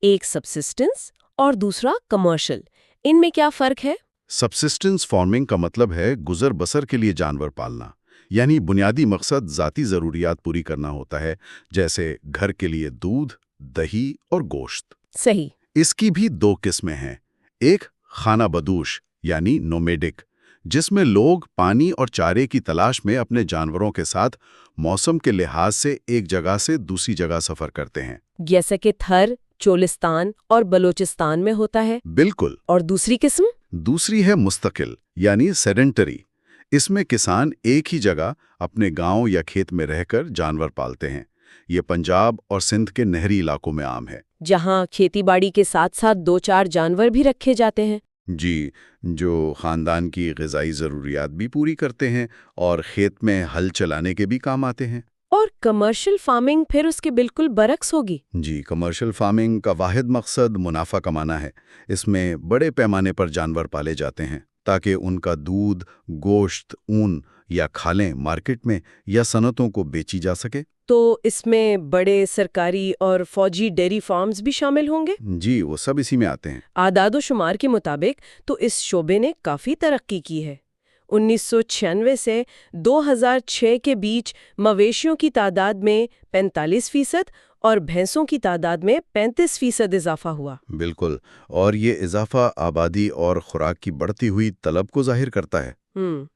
ایک سبسسٹنس اور دوسرا کمرشل۔ ان میں کیا فرق ہے؟ سبسسٹنس فارمنگ کا مطلب ہے گزر بسر کے لیے جانور پالنا، یعنی بنیادی مقصد ذاتی ضروریات پوری کرنا ہوتا ہے، جیسے گھر کے لیے دودھ، دہی اور گوشت۔ صحیح۔ اس کی بھی 2 قسمیں ہیں، ایک خانہ بدوش یعنی نومیڈک، جس میں لوگ پانی اور چارے کی تلاش میں اپنے جانوروں کے ساتھ موسم کے لحاظ سے ایک جگہ سے دوسری جگہ سفر کرتے ہیں، جیسا کہ تھر، چولستان اور بلوچستان میں ہوتا ہے۔ بالکل۔ اور دوسری قسم؟ دوسری ہے مستقل یعنی سیڈنٹری۔ اس میں کسان ایک ہی جگہ اپنے گاؤں یا کھیت میں رہ کر جانور پالتے ہیں۔ یہ پنجاب اور سندھ کے نہری علاقوں میں عام ہے، جہاں کھیتی باڑی کے ساتھ ساتھ 2-4 جانور بھی رکھے جاتے ہیں۔ جی، جو خاندان کی غذائی ضروریات بھی پوری کرتے ہیں اور کھیت میں ہل چلانے کے بھی کام آتے ہیں۔ اور کمرشل فارمنگ پھر اس کے بالکل برعکس ہوگی۔ جی، کمرشل فارمنگ کا واحد مقصد منافع کمانا ہے۔ اس میں بڑے پیمانے پر جانور پالے جاتے ہیں تاکہ ان کا دودھ، گوشت، اون یا کھالیں مارکیٹ میں یا صنعتوں کو بیچی جا سکے۔ تو اس میں بڑے سرکاری اور فوجی ڈیری فارمز بھی شامل ہوں گے؟ جی، وہ سب اسی میں آتے ہیں۔ اعداد و شمار کے مطابق تو اس شعبے نے کافی ترقی کی ہے۔ 1996 سے 2006 کے بیچ مویشیوں کی تعداد میں 45% اور بھینسوں کی تعداد میں 35% اضافہ ہوا۔ بالکل، اور یہ اضافہ آبادی اور خوراک کی بڑھتی ہوئی طلب کو ظاہر کرتا ہے۔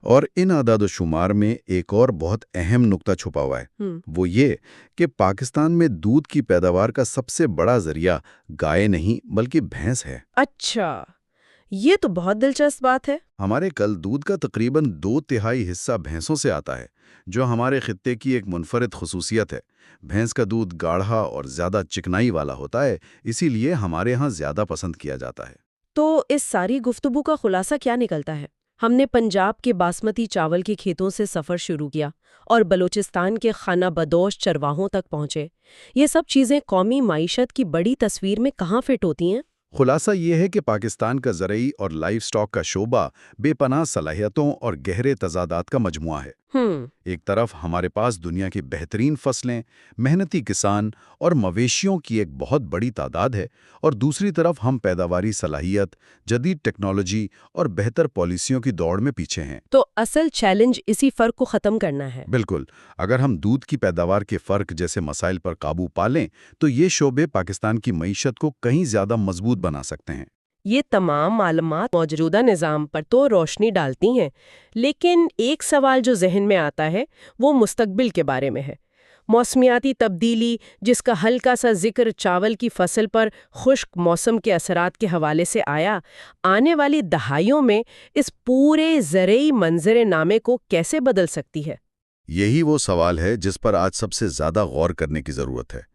اور ان اعداد و شمار میں ایک اور بہت اہم نقطہ چھپا ہوا ہے، وہ یہ کہ پاکستان میں دودھ کی پیداوار کا سب سے بڑا ذریعہ گائے نہیں بلکہ بھینس ہے۔ اچھا، یہ تو بہت دلچسپ بات ہے۔ ہمارے کل دودھ کا تقریباً 2/3 حصہ بھینسوں سے آتا ہے، جو ہمارے خطے کی ایک منفرد خصوصیت ہے۔ بھینس کا دودھ گاڑھا اور زیادہ چکنائی والا ہوتا ہے، اسی لیے ہمارے ہاں زیادہ پسند کیا جاتا ہے۔ تو اس ساری گفتگو کا خلاصہ کیا نکلتا ہے؟ ہم نے پنجاب کے باسمتی چاول کے کھیتوں سے سفر شروع کیا اور بلوچستان کے خانہ بدوش چرواہوں تک پہنچے۔ یہ سب چیزیں قومی معیشت کی بڑی تصویر میں کہاں فٹ ہوتی ہیں؟ خلاصہ یہ ہے کہ پاکستان کا زرعی اور لائف سٹاک کا شعبہ بے پناہ صلاحیتوں اور گہرے تضادات کا مجموعہ ہے۔ ایک طرف ہمارے پاس دنیا کی بہترین فصلیں، محنتی کسان اور مویشیوں کی ایک بہت بڑی تعداد ہے، اور دوسری طرف ہم پیداواری صلاحیت، جدید ٹیکنالوجی اور بہتر پالیسیوں کی دوڑ میں پیچھے ہیں۔ تو اصل چیلنج اسی فرق کو ختم کرنا ہے۔ بالکل، اگر ہم دودھ کی پیداوار کے فرق جیسے مسائل پر قابو پا لیں تو یہ شعبے پاکستان کی معیشت کو کہیں زیادہ مضبوط بنا سکتے ہیں۔ یہ تمام معلومات موجودہ نظام پر تو روشنی ڈالتی ہیں، لیکن ایک سوال جو ذہن میں آتا ہے وہ مستقبل کے بارے میں ہے۔ موسمیاتی تبدیلی، جس کا ہلکا سا ذکر چاول کی فصل پر خشک موسم کے اثرات کے حوالے سے آیا، آنے والی دہائیوں میں اس پورے زرعی منظر نامے کو کیسے بدل سکتی ہے؟ یہی وہ سوال ہے جس پر آج سب سے زیادہ غور کرنے کی ضرورت ہے۔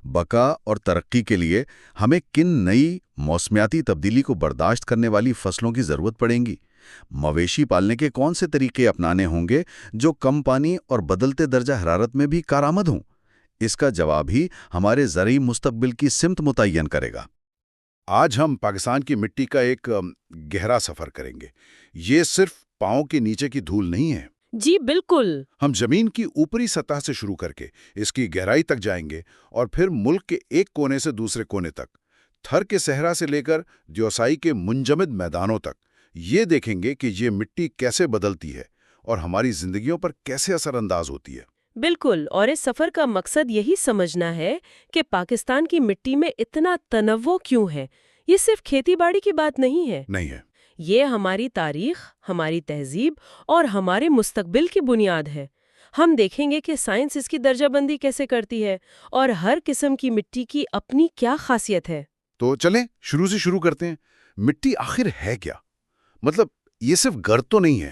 بقا اور ترقی کے لیے ہمیں کن نئی موسمیاتی تبدیلی کو برداشت کرنے والی فصلوں کی ضرورت پڑیں گی؟ مویشی پالنے کے کون سے طریقے اپنانے ہوں گے جو کم پانی اور بدلتے درجہ حرارت میں بھی کارآمد ہوں؟ اس کا جواب ہی ہمارے زرعی مستقبل کی سمت متعین کرے گا۔ آج ہم پاکستان کی مٹی کا ایک گہرا سفر کریں گے۔ یہ صرف پاؤں کے نیچے کی دھول نہیں ہے۔ جی بالکل۔ ہم زمین کی اوپری سطح سے شروع کر کے اس کی گہرائی تک جائیں گے، اور پھر ملک کے ایک کونے سے دوسرے کونے تک، تھر کے صحرا سے لے کر دیوسائی کے منجمد میدانوں تک، یہ دیکھیں گے کہ یہ مٹی کیسے بدلتی ہے اور ہماری زندگیوں پر کیسے اثر انداز ہوتی ہے۔ بالکل، اور اس سفر کا مقصد یہی سمجھنا ہے کہ پاکستان کی مٹی میں اتنا تنوع کیوں ہے۔ یہ صرف کھیتی باڑی کی بات نہیں ہے۔ یہ ہماری تاریخ، ہماری تہذیب اور ہمارے مستقبل کی بنیاد ہے۔ ہم دیکھیں گے کہ سائنس اس کی درجہ بندی کیسے کرتی ہے اور ہر قسم کی مٹی کی اپنی کیا خاصیت ہے۔ تو چلیں شروع سے شروع کرتے ہیں۔ مٹی آخر ہے کیا؟ مطلب یہ صرف گرد تو نہیں ہے؟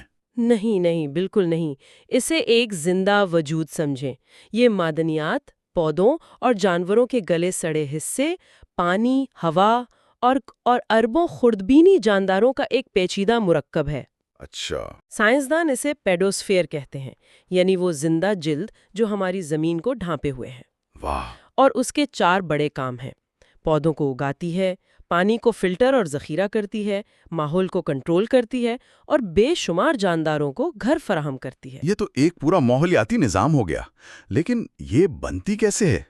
نہیں، بالکل نہیں۔ اسے ایک زندہ وجود سمجھیں۔ یہ معدنیات، پودوں اور جانوروں کے گلے سڑے حصے، پانی، ہوا اور اربوں خوردبینی جانداروں کا ایک پیچیدہ مرکب ہے۔ اچھا۔ سائنسدان اسے پیڈوسفیر کہتے ہیں، یعنی وہ زندہ جلد جو ہماری زمین کو ڈھانپے ہوئے ہے۔ واہ! اور اس کے 4 بڑے کام ہیں۔ پودوں کو اگاتی ہے، پانی کو فلٹر اور ذخیرہ کرتی ہے، ماحول کو کنٹرول کرتی ہے، اور بے شمار جانداروں کو گھر فراہم کرتی ہے۔ یہ تو ایک پورا ماحولیاتی نظام ہو گیا، لیکن یہ بنتی کیسے ہے؟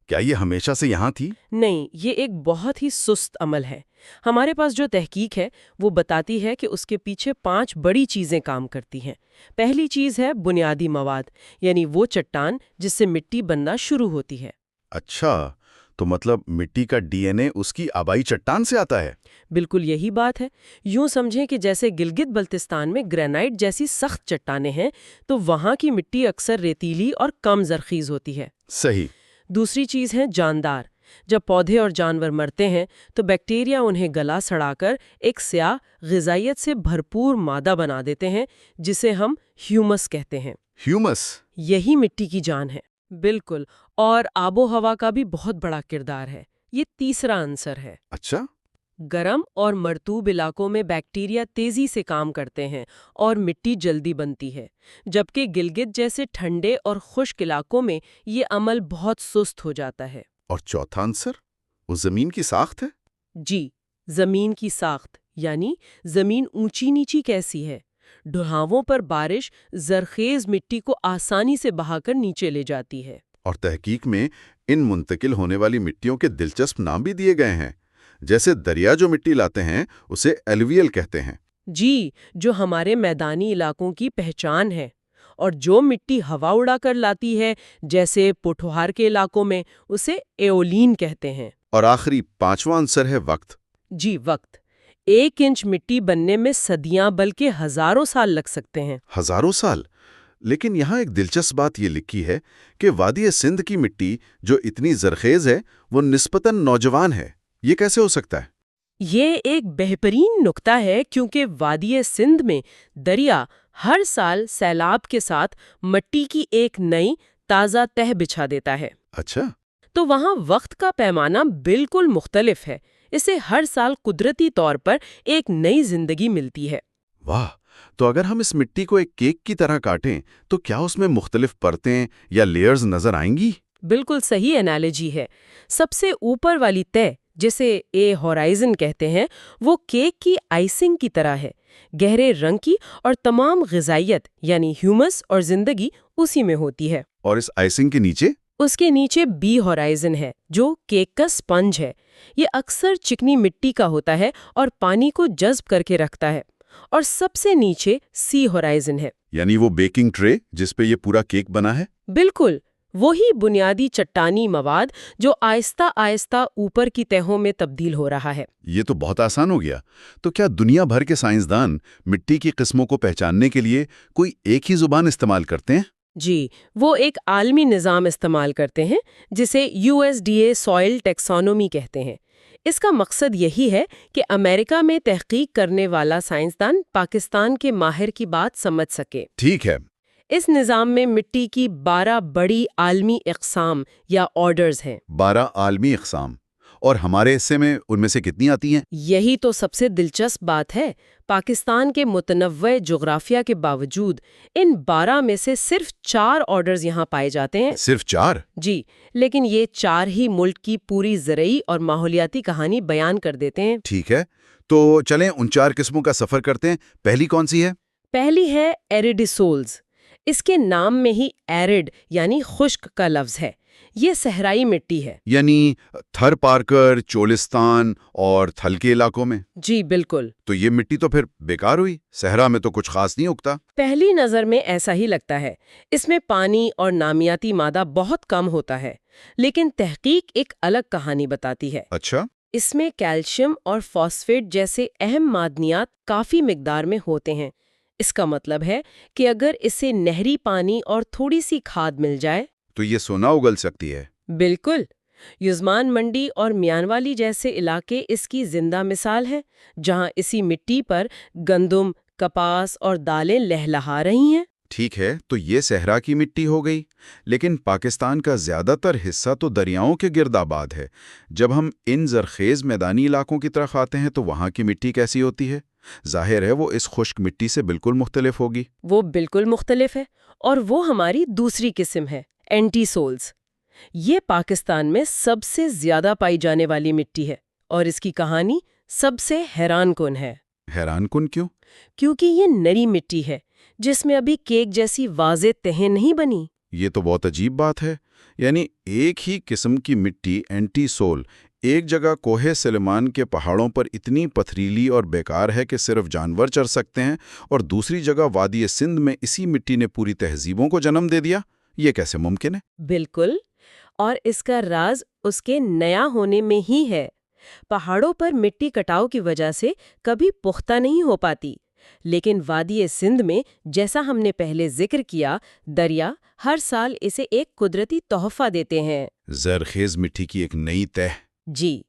کیا یہ ہمیشہ سے یہاں تھی؟ نہیں، یہ ایک بہت ہی سست عمل ہے۔ ہمارے پاس جو تحقیق ہے وہ بتاتی ہے کہ اس کے پیچھے 5 بڑی چیزیں کام کرتی ہیں۔ پہلی چیز ہے بنیادی مواد، یعنی وہ چٹان جس سے مٹی بننا شروع ہوتی ہے۔ اچھا، تو مطلب مٹی کا ڈی این اے اس کی آبائی چٹان سے آتا ہے؟ بالکل یہی بات ہے۔ یوں سمجھیں کہ جیسے گلگت بلتستان میں گرینائٹ جیسی سخت چٹانیں ہیں، تو وہاں کی مٹی اکثر ریتیلی اور کم زرخیز ہوتی ہے۔ صحیح۔ دوسری چیز ہے جاندار۔ جب پودے اور جانور مرتے ہیں تو بیکٹیریا انہیں گلا سڑا کر ایک سیاہ غذائیت سے بھرپور مادہ بنا دیتے ہیں، جسے ہم ہیومس کہتے ہیں۔ ہیومس؟ یہی مٹی کی جان ہے۔ بالکل، اور آب و ہوا کا بھی بہت بڑا کردار ہے۔ یہ تیسرا عنصر ہے۔ اچھا۔ گرم اور مرطوب علاقوں میں بیکٹیریا تیزی سے کام کرتے ہیں اور مٹی جلدی بنتی ہے، جبکہ گلگت جیسے ٹھنڈے اور خشک علاقوں میں یہ عمل بہت سست ہو جاتا ہے۔ اور چوتھا عنصر وہ زمین کی ساخت ہے؟ جی، زمین کی ساخت، یعنی زمین اونچی نیچی کیسی ہے۔ ڈھاووں پر بارش زرخیز مٹی کو آسانی سے بہا کر نیچے لے جاتی ہے۔ اور تحقیق میں ان منتقل ہونے والی مٹیوں کے دلچسپ نام بھی دیے گئے ہیں، جیسے دریا جو مٹی لاتے ہیں اسے ایلویل کہتے ہیں۔ جی، جو ہمارے میدانی علاقوں کی پہچان ہے، اور جو مٹی ہوا اڑا کر لاتی ہے جیسے پوٹھوہار کے علاقوں میں، اسے ایولین کہتے ہیں۔ اور آخری 5واں عنصر ہے وقت۔ جی، وقت۔ 1 انچ مٹی بننے میں صدیاں بلکہ ہزاروں سال لگ سکتے ہیں۔ ہزاروں سال؟ لیکن یہاں ایک دلچسپ بات یہ لکھی ہے کہ وادی سندھ کی مٹی جو اتنی زرخیز ہے وہ نسبتاً نوجوان ہے۔ یہ کیسے ہو سکتا ہے؟ یہ ایک بہترین نکتہ ہے، کیونکہ وادی سندھ میں دریا ہر سال سیلاب کے ساتھ مٹی کی ایک نئی تازہ تہہ بچھا دیتا ہے۔ اچھا۔ تو وہاں وقت کا پیمانہ بالکل مختلف ہے، اسے ہر سال قدرتی طور پر ایک نئی زندگی ملتی ہے۔ واہ! تو اگر ہم اس مٹی کو ایک کیک کی طرح کاٹیں تو کیا اس میں مختلف پرتیں یا لیئرز نظر آئیں گی؟ بالکل صحیح انالوجی ہے۔ سب سے اوپر والی تہہ، جسے اے ہورائزن کہتے ہیں، وہ کیک کی آئسنگ کی طرح ہے، گہرے رنگ کی، اور تمام غذائیت یعنی ہیومس اور زندگی اسی میں ہوتی ہے۔ اور اس آئسنگ کے نیچے؟ اس کے نیچے بی ہورائزن ہے، جو کیک کا سپنج ہے۔ یہ اکثر چکنی مٹی کا ہوتا ہے اور پانی کو جذب کر کے رکھتا ہے۔ اور سب سے نیچے سی ہورائزن ہے، یعنی وہ بیکنگ ٹرے جس پہ یہ پورا کیک بنا ہے؟ بالکل وہی بنیادی چٹانی مواد جو آہستہ آہستہ اوپر کی تہوں میں تبدیل ہو رہا ہے۔ یہ تو بہت آسان ہو گیا۔ تو کیا دنیا بھر کے سائنسدان مٹی کی قسموں کو پہچاننے کے لیے کوئی ایک ہی زبان استعمال کرتے ہیں؟ جی، وہ ایک عالمی نظام استعمال کرتے ہیں جسے USDA سوئل ٹیکسانومی کہتے ہیں۔ اس کا مقصد یہی ہے کہ امریکہ میں تحقیق کرنے والا سائنسدان پاکستان کے ماہر کی بات سمجھ سکے۔ ٹھیک ہے۔ اس نظام میں مٹی کی 12 بڑی عالمی اقسام یا آرڈرز ہیں۔ 12 عالمی اقسام، اور ہمارے حصے میں ان میں سے کتنی آتی ہیں؟ یہی تو سب سے دلچسپ بات ہے۔ پاکستان کے متنوع جغرافیہ کے باوجود ان 12 میں سے صرف 4 آرڈرز یہاں پائے جاتے ہیں۔ صرف 4؟ جی، لیکن یہ 4 ہی ملک کی پوری زرعی اور ماحولیاتی کہانی بیان کر دیتے ہیں۔ ٹھیک ہے، تو چلیں ان 4 قسموں کا سفر کرتے ہیں۔ پہلی کون سی ہے؟ پہلی ہے ایریڈیسولز۔ اس کے نام میں ہی ایرڈ یعنی خشک کا لفظ ہے۔ یہ صحرائی مٹی ہے۔ یعنی تھر پارکر، چولستان اور تھل کے علاقوں میں؟ جی بالکل۔ تو یہ مٹی تو پھر بیکار ہوئی، صحرا میں تو کچھ خاص نہیں اگتا۔ پہلی نظر میں ایسا ہی لگتا ہے۔ اس میں پانی اور نامیاتی مادہ بہت کم ہوتا ہے، لیکن تحقیق ایک الگ کہانی بتاتی ہے۔ اچھا؟ اس میں کیلشیم اور فاسفیٹ جیسے اہم معدنیات کافی مقدار میں ہوتے ہیں۔ اس کا مطلب ہے کہ اگر اسے نہری پانی اور تھوڑی سی کھاد مل جائے تو یہ سونا اگل سکتی ہے۔ بالکل۔ یزمان منڈی اور میانوالی جیسے علاقے اس کی زندہ مثال ہیں، جہاں اسی مٹی پر گندم، کپاس اور دالیں لہلہا رہی ہیں۔ ٹھیک ہے، تو یہ صحرا کی مٹی ہو گئی، لیکن پاکستان کا زیادہ تر حصہ تو دریاؤں کے گرد آباد ہے۔ جب ہم ان زرخیز میدانی علاقوں کی طرف آتے ہیں تو وہاں کی مٹی کیسی ہوتی ہے؟ ظاہر ہے وہ اس خشک مٹی سے بالکل مختلف ہوگی۔ وہ بالکل مختلف ہے، اور وہ ہماری دوسری قسم ہے، اینٹی سولز۔ یہ پاکستان میں سب سے زیادہ پائی جانے والی مٹی ہے، اور اس کی کہانی سب سے حیران کن ہے۔ حیران کن کیوں؟ کیونکہ یہ نری مٹی ہے جس میں ابھی کیک جیسی واضح تہیں نہیں بنی۔ یہ تو بہت عجیب بات ہے۔ یعنی ایک ہی قسم کی مٹی، اینٹی سول، ایک جگہ کوہ سلیمان کے پہاڑوں پر اتنی پتھریلی اور بیکار ہے کہ صرف جانور چر سکتے ہیں، اور دوسری جگہ وادی سندھ میں اسی مٹی نے پوری تہذیبوں کو جنم دے دیا۔ یہ کیسے ممکن ہے؟ بالکل، اور اس کا راز اس کے نیا ہونے میں ہی ہے۔ پہاڑوں پر مٹی کٹاؤ کی وجہ سے کبھی پختہ نہیں ہو پاتی، لیکن وادی سندھ میں، جیسا ہم نے پہلے ذکر کیا، دریا ہر سال اسے ایک قدرتی تحفہ دیتے ہیں۔ زرخیز مٹی کی ایک نئی تہہ۔ جی،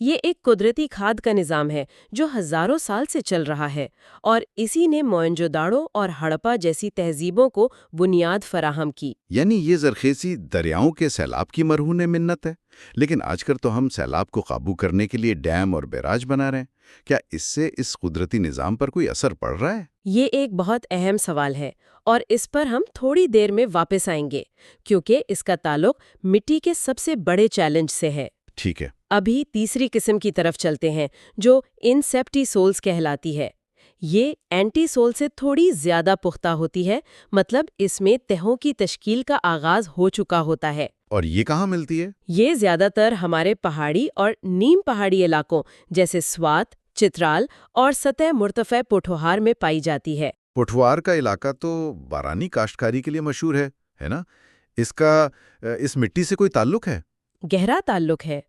یہ ایک قدرتی کھاد کا نظام ہے جو ہزاروں سال سے چل رہا ہے، اور اسی نے موئنجوداڑو اور ہڑپا جیسی تہذیبوں کو بنیاد فراہم کی۔ یعنی یہ زرخیزی دریاؤں کے سیلاب کی مرہون منت ہے، لیکن آج کل تو ہم سیلاب کو قابو کرنے کے لیے ڈیم اور بیراج بنا رہے ہیں۔ کیا اس سے اس قدرتی نظام پر کوئی اثر پڑ رہا ہے؟ یہ ایک بہت اہم سوال ہے، اور اس پر ہم تھوڑی دیر میں واپس آئیں گے، کیونکہ اس کا تعلق مٹی کے سب سے بڑے چیلنج سے ہے۔ ٹھیک ہے۔ ابھی تیسری قسم کی طرف چلتے ہیں، جو انسیپٹی سولز کہلاتی ہے۔ یہ اینٹی سول سے تھوڑی زیادہ پختہ ہوتی ہے، مطلب اس میں تہوں کی تشکیل کا آغاز ہو چکا ہوتا ہے۔ اور یہ کہاں ملتی ہے؟ یہ زیادہ تر ہمارے پہاڑی اور نیم پہاڑی علاقوں جیسے سوات، چترال اور سطح مرتفع پوٹھوہار میں پائی جاتی ہے۔ پوٹھوار کا علاقہ تو بارانی کاشتکاری کے لیے مشہور ہے نا؟ اس مٹی سے کوئی تعلق ہے؟ گہرا تعلق ہے۔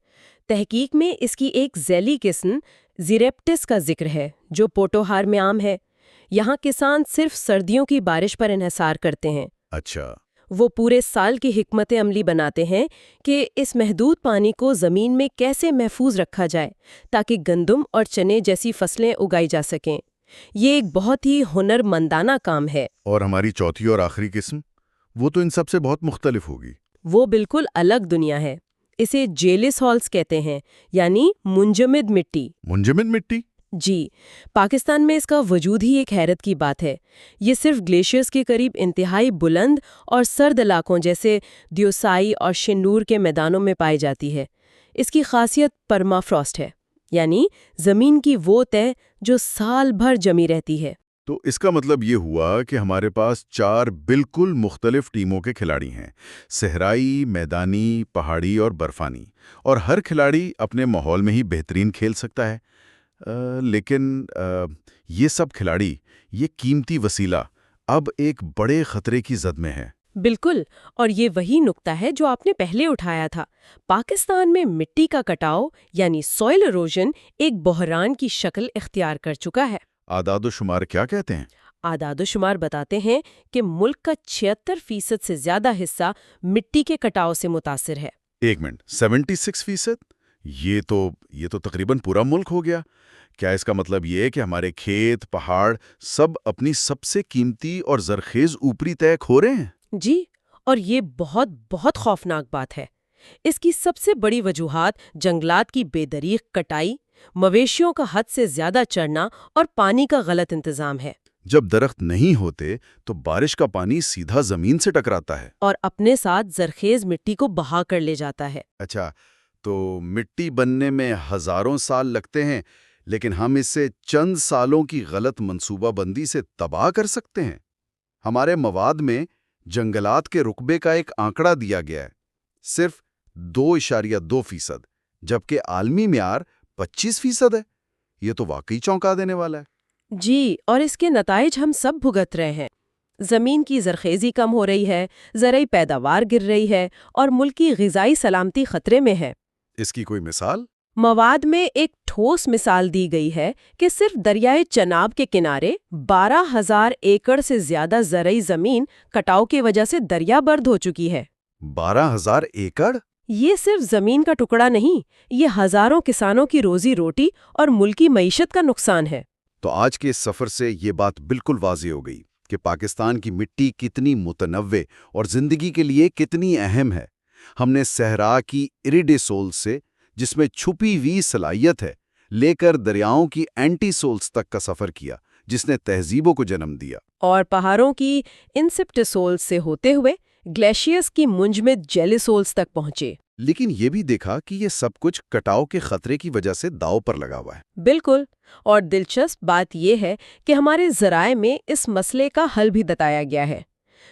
تحقیق میں اس کی ایک ذیلی قسم زیریپٹس کا ذکر ہے جو پوٹوہار میں عام ہے۔ یہاں کسان صرف سردیوں کی بارش پر انحصار کرتے ہیں۔ اچھا۔ وہ پورے سال کی حکمت عملی بناتے ہیں کہ اس محدود پانی کو زمین میں کیسے محفوظ رکھا جائے تاکہ گندم اور چنے جیسی فصلیں اگائی جا سکیں۔ یہ ایک بہت ہی ہنر مندانہ کام ہے۔ اور ہماری چوتھی اور آخری قسم، وہ تو ان سب سے بہت مختلف ہوگی۔ وہ بالکل الگ دنیا ہے۔ اسے جیلس ہالز کہتے ہیں، یعنی منجمد مٹی۔ منجمد مٹی؟ جی، پاکستان میں اس کا وجود ہی ایک حیرت کی بات ہے۔ یہ صرف گلیشیئرز کے قریب انتہائی بلند اور سرد علاقوں جیسے دیوسائی اور شنور کے میدانوں میں پائی جاتی ہے۔ اس کی خاصیت پرما فراسٹ ہے، یعنی زمین کی وہ تہ جو سال بھر جمی رہتی ہے۔ تو اس کا مطلب یہ ہوا کہ ہمارے پاس 4 بالکل مختلف ٹیموں کے کھلاڑی ہیں، صحرائی، میدانی، پہاڑی اور برفانی، اور ہر کھلاڑی اپنے ماحول میں ہی بہترین کھیل سکتا ہے۔ لیکن یہ سب کھلاڑی، یہ قیمتی وسیلہ اب ایک بڑے خطرے کی زد میں ہے۔ بالکل، اور یہ وہی نقطہ ہے جو آپ نے پہلے اٹھایا تھا۔ پاکستان میں مٹی کا کٹاؤ یعنی سوئل ایروژن ایک بحران کی شکل اختیار کر چکا ہے۔ اعداد و شمار کیا کہتے ہیں؟ اعداد و شمار بتاتے ہیں کہ ملک کا 76% سے زیادہ حصہ مٹی کے کٹاؤ سے متاثر ہے۔ ایک منٹ، 76%؟ یہ تو تقریباً پورا ملک ہو گیا۔ کیا اس کا مطلب یہ ہے کہ ہمارے کھیت، پہاڑ سب اپنی سب سے قیمتی اور زرخیز اوپری تہ کھو رہے ہیں؟ جی، اور یہ بہت بہت خوفناک بات ہے۔ اس کی سب سے بڑی وجوہات جنگلات کی بے دریغ کٹائی، مویشیوں کا حد سے زیادہ چڑھنا اور پانی کا غلط انتظام ہے۔ جب درخت نہیں ہوتے تو بارش کا پانی سیدھا زمین سے ٹکراتا ہے اور اپنے ساتھ زرخیز مٹی کو بہا کر لے جاتا ہے۔ اچھا، تو مٹی بننے میں ہزاروں سال لگتے ہیں، لیکن ہم اسے چند سالوں کی غلط منصوبہ بندی سے تباہ کر سکتے ہیں۔ ہمارے مواد میں جنگلات کے رقبے کا ایک آنکڑا دیا گیا ہے، صرف 2.2%، جبکہ عالمی معیار 25% ہے۔ یہ تو واقعی چونکا دینے والا ہے۔ جی، اور اس کے نتائج ہم سب بھگت رہے ہیں۔ زمین کی زرخیزی کم ہو رہی ہے، زرعی پیداوار گر رہی ہے، اور ملک کی غذائی سلامتی خطرے میں ہے۔ اس کی کوئی مثال؟ مواد میں ایک ٹھوس مثال دی گئی ہے کہ صرف دریائے چناب کے کنارے 12,000 ایکڑ سے زیادہ زرعی زمین کٹاؤ کی وجہ سے دریا برد ہو چکی ہے۔ 12,000 ایکڑ؟ یہ صرف زمین کا ٹکڑا نہیں، یہ ہزاروں کسانوں کی روزی روٹی اور ملکی معیشت کا نقصان ہے۔ تو آج کے اس سفر سے یہ بات بالکل واضح ہو گئی کہ پاکستان کی مٹی کتنی متنوع اور زندگی کے لیے کتنی اہم ہے۔ ہم نے صحرا کی اریڈی سولز سے، جس میں چھپی ہوئی صلاحیت ہے، لے کر دریاؤں کی اینٹی سولز تک کا سفر کیا، جس نے تہذیبوں کو جنم دیا، اور پہاڑوں کی انسپٹسولز سے ہوتے ہوئے گلیشیئرز کی منجمد جیلیسولز تک پہنچے۔ لیکن یہ بھی دیکھا کہ یہ سب کچھ کٹاؤ کے خطرے کی وجہ سے داؤ پر لگا ہوا ہے۔ بالکل، اور دلچسپ بات یہ ہے کہ ہمارے ذرائع میں اس مسئلے کا حل بھی بتایا گیا ہے۔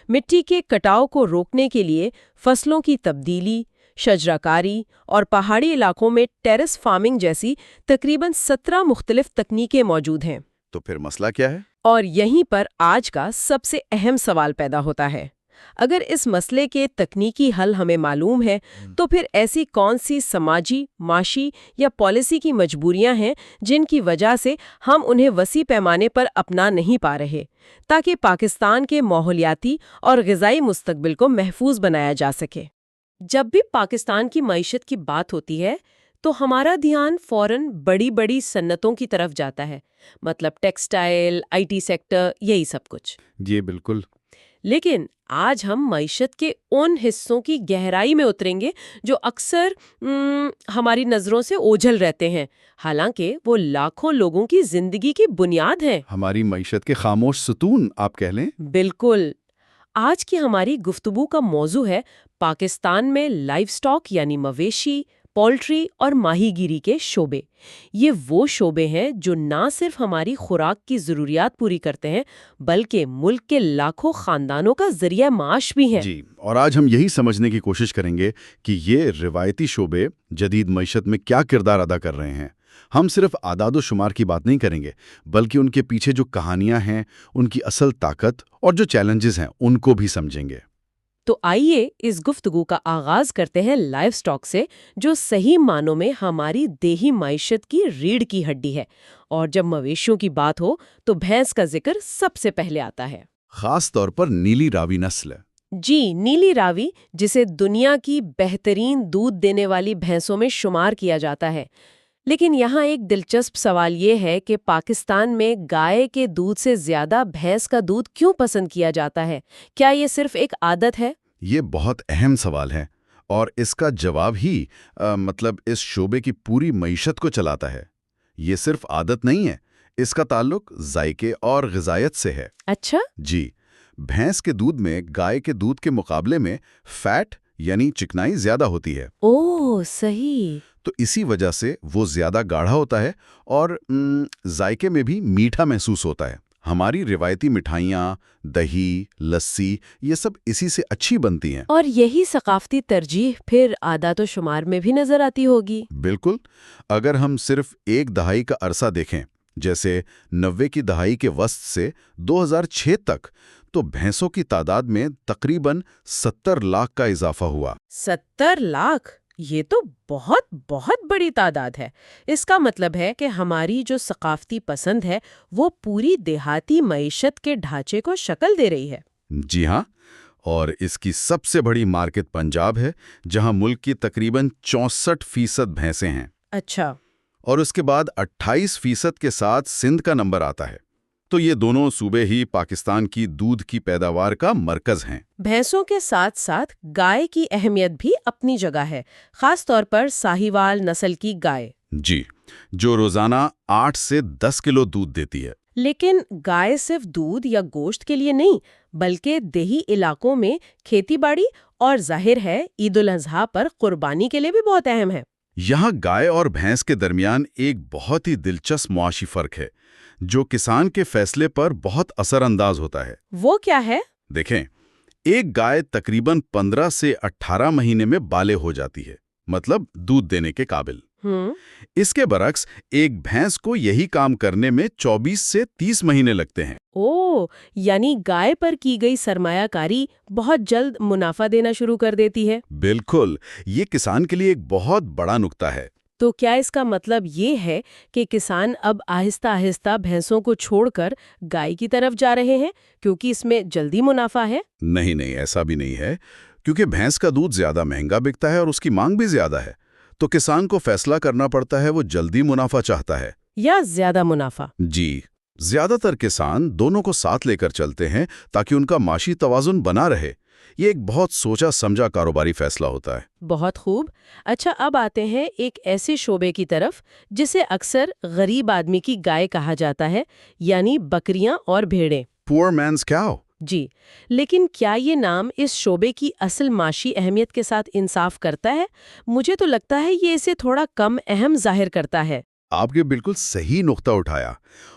مٹی کے کٹاؤ کو روکنے کے لیے فصلوں کی تبدیلی، شجرہ کاری اور پہاڑی علاقوں میں ٹیرس فارمنگ جیسی تقریباً 17 مختلف تکنیکیں موجود ہیں۔ تو پھر مسئلہ کیا ہے؟ اور یہیں پر آج کا سب سے اہم سوال پیدا ہوتا ہے۔ اگر اس مسئلے کے تکنیکی حل ہمیں معلوم ہے تو پھر ایسی کون سی سماجی، معاشی یا پالیسی کی مجبوریاں ہیں جن کی وجہ سے ہم انہیں وسیع پیمانے پر اپنا نہیں پا رہے، تاکہ پاکستان کے ماحولیاتی اور غذائی مستقبل کو محفوظ بنایا جا سکے؟ جب بھی پاکستان کی معیشت کی بات ہوتی ہے تو ہمارا دھیان فوراً بڑی بڑی صنعتوں کی طرف جاتا ہے، مطلب ٹیکسٹائل، IT سیکٹر، یہی سب کچھ۔ جی بالکل۔ لیکن آج ہم معیشت کے ان حصوں کی گہرائی میں اتریں گے جو اکثر ہماری نظروں سے اوجھل رہتے ہیں، حالانکہ وہ لاکھوں لوگوں کی زندگی کی بنیاد ہیں۔ ہماری معیشت کے خاموش ستون آپ کہہ لیں۔ بالکل۔ آج کی ہماری گفتگو کا موضوع ہے پاکستان میں لائف سٹاک یعنی مویشی، پولٹری اور ماہی گیری کے شعبے۔ یہ وہ شعبے ہیں جو نہ صرف ہماری خوراک کی ضروریات پوری کرتے ہیں بلکہ ملک کے لاکھوں خاندانوں کا ذریعہ معاش بھی ہیں۔ جی، اور آج ہم یہی سمجھنے کی کوشش کریں گے کہ یہ روایتی شعبے جدید معیشت میں کیا کردار ادا کر رہے ہیں۔ ہم صرف اعداد و شمار کی بات نہیں کریں گے بلکہ ان کے پیچھے جو کہانیاں ہیں، ان کی اصل طاقت اور جو چیلنجز ہیں ان کو بھی سمجھیں گے۔ تو آئیے اس گفتگو کا آغاز کرتے ہیں لائف سٹاک سے، جو صحیح معنوں میں ہماری دیہی معیشت کی ریڑھ کی ہڈی ہے۔ اور جب مویشیوں کی بات ہو تو بھینس کا ذکر سب سے پہلے آتا ہے۔ خاص طور پر نیلی راوی نسل۔ جی، نیلی راوی، جسے دنیا کی بہترین دودھ دینے والی بھینسوں میں شمار کیا جاتا ہے۔ لیکن یہاں ایک دلچسپ سوال یہ ہے کہ پاکستان میں گائے کے دودھ سے زیادہ بھینس کا دودھ کیوں پسند کیا جاتا ہے؟ کیا یہ صرف ایک عادت ہے؟ یہ بہت اہم سوال ہے اور اس کا جواب ہی اس شعبے کی پوری معیشت کو چلاتا ہے۔ یہ صرف عادت نہیں ہے، اس کا تعلق ذائقے اور غذائیت سے ہے۔ اچھا؟ جی، بھینس کے دودھ میں گائے کے دودھ کے مقابلے میں فیٹ یعنی چکنائی زیادہ ہوتی ہے۔ اوہ، صحیح۔ تو اسی وجہ سے وہ زیادہ گاڑھا ہوتا ہے اور ذائقے میں بھی میٹھا محسوس ہوتا ہے۔ ہماری روایتی مٹھائیاں، دہی، لسی، یہ سب اسی سے اچھی بنتی ہیں۔ اور یہی ثقافتی ترجیح پھر عادات و شمار میں بھی نظر آتی ہوگی۔ بالکل، اگر ہم صرف ایک دہائی کا عرصہ دیکھیں، جیسے 90 کی دہائی کے وسط سے 2006 تک، تو بھینسوں کی تعداد میں تقریباً 70 لاکھ کا اضافہ ہوا۔ 70 لاکھ؟ یہ تو بہت بہت بڑی تعداد ہے۔ اس کا مطلب ہے کہ ہماری جو ثقافتی پسند ہے وہ پوری دیہاتی معیشت کے ڈھانچے کو شکل دے رہی ہے۔ جی ہاں، اور اس کی سب سے بڑی مارکیٹ پنجاب ہے، جہاں ملک کی تقریباً 64% بھینسیں ہیں۔ اچھا۔ اور اس کے بعد 28% کے ساتھ سندھ کا نمبر آتا ہے۔ تو یہ دونوں صوبے ہی پاکستان کی دودھ کی پیداوار کا مرکز ہیں۔ بھینسوں کے ساتھ ساتھ گائے کی اہمیت بھی اپنی جگہ ہے، خاص طور پر ساہیوال نسل کی گائے۔ جی، جو روزانہ 8 سے 10 کلو دودھ دیتی ہے۔ لیکن گائے صرف دودھ یا گوشت کے لیے نہیں بلکہ دیہی علاقوں میں کھیتی باڑی اور ظاہر ہے عید الاضحیٰ پر قربانی کے لیے بھی بہت اہم ہے۔ یہاں گائے اور بھینس کے درمیان ایک بہت ہی دلچسپ معاشی فرق ہے جو کسان کے فیصلے پر بہت اثر انداز ہوتا ہے۔ وہ کیا ہے؟ دیکھیں، ایک گائے تقریباً 15 سے 18 مہینے میں بالغ ہو جاتی ہے، مطلب دودھ دینے کے قابل۔ اس کے برعکس ایک بھینس کو یہی کام کرنے میں 24 سے 30 مہینے لگتے ہیں۔ اوہ، یعنی گائے پر کی گئی سرمایہ کاری بہت جلد منافع دینا شروع کر دیتی ہے۔ بالکل، یہ کسان کے لیے ایک بہت بڑا نکتہ ہے۔ تو کیا اس کا مطلب یہ ہے کہ کسان اب آہستہ آہستہ بھینسوں کو چھوڑ کر گائے کی طرف جا رہے ہیں کیونکہ اس میں جلدی منافع ہے؟ نہیں، ایسا بھی نہیں ہے، کیونکہ بھینس کا دودھ زیادہ مہنگا بکتا ہے اور اس کی مانگ بھی زیادہ ہے، تو کسان کو فیصلہ کرنا پڑتا ہے وہ جلدی منافع چاہتا ہے یا زیادہ منافع۔ جی، زیادہ تر کسان دونوں کو ساتھ لے کر چلتے ہیں تاکہ ان کا معاشی توازن بنا رہے۔ یہ ایک بہت سوچا سمجھا کاروباری فیصلہ ہوتا ہے۔ بہت خوب۔ اچھا، اب آتے ہیں ایک ایسے شعبے کی طرف جسے اکثر غریب آدمی کی گائے کہا جاتا ہے، یعنی بکریاں اور بھیڑیں۔ پور مینز کاؤ۔ جی، لیکن کیا یہ نام اس شعبے کی اصل معاشی اہمیت کے ساتھ انصاف کرتا ہے؟ مجھے تو لگتا ہے یہ اسے تھوڑا کم اہم ظاہر کرتا ہے۔ آپ نے بالکل صحیح نقطہ اٹھایا،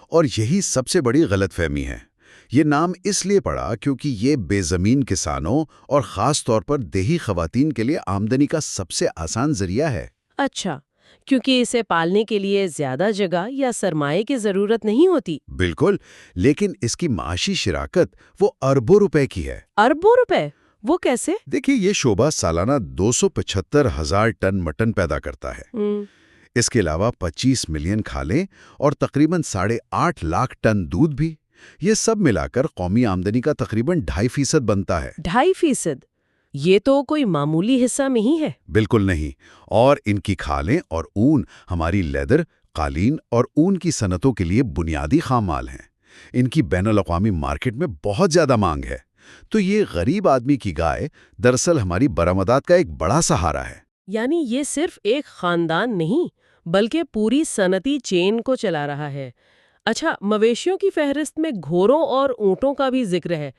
اور یہی سب سے بڑی غلط فہمی ہے۔ یہ نام اس لیے پڑا کیونکہ یہ بے زمین کسانوں اور خاص طور پر دیہی خواتین کے لیے آمدنی کا سب سے آسان ذریعہ ہے۔ اچھا، کیونکہ اسے پالنے کے لیے زیادہ جگہ یا سرمایے کی ضرورت نہیں ہوتی۔ بالکل، لیکن اس کی معاشی شراکت وہ اربوں روپے کی ہے۔ اربوں روپے؟ وہ کیسے؟ دیکھیے، یہ شعبہ سالانہ 275,000 ٹن مٹن پیدا کرتا ہے۔ اس کے علاوہ 25 ملین کھالیں اور تقریباً 8.5 لاکھ ٹن دودھ بھی۔ یہ سب ملا کر قومی آمدنی کا تقریباً 2.5% بنتا ہے۔ 2.5%؟ یہ تو کوئی معمولی حصہ نہیں ہے۔ بالکل نہیں، اور ان کی کھالیں اور اون ہماری لیدر، قالین اور اون کی صنعتوں کے لیے بنیادی خام مال ہیں۔ ان کی بین الاقوامی مارکیٹ میں بہت زیادہ مانگ ہے۔ تو یہ غریب آدمی کی گائے دراصل ہماری برآمدات کا ایک بڑا سہارا ہے۔ یعنی یہ صرف ایک خاندان نہیں بلکہ پوری صنعتی چین کو چلا رہا ہے۔ اچھا، مویشیوں کی فہرست میں گھوڑوں اور اونٹوں کا بھی ذکر ہے،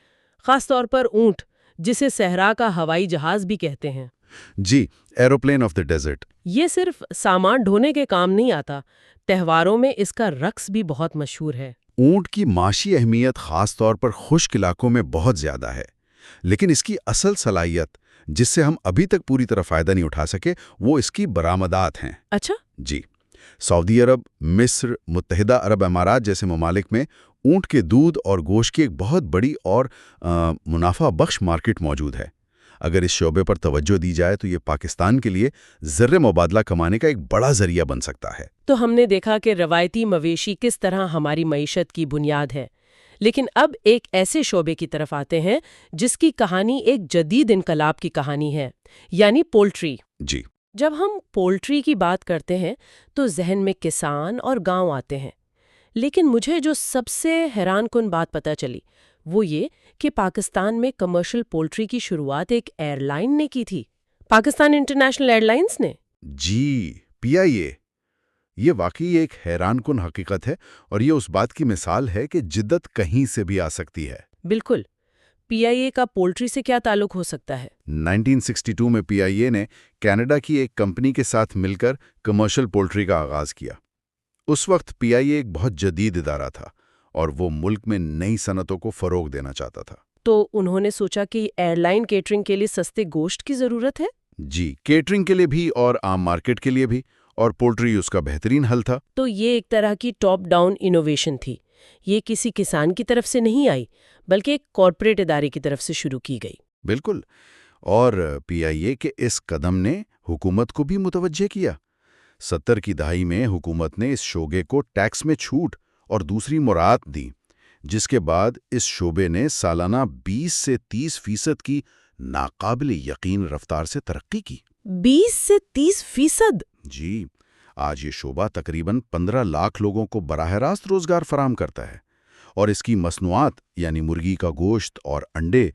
خاص طور پر اونٹ، جسے صحرا کا ہوائی جہاز بھی کہتے ہیں۔ جی، ایروپلین آف دا ڈیزرٹ۔ یہ صرف سامان ڈھونے کے کام نہیں آتا، تہواروں میں اس کا رقص بھی بہت مشہور ہے۔ اونٹ کی معاشی اہمیت خاص طور پر خشک علاقوں میں بہت زیادہ ہے، لیکن اس کی اصل صلاحیت جس سے ہم ابھی تک پوری طرح فائدہ نہیں اٹھا سکے وہ اس کی برآمدات ہیں۔ اچھا، جی، سعودی عرب، مصر، متحدہ عرب امارات جیسے ممالک میں اونٹ کے دودھ اور گوشت کی ایک بہت بڑی اور منافع بخش مارکیٹ موجود ہے۔ اگر اس شعبے پر توجہ دی جائے تو یہ پاکستان کے لیے زر مبادلہ کمانے کا ایک بڑا ذریعہ بن سکتا ہے۔ تو ہم نے دیکھا کہ روایتی مویشی کس طرح ہماری معیشت کی بنیاد ہے، لیکن اب ایک ایسے شعبے کی طرف آتے ہیں جس کی کہانی ایک جدید انقلاب کی کہانی ہے، یعنی پولٹری۔ جی، جب ہم پولٹری کی بات کرتے ہیں تو ذہن میں کسان اور گاؤں آتے ہیں، لیکن مجھے جو سب سے حیران کن بات پتہ چلی وہ یہ کہ پاکستان میں کمرشل پولٹری کی شروعات ایک ایئر لائن نے کی تھی، پاکستان انٹرنیشنل ایئر لائنز نے۔ جی، PIA۔ یہ واقعی ایک حیران کن حقیقت ہے اور یہ اس بات کی مثال ہے کہ جدت کہیں سے بھی آ سکتی ہے۔ بالکل، PIA کا پولٹری سے کیا تعلق ہو سکتا ہے؟ 1962 میں PIA نے کینیڈا کی ایک کمپنی کے ساتھ مل کر کمرشل پولٹری کا آغاز کیا۔ اس وقت PIA ایک بہت جدید ادارہ تھا اور وہ ملک میں نئی صنعتوں کو فروغ دینا چاہتا تھا۔ تو انہوں نے سوچا کہ ایئر لائن کیٹرنگ کے لیے سستے گوشت کی ضرورت ہے؟ جی، کیٹرنگ کے لیے بھی اور عام مارکیٹ کے لیے بھی، اور پولٹری اس کا بہترین حل تھا۔ تو یہ ایک طرح کی ٹاپ ڈاؤن انوویشن تھی، یہ کسی کسان کی طرف سے نہیں آئی بلکہ ایک کارپوریٹ ادارے کی طرف سے شروع کی گئی۔ بالکل، اور PIA کے اس قدم نے حکومت کو بھی متوجہ کیا۔ 70 کی دہائی میں حکومت نے اس شعبے کو ٹیکس میں چھوٹ اور دوسری مراعات دی، جس کے بعد اس شعبے نے سالانہ 20 سے 30% کی ناقابل یقین رفتار سے ترقی کی۔ 20 سے 30%؟ جی، آج یہ شعبہ تقریباً 15 لاکھ لوگوں کو براہ راست روزگار فراہم کرتا ہے، اور اس کی مصنوعات یعنی مرغی کا گوشت اور انڈے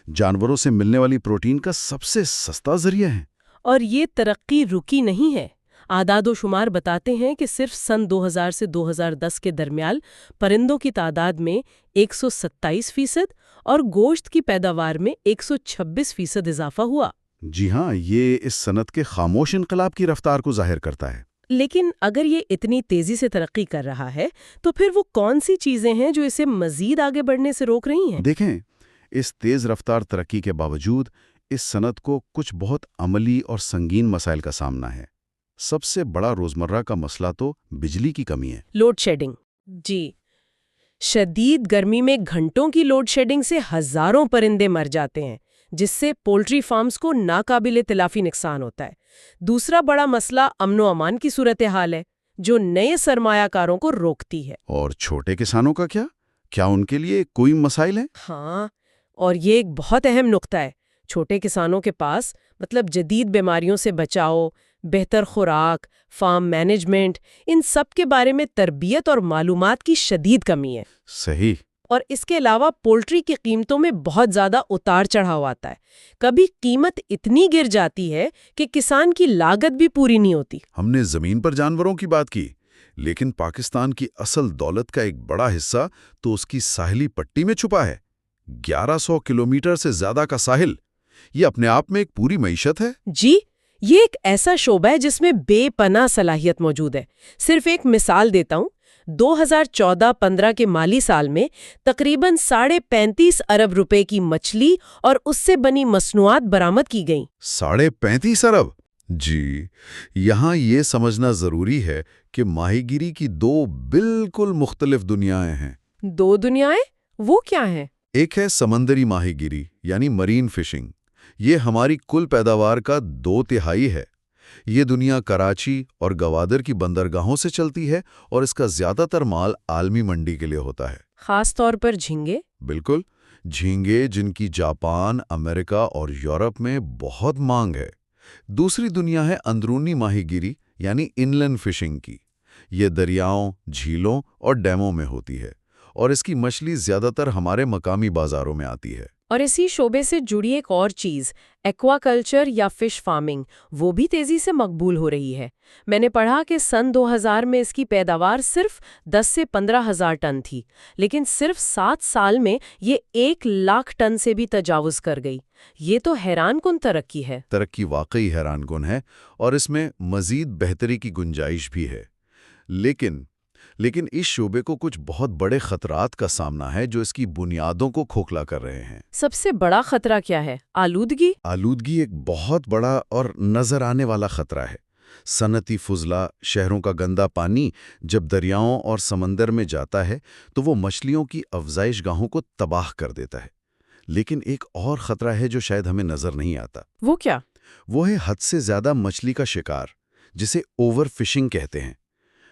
جانوروں سے ملنے والی پروٹین کا سب سے سستا ذریعہ ہیں۔ اور یہ ترقی رکی نہیں ہے۔ اعداد و شمار بتاتے ہیں کہ صرف سن 2000 سے 2010 کے درمیان پرندوں کی تعداد میں 127% اور گوشت کی پیداوار میں 126% اضافہ ہوا۔ جی ہاں، یہ اس صنعت کے خاموش انقلاب کی رفتار کو ظاہر کرتا ہے۔ لیکن اگر یہ اتنی تیزی سے ترقی کر رہا ہے تو پھر وہ کون سی چیزیں ہیں جو اسے مزید آگے بڑھنے سے روک رہی ہیں؟ دیکھیں، اس تیز رفتار ترقی کے باوجود اس صنعت کو کچھ بہت عملی اور سنگین مسائل کا سامنا ہے۔ سب سے بڑا روزمرہ کا مسئلہ تو بجلی کی کمی ہے۔ Load shedding. جی، شدید گرمی میں گھنٹوں کی لوڈ شیڈنگ سے ہزاروں پرندے مر جاتے ہیں، جس سے پولٹری فارمز کو ناقابل تلافی نقصان ہوتا ہے۔ دوسرا بڑا مسئلہ امن و امان کی صورتحال ہے، جو نئے سرمایہ کاروں کو روکتی ہے۔ اور چھوٹے کسانوں کا کیا؟ کیا ان کے لیے کوئی مسائل ہیں؟ ہاں، اور یہ ایک بہت اہم نقطہ ہے۔ چھوٹے کسانوں کے پاس جدید بیماریوں سے بچاؤ، بہتر خوراک، فارم مینجمنٹ، ان سب کے بارے میں تربیت اور معلومات کی شدید کمی ہے۔ صحیح۔ اور اس کے علاوہ پولٹری کی قیمتوں میں بہت زیادہ اتار چڑھاؤ آتا ہے۔ کبھی قیمت اتنی گر جاتی ہے کہ کسان کی لاگت بھی پوری نہیں ہوتی۔ ہم نے زمین پر جانوروں کی بات کی، لیکن پاکستان کی اصل دولت کا ایک بڑا حصہ تو اس کی ساحلی پٹی میں چھپا ہے۔ 1100 کلومیٹر سے زیادہ کا ساحل، یہ اپنے آپ میں ایک پوری معیشت ہے۔ جی، یہ ایک ایسا شعبہ ہے جس میں بے پناہ صلاحیت موجود ہے۔ صرف ایک مثال دیتا ہوں، 2014-15 کے مالی سال میں تقریباً 35.5 ارب روپے کی مچھلی اور اس سے بنی مصنوعات برآمد کی گئیں۔ 35.5 ارب؟ جی، یہاں یہ سمجھنا ضروری ہے کہ ماہی گیری کی دو بالکل مختلف دنیایں ہیں۔ دو دنیایں؟ وہ کیا ہیں؟ ایک ہے سمندری ماہی گیری یعنی مرین فشنگ، یہ ہماری کل پیداوار کا 2/3 ہے۔ یہ دنیا کراچی اور گوادر کی بندرگاہوں سے چلتی ہے اور اس کا زیادہ تر مال عالمی منڈی کے لیے ہوتا ہے۔ خاص طور پر جھینگے؟ بالکل، جھینگے جن کی جاپان، امریکہ اور یورپ میں بہت مانگ ہے۔ دوسری دنیا ہے اندرونی ماہی گیری یعنی انلینڈ فشنگ کی۔ یہ دریاؤں، جھیلوں اور ڈیموں میں ہوتی ہے اور اس کی مچھلی زیادہ تر ہمارے مقامی بازاروں میں آتی ہے۔ اور اسی شعبے سے جڑی ایک اور چیز، ایکوا کلچر یا فش فارمنگ، وہ بھی تیزی سے مقبول ہو رہی ہے۔ میں نے پڑھا کہ سن 2000 میں اس کی پیداوار صرف 10 سے 15 ہزار ٹن تھی، لیکن صرف 7 سال میں یہ 1 لاکھ ٹن سے بھی تجاوز کر گئی۔ یہ تو حیران کن ترقی ہے۔ ترقی واقعی حیران کن ہے اور اس میں مزید بہتری کی گنجائش بھی ہے۔ لیکن اس شعبے کو کچھ بہت بڑے خطرات کا سامنا ہے جو اس کی بنیادوں کو کھوکھلا کر رہے ہیں۔ سب سے بڑا خطرہ کیا ہے؟ آلودگی؟ آلودگی ایک بہت بڑا اور نظر آنے والا خطرہ ہے۔ صنعتی فضلہ، شہروں کا گندا پانی جب دریاؤں اور سمندر میں جاتا ہے تو وہ مچھلیوں کی افزائش گاہوں کو تباہ کر دیتا ہے۔ لیکن ایک اور خطرہ ہے جو شاید ہمیں نظر نہیں آتا۔ وہ کیا؟ وہ ہے حد سے زیادہ مچھلی کا شکار، جسے اوور فشنگ کہتے ہیں۔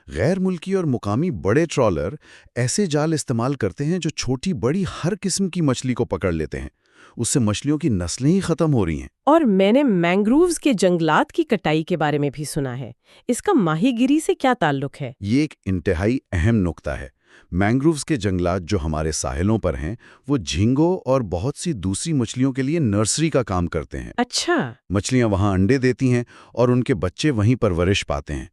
غیر ملکی اور مقامی بڑے ٹرالر ایسے جال استعمال کرتے ہیں جو چھوٹی بڑی ہر قسم کی مچھلی کو پکڑ لیتے ہیں۔ اس سے مچھلیوں کی نسلیں ہی ختم ہو رہی ہیں۔ اور میں نے مینگرووز کے جنگلات کی کٹائی کے بارے میں بھی سنا ہے۔ اس کا ماہی گیری سے کیا تعلق ہے؟ یہ ایک انتہائی اہم نکتہ ہے۔ مینگرووز کے جنگلات جو ہمارے ساحلوں پر ہیں وہ جھینگوں اور بہت سی دوسری مچھلیوں کے لیے نرسری کا کام کرتے ہیں۔ اچھا۔ مچھلیاں وہاں انڈے دیتی ہیں اور ان کے بچے وہیں پرورش پاتے ہیں۔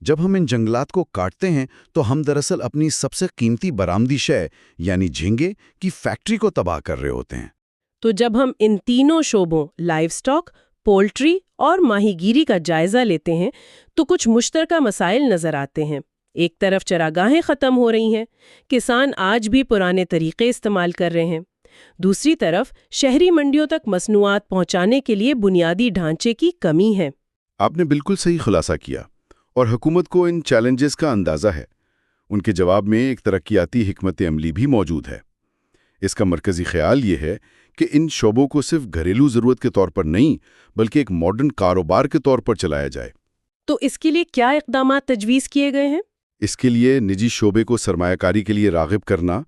جب ہم ان جنگلات کو کاٹتے ہیں تو ہم دراصل اپنی سب سے قیمتی برآمدی شے یعنی جھینگے کی فیکٹری کو تباہ کر رہے ہوتے ہیں۔ تو جب ہم ان تینوں شعبوں لائیو سٹاک، پولٹری اور ماہی گیری کا جائزہ لیتے ہیں تو کچھ مشترکہ مسائل نظر آتے ہیں۔ ایک طرف چراگاہیں ختم ہو رہی ہیں، کسان آج بھی پرانے طریقے استعمال کر رہے ہیں۔ دوسری طرف شہری منڈیوں تک مصنوعات پہنچانے کے لیے بنیادی ڈھانچے کی کمی ہے۔ آپ نے بالکل صحیح خلاصہ کیا، اور حکومت کو ان چیلنجز کا اندازہ ہے۔ ان کے جواب میں ایک ترقیاتی حکمت عملی بھی موجود ہے۔ اس کا مرکزی خیال یہ ہے کہ ان شعبوں کو صرف گھریلو ضرورت کے طور پر نہیں بلکہ ایک ماڈرن کاروبار کے طور پر چلایا جائے۔ تو اس کے لیے کیا اقدامات تجویز کیے گئے ہیں؟ اس کے لیے نجی شعبے کو سرمایہ کاری کے لیے راغب کرنا،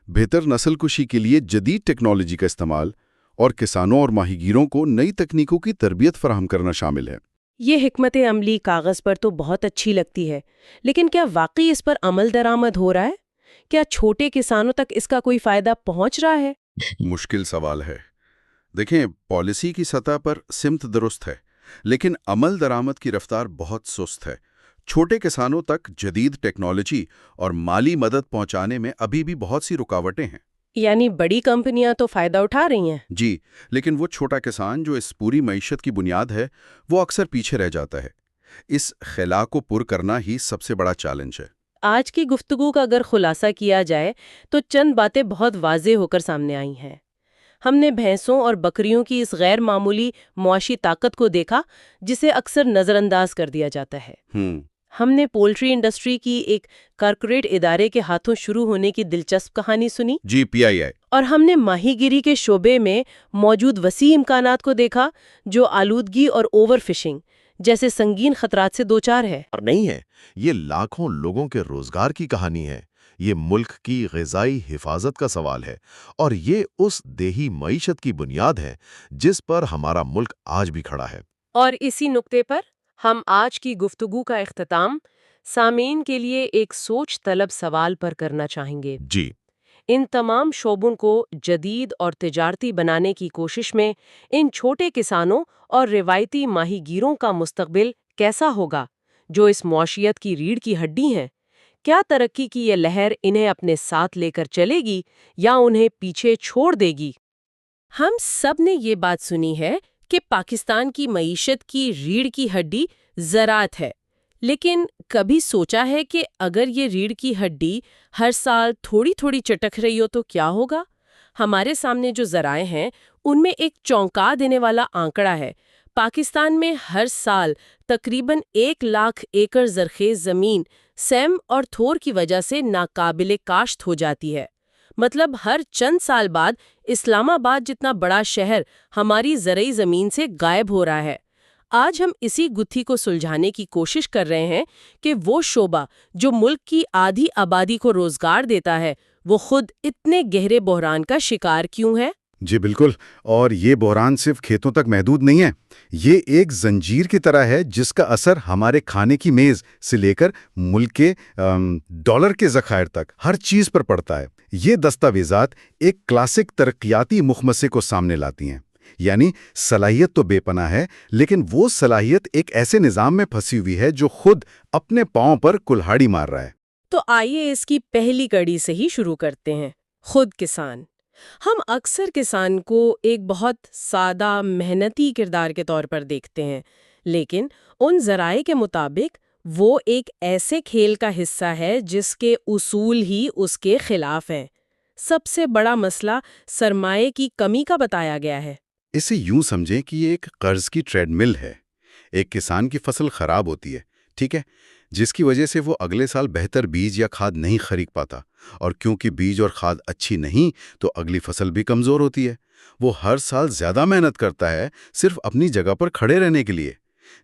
بہتر نسل کشی کے لیے جدید ٹیکنالوجی کا استعمال اور کسانوں اور ماہی گیروں کو نئی تکنیکوں کی تربیت فراہم کرنا شامل ہے۔ یہ حکمت عملی کاغذ پر تو بہت اچھی لگتی ہے، لیکن کیا واقعی اس پر عمل درآمد ہو رہا ہے؟ کیا چھوٹے کسانوں تک اس کا کوئی فائدہ پہنچ رہا ہے؟ مشکل سوال ہے۔ دیکھیں، پالیسی کی سطح پر سمت درست ہے، لیکن عمل درآمد کی رفتار بہت سست ہے۔ چھوٹے کسانوں تک جدید ٹیکنالوجی اور مالی مدد پہنچانے میں ابھی بھی بہت سی رکاوٹیں ہیں۔ یعنی بڑی کمپنیاں تو فائدہ اٹھا رہی ہیں؟ جی، لیکن وہ چھوٹا کسان جو اس پوری معیشت کی بنیاد ہے وہ اکثر پیچھے رہ جاتا ہے۔ اس خلا کو پر کرنا ہی سب سے بڑا چیلنج ہے۔ آج کی گفتگو کا اگر خلاصہ کیا جائے تو چند باتیں بہت واضح ہو کر سامنے آئی ہیں۔ ہم نے بھینسوں اور بکریوں کی اس غیر معمولی معاشی طاقت کو دیکھا جسے اکثر نظر انداز کر دیا جاتا ہے۔ ہم نے پولٹری انڈسٹری کی ایک کارپوریٹ ادارے کے ہاتھوں شروع ہونے کی دلچسپ کہانی سنی۔ جی، PII۔ اور ہم نے ماہی گیری کے شعبے میں موجود وسیع امکانات کو دیکھا جو آلودگی اور اوور فشنگ جیسے سنگین خطرات سے دوچار ہے۔ اور نہیں ہے، یہ لاکھوں لوگوں کے روزگار کی کہانی ہے۔ یہ ملک کی غذائی حفاظت کا سوال ہے، اور یہ اس دیہی معیشت کی بنیاد ہے جس پر ہمارا ملک آج بھی کھڑا ہے۔ اور اسی نقطے پر ہم آج کی گفتگو کا اختتام سامعین کے لیے ایک سوچ طلب سوال پر کرنا چاہیں گے۔ جی، ان تمام شعبوں کو جدید اور تجارتی بنانے کی کوشش میں ان چھوٹے کسانوں اور روایتی ماہی گیروں کا مستقبل کیسا ہوگا جو اس معاشیت کی ریڑھ کی ہڈی ہیں؟ کیا ترقی کی یہ لہر انہیں اپنے ساتھ لے کر چلے گی یا انہیں پیچھے چھوڑ دے گی؟ ہم سب نے یہ بات سنی ہے کہ پاکستان کی معیشت کی ریڑھ کی ہڈی زراعت ہے، لیکن کبھی سوچا ہے کہ اگر یہ ریڑھ کی ہڈی ہر سال تھوڑی تھوڑی چٹک رہی ہو تو کیا ہوگا؟ ہمارے سامنے جو ذرائع ہیں ان میں ایک چونکا دینے والا آنکڑا ہے۔ پاکستان میں ہر سال تقریباً 1 لاکھ ایکڑ زرخیز زمین سیم اور تھور کی وجہ سے ناقابل کاشت ہو جاتی ہے۔ مطلب ہر چند سال بعد اسلام آباد جتنا بڑا شہر ہماری زرعی زمین سے غائب ہو رہا ہے۔ آج ہم اسی گتھی کو سلجھانے کی کوشش کر رہے ہیں کہ وہ شعبہ جو ملک کی آدھی آبادی کو روزگار دیتا ہے وہ خود اتنے گہرے بحران کا شکار کیوں ہے؟ جی بالکل، اور یہ بحران صرف کھیتوں تک محدود نہیں ہے، یہ ایک زنجیر کی طرح ہے جس کا اثر ہمارے کھانے کی میز سے لے کر ملک کے ڈالر کے ذخائر تک ہر چیز پر پڑتا ہے۔ یہ دستاویزات ایک کلاسک ترقیاتی مخمصے کو سامنے لاتی ہیں، یعنی صلاحیت تو بے پناہ ہے، لیکن وہ صلاحیت ایک ایسے نظام میں پھنسی ہوئی ہے جو خود اپنے پاؤں پر کلہاڑی مار رہا ہے۔ تو آئیے اس کی پہلی کڑی سے ہی شروع کرتے ہیں، خود کسان۔ ہم اکثر کسان کو ایک بہت سادہ محنتی کردار کے طور پر دیکھتے ہیں، لیکن ان ذرائع کے مطابق وہ ایک ایسے کھیل کا حصہ ہے جس کے اصول ہی اس کے خلاف ہیں۔ سب سے بڑا مسئلہ سرمائے کی کمی کا بتایا گیا ہے۔ اسے یوں سمجھیں کہ یہ ایک قرض کی ٹریڈ مل ہے۔ ایک کسان کی فصل خراب ہوتی ہے، ٹھیک ہے، جس کی وجہ سے وہ اگلے سال بہتر بیج یا کھاد نہیں خرید پاتا، اور کیونکہ بیج اور کھاد اچھی نہیں تو اگلی فصل بھی کمزور ہوتی ہے۔ وہ ہر سال زیادہ محنت کرتا ہے صرف اپنی جگہ پر کھڑے رہنے کے لیے،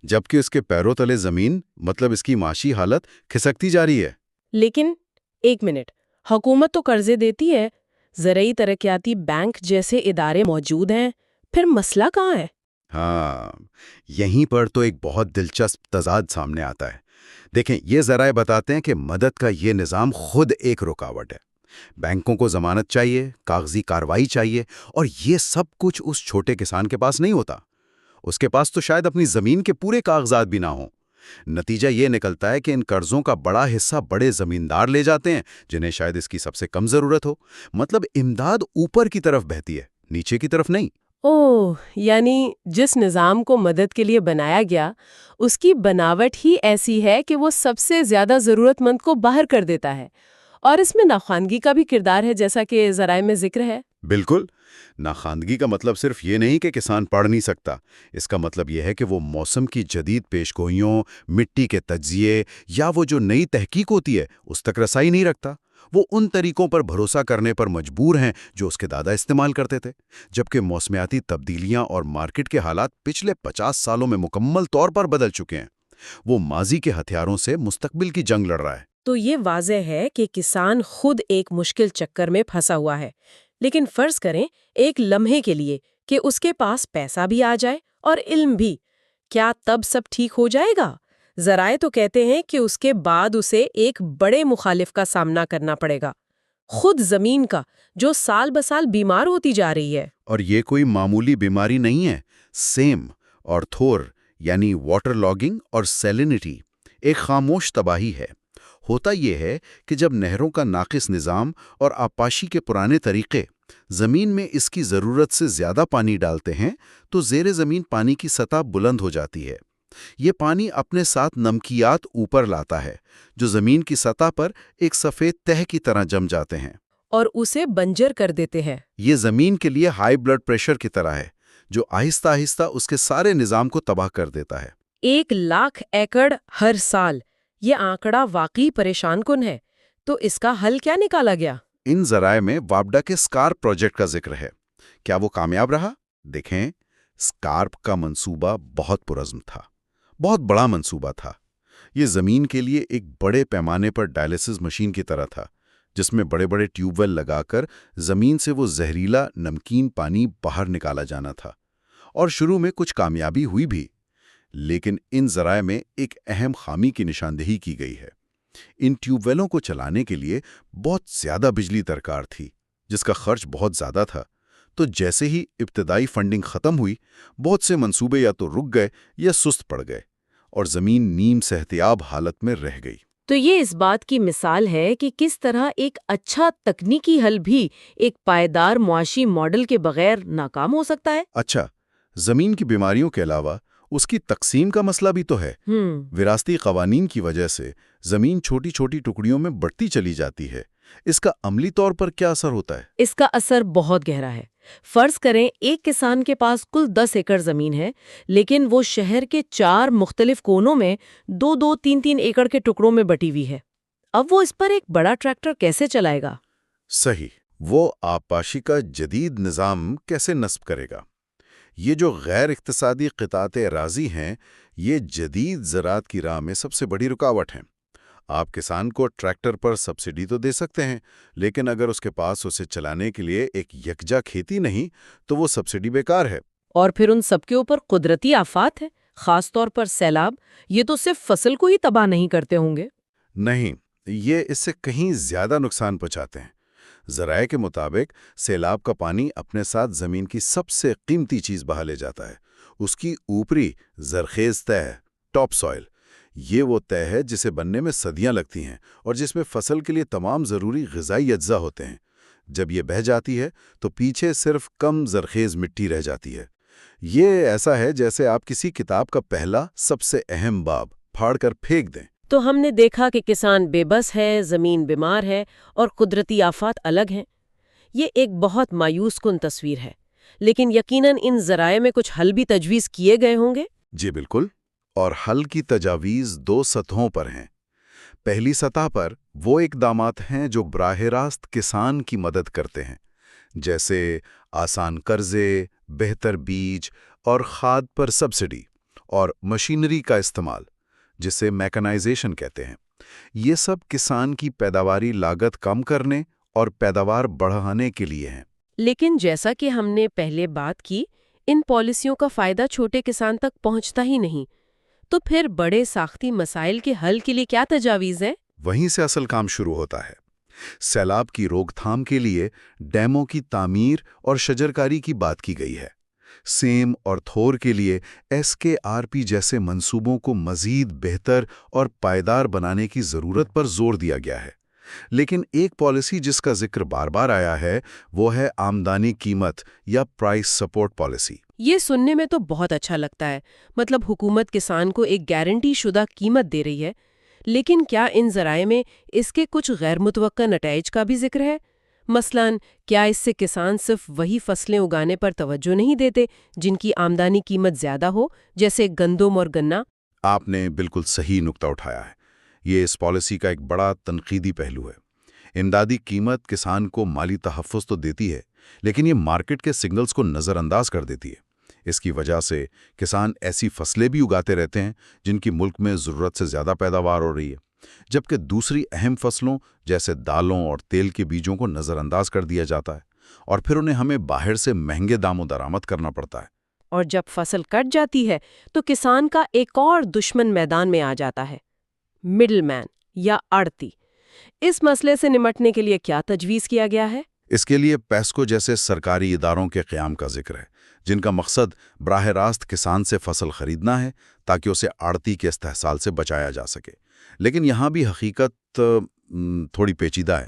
جبکہ اس کے پیروں تلے زمین، مطلب اس کی معاشی حالت کھسکتی جا رہی ہے۔ لیکن ایک منٹ، حکومت تو قرضے دیتی ہے، زرعی ترقیاتی بینک جیسے ادارے موجود ہیں، پھر مسئلہ کہاں ہے؟ ہاں، یہیں پر تو ایک بہت دلچسپ تضاد سامنے آتا ہے۔ دیکھیں، یہ ذرائع بتاتے ہیں کہ مدد کا یہ نظام خود ایک رکاوٹ ہے۔ بینکوں کو ضمانت چاہیے، کاغذی کارروائی چاہیے، اور یہ سب کچھ اس چھوٹے کسان کے پاس نہیں ہوتا۔ اس کے پاس تو شاید اپنی زمین کے پورے کاغذات بھی نہ ہوں۔ نتیجہ یہ نکلتا ہے کہ ان قرضوں کا بڑا حصہ بڑے زمیندار لے جاتے ہیں جنہیں شاید اس کی سب سے کم ضرورت ہو۔ مطلب امداد اوپر کی طرف بہتی ہے، نیچے کی طرف نہیں۔ اوہ، یعنی جس نظام کو مدد کے لیے بنایا گیا، اس کی بناوٹ ہی ایسی ہے کہ وہ سب سے زیادہ ضرورت مند کو باہر کر دیتا ہے، اور اس میں ناخواندگی کا بھی کردار ہے، جیسا کہ ذرائع میں ذکر ہے۔ بالکل، ناخواندگی کا مطلب صرف یہ نہیں کہ کسان پڑھ نہیں سکتا، اس کا مطلب یہ ہے کہ وہ موسم کی جدید پیش گوئیوں، مٹی کے تجزیے یا وہ جو نئی تحقیق ہوتی ہے اس تک رسائی نہیں رکھتا۔ وہ ان طریقوں پر بھروسہ کرنے پر مجبور ہیں جو اس کے دادا استعمال کرتے تھے، جبکہ موسمیاتی تبدیلیاں اور مارکیٹ کے حالات پچھلے 50 سالوں میں مکمل طور پر بدل چکے ہیں۔ وہ ماضی کے ہتھیاروں سے مستقبل کی جنگ لڑ رہا ہے۔ تو یہ واضح ہے کہ کسان خود ایک مشکل چکر میں پھنسا ہوا ہے، لیکن فرض کریں ایک لمحے کے لیے کہ اس کے پاس پیسہ بھی آ جائے اور علم بھی، کیا تب سب ٹھیک ہو جائے گا؟ ذرائع تو کہتے ہیں کہ اس کے بعد اسے ایک بڑے مخالف کا سامنا کرنا پڑے گا، خود زمین کا، جو سال بسال بیمار ہوتی جا رہی ہے۔ اور یہ کوئی معمولی بیماری نہیں ہے۔ سیم اور تھور یعنی واٹر لاگنگ اور سیلینٹی ایک خاموش تباہی ہے۔ ہوتا یہ ہے کہ جب نہروں کا ناقص نظام اور آبپاشی کے پرانے طریقے زمین میں اس کی ضرورت سے زیادہ پانی ڈالتے ہیں تو زیر زمین پانی کی سطح بلند ہو جاتی ہے۔ یہ پانی اپنے ساتھ نمکیات اوپر لاتا ہے جو زمین کی سطح پر ایک سفید تہ کی طرح جم جاتے ہیں اور اسے بنجر کر دیتے ہیں۔ یہ زمین کے لیے ہائی بلڈ پریشر کی طرح ہے جو آہستہ آہستہ اس کے سارے نظام کو تباہ کر دیتا ہے۔ 1,00,000 ایکڑ ہر سال، یہ آنکڑا واقعی پریشان کن ہے۔ تو اس کا حل کیا نکالا گیا؟ ان ذرائع میں وابڈا کے اسکارپ پروجیکٹ کا ذکر ہے۔ کیا وہ کامیاب رہا؟ دیکھیں، اسکارپ کا منصوبہ بہت پرعزم تھا، بہت بڑا منصوبہ تھا۔ یہ زمین کے لیے ایک بڑے پیمانے پر ڈائلیسس مشین کی طرح تھا، جس میں بڑے بڑے ٹیوب ویل لگا کر زمین سے وہ زہریلا نمکین پانی باہر نکالا جانا تھا، اور شروع میں کچھ کامیابی ہوئی بھی۔ لیکن ان ذرائع میں ایک اہم خامی کی نشاندہی کی گئی ہے۔ ان ٹیوب ویلوں کو چلانے کے لیے بہت زیادہ بجلی درکار تھی، جس کا خرچ بہت زیادہ تھا۔ تو جیسے ہی ابتدائی فنڈنگ ختم ہوئی، بہت سے منصوبے یا تو رک گئے یا سست پڑ گئے، اور زمین نیم صحتیاب حالت میں رہ گئی۔ تو یہ اس بات کی مثال ہے کہ کس طرح ایک اچھا تکنیکی حل بھی ایک پائیدار معاشی ماڈل کے بغیر ناکام ہو سکتا ہے۔ اچھا، زمین کی بیماریوں کے علاوہ اس کی تقسیم کا مسئلہ بھی تو ہے۔ وراثتی قوانین کی وجہ سے زمین چھوٹی چھوٹی ٹکڑیوں میں بڑھتی چلی جاتی ہے۔ اس کا عملی طور پر کیا اثر ہوتا ہے؟ اس کا اثر بہت گہرا ہے۔ فرض کریں ایک کسان کے پاس کل 10 ایکڑ زمین ہے، لیکن وہ شہر کے 4 مختلف کونوں میں 2-2, 3-3 ایکڑ کے ٹکڑوں میں بٹی ہوئی ہے۔ اب وہ اس پر ایک بڑا ٹریکٹر کیسے چلائے گا؟ صحیح، وہ آبپاشی کا جدید نظام کیسے نصب کرے گا؟ یہ جو غیر اقتصادی قطعات اراضی ہیں، یہ جدید زراعت کی راہ میں سب سے بڑی رکاوٹ ہیں۔ آپ کسان کو ٹریکٹر پر سبسڈی تو دے سکتے ہیں، لیکن اگر اس کے پاس اسے چلانے کے لیے ایک یکجا کھیتی نہیں تو وہ سبسڈی بیکار ہے۔ اور پھر ان سب کے اوپر قدرتی آفات ہیں، خاص طور پر سیلاب۔ یہ تو صرف فصل کو ہی تباہ نہیں کرتے ہوں گے؟ نہیں، یہ اس سے کہیں زیادہ نقصان پہنچاتے ہیں۔ ذرائع کے مطابق سیلاب کا پانی اپنے ساتھ زمین کی سب سے قیمتی چیز بہا لے جاتا ہے، اس کی اوپری زرخیز تہ، ٹاپ سوائل۔ یہ وہ تہ ہے جسے بننے میں صدیاں لگتی ہیں اور جس میں فصل کے لیے تمام ضروری غذائی اجزاء ہوتے ہیں۔ جب یہ بہہ جاتی ہے تو پیچھے صرف کم زرخیز مٹی رہ جاتی ہے۔ یہ ایسا ہے جیسے آپ کسی کتاب کا پہلا سب سے اہم باب پھاڑ کر پھینک دیں۔ تو ہم نے دیکھا کہ کسان بے بس ہے، زمین بیمار ہے اور قدرتی آفات الگ ہیں۔ یہ ایک بہت مایوس کن تصویر ہے، لیکن یقیناً ان ذرائع میں کچھ حل بھی تجویز کیے گئے ہوں گے؟ جی بالکل، اور حل کی تجاویز 2 سطحوں پر ہیں۔ پہلی سطح پر وہ اقدامات ہیں جو براہ راست کسان کی مدد کرتے ہیں، جیسے آسان قرضے، بہتر بیج اور کھاد پر سبسڈی، اور مشینری کا استعمال جسے میکنائزیشن کہتے ہیں۔ یہ سب کسان کی پیداواری لاگت کم کرنے اور پیداوار بڑھانے کے لیے ہیں۔ لیکن جیسا کہ ہم نے پہلے بات کی، ان پالیسیوں کا فائدہ چھوٹے کسان تک پہنچتا ہی نہیں، تو پھر بڑے ساختی مسائل کے حل کے لیے کیا تجاویز ہیں؟ وہیں سے اصل کام شروع ہوتا ہے۔ سیلاب کی روک تھام کے لیے ڈیموں کی تعمیر اور شجرکاری کی بات کی گئی ہے۔ سیم اور تھور کے لیے SKRP جیسے منصوبوں کو مزید بہتر اور پائیدار بنانے کی ضرورت پر زور دیا گیا ہے۔ لیکن ایک پالیسی جس کا ذکر بار بار آیا ہے وہ ہے آمدنی قیمت یا پرائس سپورٹ پالیسی۔ یہ سننے میں تو بہت اچھا لگتا ہے، مطلب حکومت کسان کو ایک گارنٹی شدہ قیمت دے رہی ہے، لیکن کیا ان ذرائع میں اس کے کچھ غیر متوقع نتائج کا بھی ذکر ہے؟ مثلاً کیا اس سے کسان صرف وہی فصلیں اگانے پر توجہ نہیں دیتے جن کی آمدنی قیمت زیادہ ہو، جیسے گندم اور گنا؟ آپ نے بالکل صحیح نقطہ اٹھایا ہے۔ یہ اس پالیسی کا ایک بڑا تنقیدی پہلو ہے۔ امدادی قیمت کسان کو مالی تحفظ تو دیتی ہے، لیکن یہ مارکیٹ کے سگنلز کو نظر انداز کر دیتی ہے۔ اس کی وجہ سے کسان ایسی فصلیں بھی اگاتے رہتے ہیں جن کی ملک میں ضرورت سے زیادہ پیداوار ہو رہی ہے، جبکہ دوسری اہم فصلوں جیسے دالوں اور تیل کے بیجوں کو نظر انداز کر دیا جاتا ہے، اور پھر انہیں ہمیں باہر سے مہنگے داموں درآمد کرنا پڑتا ہے۔ اور جب فصل کٹ جاتی ہے تو کسان کا ایک اور دشمن میدان میں آ جاتا ہے، مڈل مین یا آڑتی۔ اس مسئلے سے نمٹنے کے لیے کیا تجویز کیا گیا ہے؟ اس کے لیے پیسکو جیسے سرکاری اداروں کے قیام کا ذکر ہے، جن کا مقصد براہ راست کسان سے فصل خریدنا ہے تاکہ اسے آڑتی کے استحصال سے بچایا جا سکے۔ لیکن یہاں بھی حقیقت تھوڑی پیچیدہ ہے۔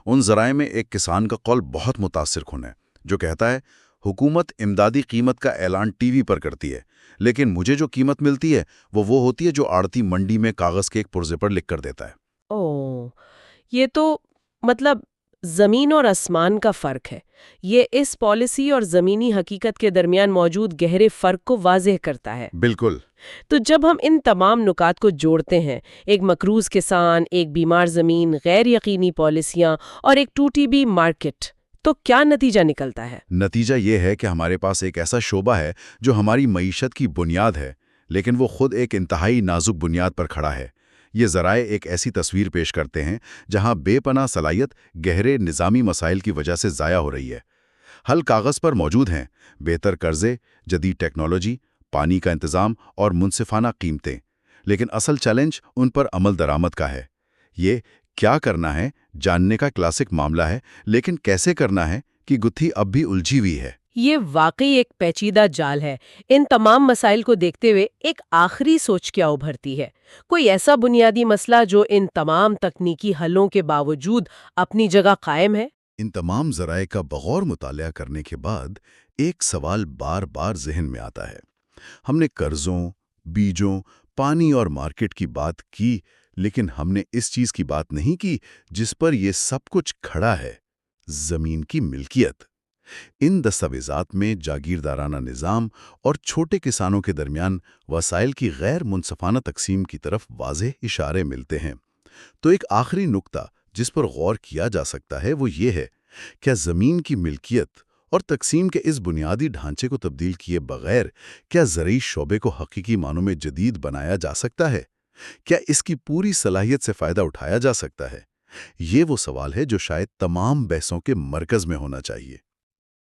ان ذرائع میں ایک کسان کا قول بہت متاثر کن ہے، جو کہتا ہے حکومت امدادی قیمت کا اعلان ٹی وی پر کرتی ہے، لیکن مجھے جو قیمت ملتی ہے وہ ہوتی ہے جو آڑتی منڈی میں کاغذ کے ایک پرزے پر لکھ کر دیتا ہے۔ اوہ، یہ تو مطلب زمین اور آسمان کا فرق ہے۔ یہ اس پالیسی اور زمینی حقیقت کے درمیان موجود گہرے فرق کو واضح کرتا ہے۔ بالکل۔ تو جب ہم ان تمام نکات کو جوڑتے ہیں، ایک مقروض کسان، ایک بیمار زمین، غیر یقینی پالیسیاں اور ایک ٹوٹی بھی مارکیٹ، تو کیا نتیجہ نکلتا ہے؟ نتیجہ یہ ہے کہ ہمارے پاس ایک ایسا شعبہ ہے جو ہماری معیشت کی بنیاد ہے، لیکن وہ خود ایک انتہائی نازک بنیاد پر کھڑا ہے۔ یہ ذرائع ایک ایسی تصویر پیش کرتے ہیں جہاں بے پناہ صلاحیت گہرے نظامی مسائل کی وجہ سے ضائع ہو رہی ہے۔ حل کاغذ پر موجود ہیں، بہتر قرضے، جدید ٹیکنالوجی، پانی کا انتظام اور منصفانہ قیمتیں، لیکن اصل چیلنج ان پر عمل درآمد کا ہے۔ یہ کیا کرنا ہے جاننے کا کلاسک معاملہ ہے، لیکن کیسے کرنا ہے کہ گتھی اب بھی الجھی ہوئی ہے۔ یہ واقعی ایک پیچیدہ جال ہے۔ ان تمام مسائل کو دیکھتے ہوئے ایک آخری سوچ کیا ابھرتی ہے؟ کوئی ایسا بنیادی مسئلہ جو ان تمام تکنیکی حلوں کے باوجود اپنی جگہ قائم ہے؟ ان تمام ذرائع کا بغور مطالعہ کرنے کے بعد ایک سوال بار بار ذہن میں آتا ہے۔ ہم نے قرضوں، بیجوں، پانی اور مارکیٹ کی بات کی، لیکن ہم نے اس چیز کی بات نہیں کی جس پر یہ سب کچھ کھڑا ہے: زمین کی ملکیت۔ ان دستاویزات میں جاگیردارانہ نظام اور چھوٹے کسانوں کے درمیان وسائل کی غیر منصفانہ تقسیم کی طرف واضح اشارے ملتے ہیں۔ تو ایک آخری نقطہ جس پر غور کیا جا سکتا ہے وہ یہ ہے: کیا زمین کی ملکیت اور تقسیم کے اس بنیادی ڈھانچے کو تبدیل کیے بغیر کیا زرعی شعبے کو حقیقی معنوں میں جدید بنایا جا سکتا ہے؟ کیا اس کی پوری صلاحیت سے فائدہ اٹھایا جا سکتا ہے؟ یہ وہ سوال ہے جو شاید تمام بحثوں کے مرکز میں ہونا چاہیے۔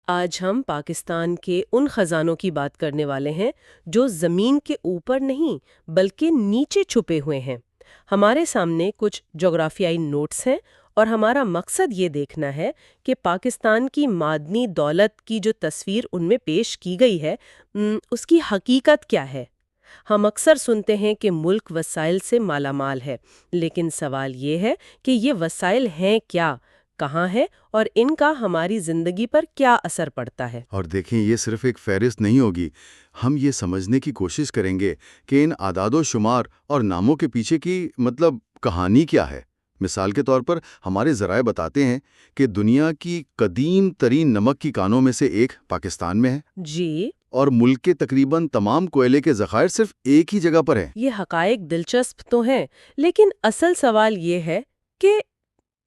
آج ہم پاکستان کے ان خزانوں کی بات کرنے والے ہیں جو زمین کے اوپر نہیں بلکہ نیچے چھپے ہوئے ہیں۔ ہمارے سامنے کچھ جغرافیائی نوٹس ہیں اور ہمارا مقصد یہ دیکھنا ہے کہ پاکستان کی معدنی دولت کی جو تصویر ان میں پیش کی گئی ہے اس کی حقیقت کیا ہے۔ ہم اکثر سنتے ہیں کہ ملک وسائل سے مالا مال ہے، لیکن سوال یہ ہے کہ یہ وسائل ہیں کیا، کہاں ہے اور ان کا ہماری زندگی پر کیا اثر پڑتا ہے۔ اور دیکھیں، یہ صرف ایک فہرست نہیں ہوگی، ہم یہ سمجھنے کی کوشش کریں گے کہ ان اعداد و شمار اور ناموں کے پیچھے کی کہانی کیا ہے۔ مثال کے طور پر ہمارے ذرائع بتاتے ہیں کہ دنیا کی قدیم ترین نمک کی کانوں میں سے ایک پاکستان میں ہے، جی، اور ملک کے تقریباً تمام کوئلے کے ذخائر صرف ایک ہی جگہ پر ہیں۔ یہ حقائق دلچسپ تو ہیں، لیکن اصل سوال یہ ہے کہ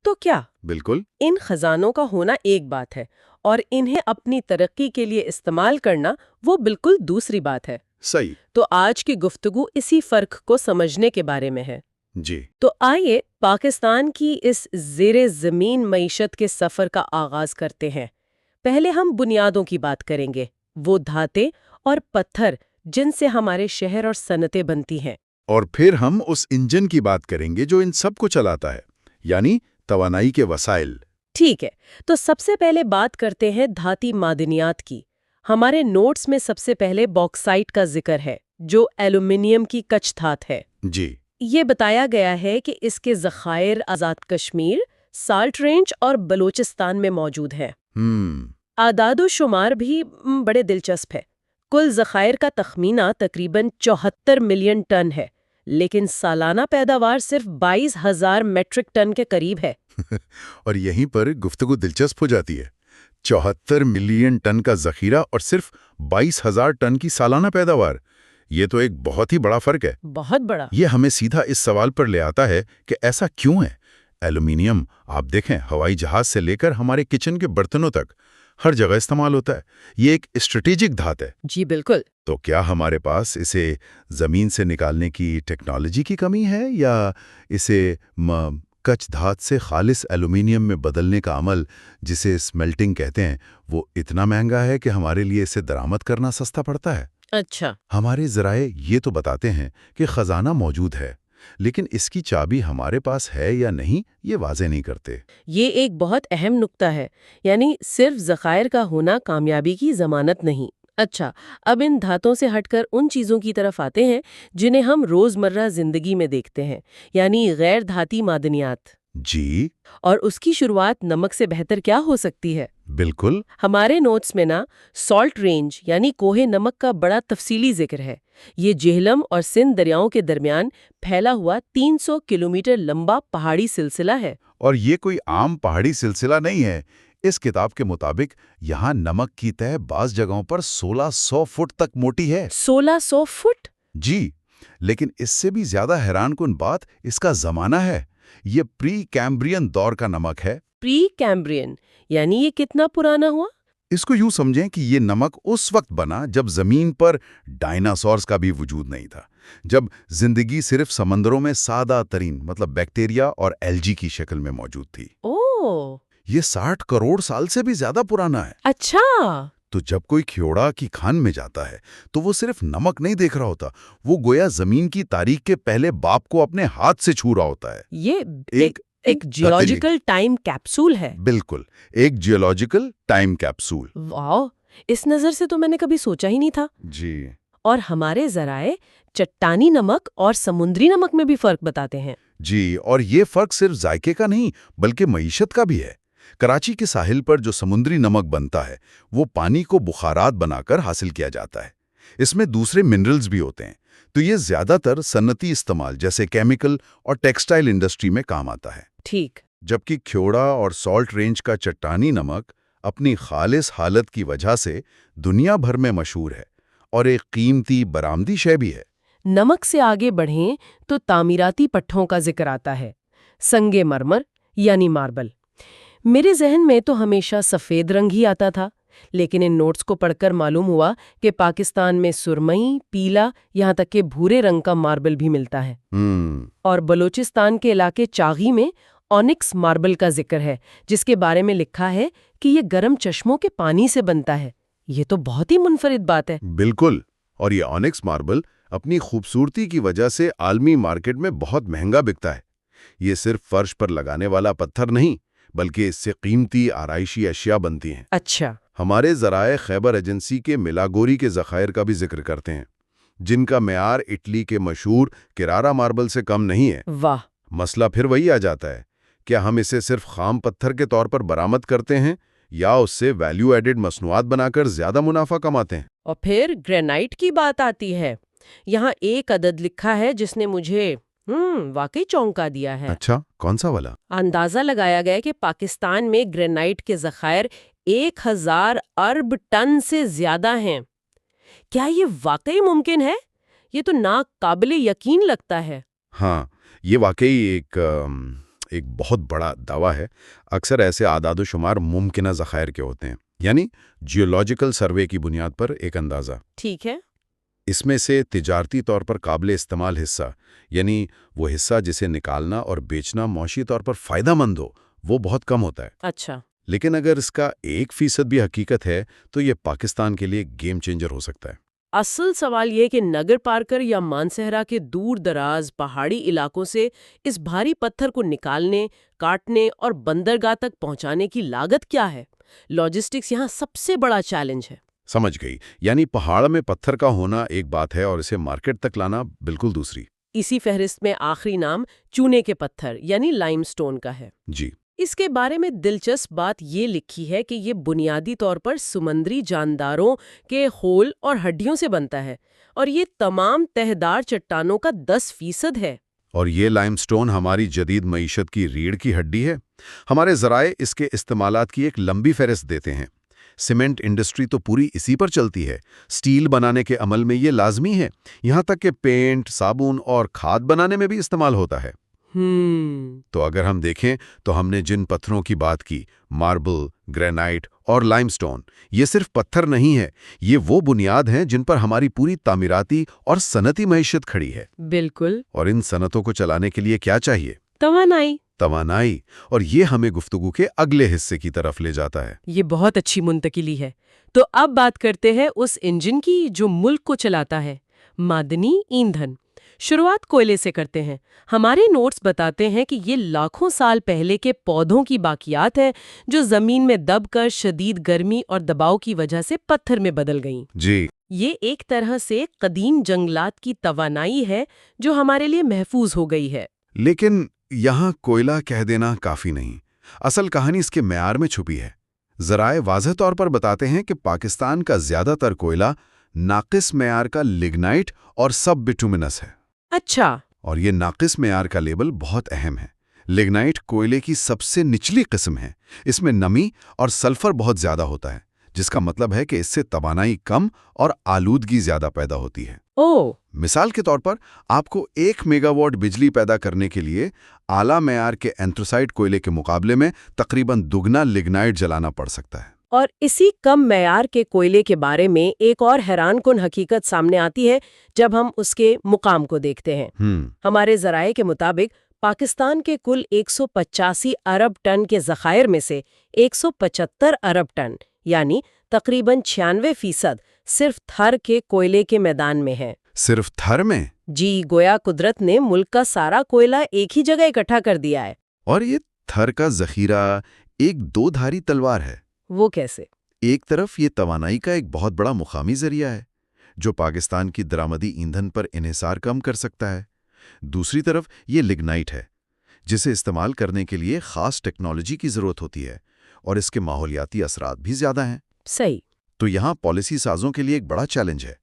تو کیا بالکل، ان خزانوں کا ہونا ایک بات ہے اور انہیں اپنی ترقی کے لیے استعمال کرنا وہ بالکل دوسری بات ہے۔ صحیح، تو آج کی گفتگو اسی فرق کو سمجھنے کے بارے میں ہے۔ جی، تو آئیے پاکستان کی اس زیر زمین معیشت کے سفر کا آغاز کرتے ہیں۔ پہلے ہم بنیادوں کی بات کریں گے، وہ دھاتیں اور پتھر جن سے ہمارے شہر اور صنعتیں بنتی ہیں۔ اور پھر ہم اس انجن کی بات کریں گے جو ان سب کو چلاتا ہے، یعنی توانائی کے وسائل۔ ٹھیک ہے، تو سب سے پہلے بات کرتے ہیں دھاتی معدنیات کی۔ ہمارے نوٹس میں سب سے پہلے باکسائٹ کا ذکر ہے، جو ایلومینیم کی کچھ دھات ہے۔ جی، یہ بتایا گیا ہے کہ اس کے ذخائر آزاد کشمیر، سالٹ رینج اور بلوچستان میں موجود ہیں۔ اعداد و شمار بھی بڑے دلچسپ ہے۔ کل ذخائر کا تخمینہ تقریباً 74 ملین ٹن ہے، لیکن سالانہ پیداوار صرف 22,000 میٹرک ٹن کے قریب ہے۔ اور یہیں پر گفتگو دلچسپ ہو جاتی ہے۔ 74 ملین ٹن کا ذخیرہ اور صرف 22,000 ٹن کی سالانہ پیداوار، یہ تو ایک بہت ہی بڑا فرق ہے۔ بہت بڑا۔ یہ ہمیں سیدھا اس سوال پر لے آتا ہے کہ ایسا کیوں ہے؟ ایلومینیم، آپ دیکھیں، ہوائی جہاز سے لے کر ہمارے کچن کے برتنوں تک ہر جگہ استعمال ہوتا ہے۔ یہ ایک اسٹریٹجک دھات ہے۔ جی بالکل۔ تو کیا ہمارے پاس اسے زمین سے نکالنے کی ٹیکنالوجی کی کمی ہے، یا اسے کچھ دھات سے خالص ایلومینیم میں بدلنے کا عمل، جسے سمیلٹنگ کہتے ہیں، وہ اتنا مہنگا ہے کہ ہمارے لیے اسے درآمد کرنا سستا پڑتا ہے؟ اچھا، ہمارے ذرائع یہ تو بتاتے ہیں کہ خزانہ موجود ہے، لیکن اس کی چابی ہمارے پاس ہے یا نہیں، یہ واضح نہیں کرتے۔ یہ ایک بہت اہم نکتہ ہے، یعنی صرف ذخائر کا ہونا کامیابی کی ضمانت نہیں۔ اچھا، اب ان دھاتوں سے ہٹ کر ان چیزوں کی طرف آتے ہیں جنہیں ہم روزمرہ زندگی میں دیکھتے ہیں، یعنی غیر دھاتی معدنیات۔ جی، اور اس کی شروعات نمک سے بہتر کیا ہو سکتی ہے؟ بالکل۔ ہمارے نوٹس میں سالٹ رینج یعنی کوہ نمک کا بڑا تفصیلی ذکر ہے۔ یہ جہلم اور سندھ دریاؤں کے درمیان پھیلا ہوا 300 کلومیٹر لمبا پہاڑی سلسلہ ہے۔ اور یہ کوئی عام پہاڑی سلسلہ نہیں ہے۔ اس کتاب کے مطابق یہاں نمک کی تہ بعض جگہوں پر 1600 فٹ تک موٹی ہے۔ 1600 فٹ؟ جی، لیکن اس سے بھی زیادہ حیران کن بات اس کا زمانہ ہے۔ یہ پری کیمبرین دور کا نمک ہے۔ پری کیمبرین یعنی یہ کتنا پرانا ہوا؟ اس کو یوں سمجھیں کہ یہ نمک اس وقت بنا جب زمین پر ڈائناسورز کا بھی وجود نہیں تھا، جب زندگی صرف سمندروں میں سادہ ترین بیکٹیریا اور ایلجی کی شکل میں موجود تھی۔ اوہ، یہ 60 کروڑ سال سے بھی زیادہ پرانا ہے۔ اچھا۔ تو جب کوئی کھیوڑا کی کھان میں جاتا ہے تو وہ صرف نمک نہیں دیکھ رہا ہوتا، وہ گویا زمین کی تاریخ کے پہلے باپ کو اپنے ہاتھ سے چھو رہا ہوتا ہے۔ یہ ایک جیولوجیکل ٹائم کیپسول ہے۔ بالکل، ایک جیولوجیکل ٹائم کیپسول۔ واو، اس نظر سے تو میں نے کبھی سوچا ہی نہیں تھا۔ جی، اور ہمارے ذرائع چٹانی نمک اور سمندری نمک میں بھی فرق بتاتے ہیں۔ جی، اور یہ فرق صرف ذائقے کا نہیں بلکہ معیشت کا بھی ہے۔ کراچی کے ساحل پر جو سمندری نمک بنتا ہے وہ پانی کو بخارات بنا کر حاصل کیا جاتا ہے۔ اس میں دوسرے منرلز بھی ہوتے ہیں، تو یہ زیادہ تر صنعتی استعمال جیسے کیمیکل اور ٹیکسٹائل انڈسٹری میں کام آتا ہے۔ ٹھیک۔ جبکہ کھیوڑا اور سالٹ رینج کا چٹانی نمک اپنی خالص حالت کی وجہ سے دنیا بھر میں مشہور ہے اور ایک قیمتی برآمدی شے بھی ہے۔ نمک سے آگے بڑھیں تو تعمیراتی پٹھوں کا ذکر آتا ہے۔ سنگ مرمر یعنی ماربل۔ میرے ذہن میں تو ہمیشہ سفید رنگ ہی آتا تھا، لیکن ان نوٹس کو پڑھ کر معلوم ہوا کہ پاکستان میں سرمئی، پیلا، یہاں تک کہ بھورے رنگ کا ماربل بھی ملتا ہے۔ اور بلوچستان کے علاقے چاغی میں اونکس ماربل کا ذکر ہے، جس کے بارے میں لکھا ہے کہ یہ گرم چشموں کے پانی سے بنتا ہے۔ یہ تو بہت ہی منفرد بات ہے۔ بالکل، اور یہ اونکس ماربل اپنی خوبصورتی کی وجہ سے عالمی مارکیٹ میں بہت مہنگا بکتا ہے۔ یہ صرف فرش پر لگانے والا پتھر نہیں بلکہ اس سے قیمتی آرائشی اشیاء بنتی ہیں۔ اچھا، ہمارے ذرائع خیبر ایجنسی کے ملاگوری کے ذخائر کا بھی ذکر کرتے ہیں، جن کا معیار اٹلی کے مشہور کرارا ماربل سے کم نہیں ہے۔ واہ، مسئلہ پھر وہی آ جاتا ہے، کیا ہم اسے صرف خام پتھر کے طور پر برآمد کرتے ہیں یا اس سے ویلیو ایڈڈ مصنوعات بنا کر زیادہ منافع کماتے ہیں؟ اور پھر گرینائٹ کی بات آتی ہے۔ یہاں ایک عدد لکھا ہے جس نے مجھے واقعی چونکا دیا ہے۔ اچھا، کون سا والا؟ اندازہ لگایا گیا کہ پاکستان میں گرینائٹ کے ذخائر 1000 ارب ٹن سے زیادہ ہیں۔ کیا یہ واقعی ممکن ہے؟ یہ تو ناقابل یقین لگتا ہے۔ ہاں، یہ واقعی ایک بہت بڑا دعویٰ ہے۔ اکثر ایسے اعداد و شمار ممکنہ ذخائر کے ہوتے ہیں، یعنی جیولوجیکل سروے کی بنیاد پر ایک اندازہ۔ ٹھیک ہے۔ اس میں سے تجارتی طور پر قابل استعمال حصہ، یعنی وہ حصہ جسے نکالنا اور بیچنا معاشی طور پر فائدہ مند ہو، وہ بہت کم ہوتا ہے۔ اچھا، لیکن اگر اس کا 1% بھی حقیقت ہے تو یہ پاکستان کے لیے گیم چینجر ہو سکتا ہے۔ اصل سوال یہ کہ نگر پارکر یا مانسہرہ کے دور دراز پہاڑی علاقوں سے اس بھاری پتھر کو نکالنے، کاٹنے اور بندرگاہ تک پہنچانے کی لاگت کیا ہے؟ لاجسٹکس یہاں سب سے بڑا چیلنج ہے۔ سمجھ گئی، یعنی پہاڑ میں پتھر کا ہونا ایک بات ہے اور اسے مارکیٹ تک لانا بالکل دوسری۔ اسی فہرست میں آخری نام چونے کے پتھر یعنی لائم سٹون کا ہے۔ جی، اس کے بارے میں دلچسپ بات یہ لکھی ہے کہ یہ بنیادی طور پر سمندری جانداروں کے خول اور ہڈیوں سے بنتا ہے، اور یہ تمام تہدار چٹانوں کا 10% ہے۔ اور یہ لائم سٹون ہماری جدید معیشت کی ریڑھ کی ہڈی ہے۔ ہمارے ذرائع اس کے استعمالات کی ایک لمبی فہرست دیتے ہیں۔ سیمنٹ انڈسٹری تو پوری اسی پر چلتی ہے۔ سٹیل بنانے کے عمل میں یہ لازمی ہے، یہاں تک کہ پینٹ، صابن اور کھاد بنانے میں بھی استعمال ہوتا ہے۔ تو اگر ہم دیکھیں تو ہم نے جن پتھروں کی بات کی، ماربل، گرینائٹ اور لائم سٹون، یہ صرف پتھر نہیں ہے، یہ وہ بنیاد ہیں جن پر ہماری پوری تعمیراتی اور صنعتی معیشت کھڑی ہے۔ بالکل۔ اور ان صنعتوں کو چلانے کے لیے کیا چاہیے؟ توانائی، اور یہ ہمیں گفتگو کے اگلے حصے کی طرف لے جاتا ہے۔ یہ بہت اچھی منتقلی ہے۔ تو اب بات کرتے ہیں اس انجن کی جو ملک کو چلاتا ہے، معدنی ایندھن۔ شروعات کوئلے سے کرتے ہیں۔ ہمارے نوٹس بتاتے ہیں کہ یہ لاکھوں سال پہلے کے پودوں کی باقیات ہے جو زمین میں دب کر شدید گرمی اور دباؤ کی وجہ سے پتھر میں بدل گئیں۔ جی، یہ ایک طرح سے قدیم جنگلات کی توانائی ہے جو ہمارے لیے محفوظ ہو گئی ہے۔ لیکن یہاں کوئلہ کہہ دینا کافی نہیں، اصل کہانی اس کے معیار میں چھپی ہے۔ ذرائع واضح طور پر بتاتے ہیں کہ پاکستان کا زیادہ تر کوئلہ ناقص معیار کا لگنائٹ اور سب بٹومنس ہے۔ اچھا، اور یہ ناقص معیار کا لیبل بہت اہم ہے۔ لگنائٹ کوئلے کی سب سے نچلی قسم ہے، اس میں نمی اور سلفر بہت زیادہ ہوتا ہے، جس کا مطلب ہے کہ اس سے توانائی کم اور آلودگی زیادہ پیدا ہوتی ہے۔ مثال کے طور پر آپ کو 1 میگا واٹ بجلی پیدا کرنے کے لیے اعلیٰ معیار کے اینتھراسائٹ کوئلے کے مقابلے میں تقریباً دگنا لگنائٹ جلانا پڑ سکتا ہے۔ اور اسی کم معیار کے کوئلے کے بارے میں ایک اور حیران کن حقیقت سامنے آتی ہے جب ہم اس کے مقام کو دیکھتے ہیں۔ ہمارے ذرائع کے مطابق پاکستان کے کل 185 ارب ٹن کے ذخائر میں سے 175 ارب ٹن یعنی تقریباً 96% صرف تھر کے کوئلے کے میدان میں ہے۔ صرف تھر میں؟ جی، گویا قدرت نے ملک کا سارا کوئلہ ایک ہی جگہ اکٹھا کر دیا ہے۔ اور یہ تھر کا ذخیرہ ایک دو دھاری تلوار ہے۔ وہ کیسے؟ ایک طرف یہ توانائی کا ایک بہت بڑا مقامی ذریعہ ہے جو پاکستان کی درآمدی ایندھن پر انحصار کم کر سکتا ہے۔ دوسری طرف یہ لگنائٹ ہے جسے استعمال کرنے کے لیے خاص ٹیکنالوجی کی ضرورت ہوتی ہے اور اس کے ماحولیاتی اثرات بھی زیادہ ہیں۔ صحیح۔ تو یہاں پالیسی سازوں کے لیے ایک بڑا چیلنج ہے،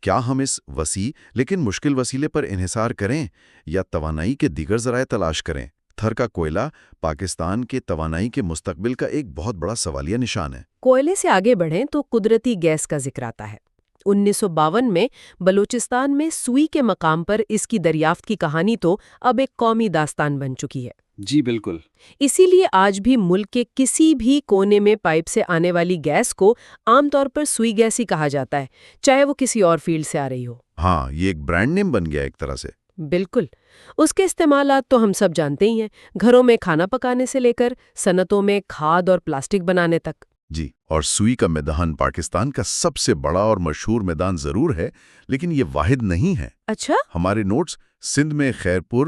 کیا ہم اس وسیع لیکن مشکل وسیلے پر انحصار کریں یا توانائی کے دیگر ذرائع تلاش کریں؟ تھر کا کوئلہ پاکستان کے توانائی کے مستقبل کا ایک بہت بڑا سوالیہ نشان ہے۔ کوئلے سے آگے بڑھیں تو قدرتی گیس کا ذکر آتا ہے۔ 1952 میں بلوچستان میں سوئی کے مقام پر اس کی دریافت کی کہانی تو اب ایک قومی داستان بن چکی ہے۔ جی بالکل۔ اسی لیے آج بھی ملک کے کسی بھی کونے میں پائپ سے آنے والی گیس کو عام طور پر سوئی گیس ہی کہا جاتا ہے، چاہے وہ کسی اور فیلڈ سے آ رہی ہو۔ ہاں، یہ ایک برانڈ نیم بن گیا ایک طرح سے۔ بالکل۔ اس کے استعمالات تو ہم سب جانتے ہی ہیں، گھروں میں کھانا پکانے سے لے کر صنعتوں میں کھاد اور پلاسٹک بنانے تک۔ جی، اور سوئی کا میدان پاکستان کا سب سے بڑا اور مشہور میدان ضرور ہے، لیکن یہ واحد نہیں ہے۔ اچھا؟ ہمارے نوٹس سندھ میں خیرپور،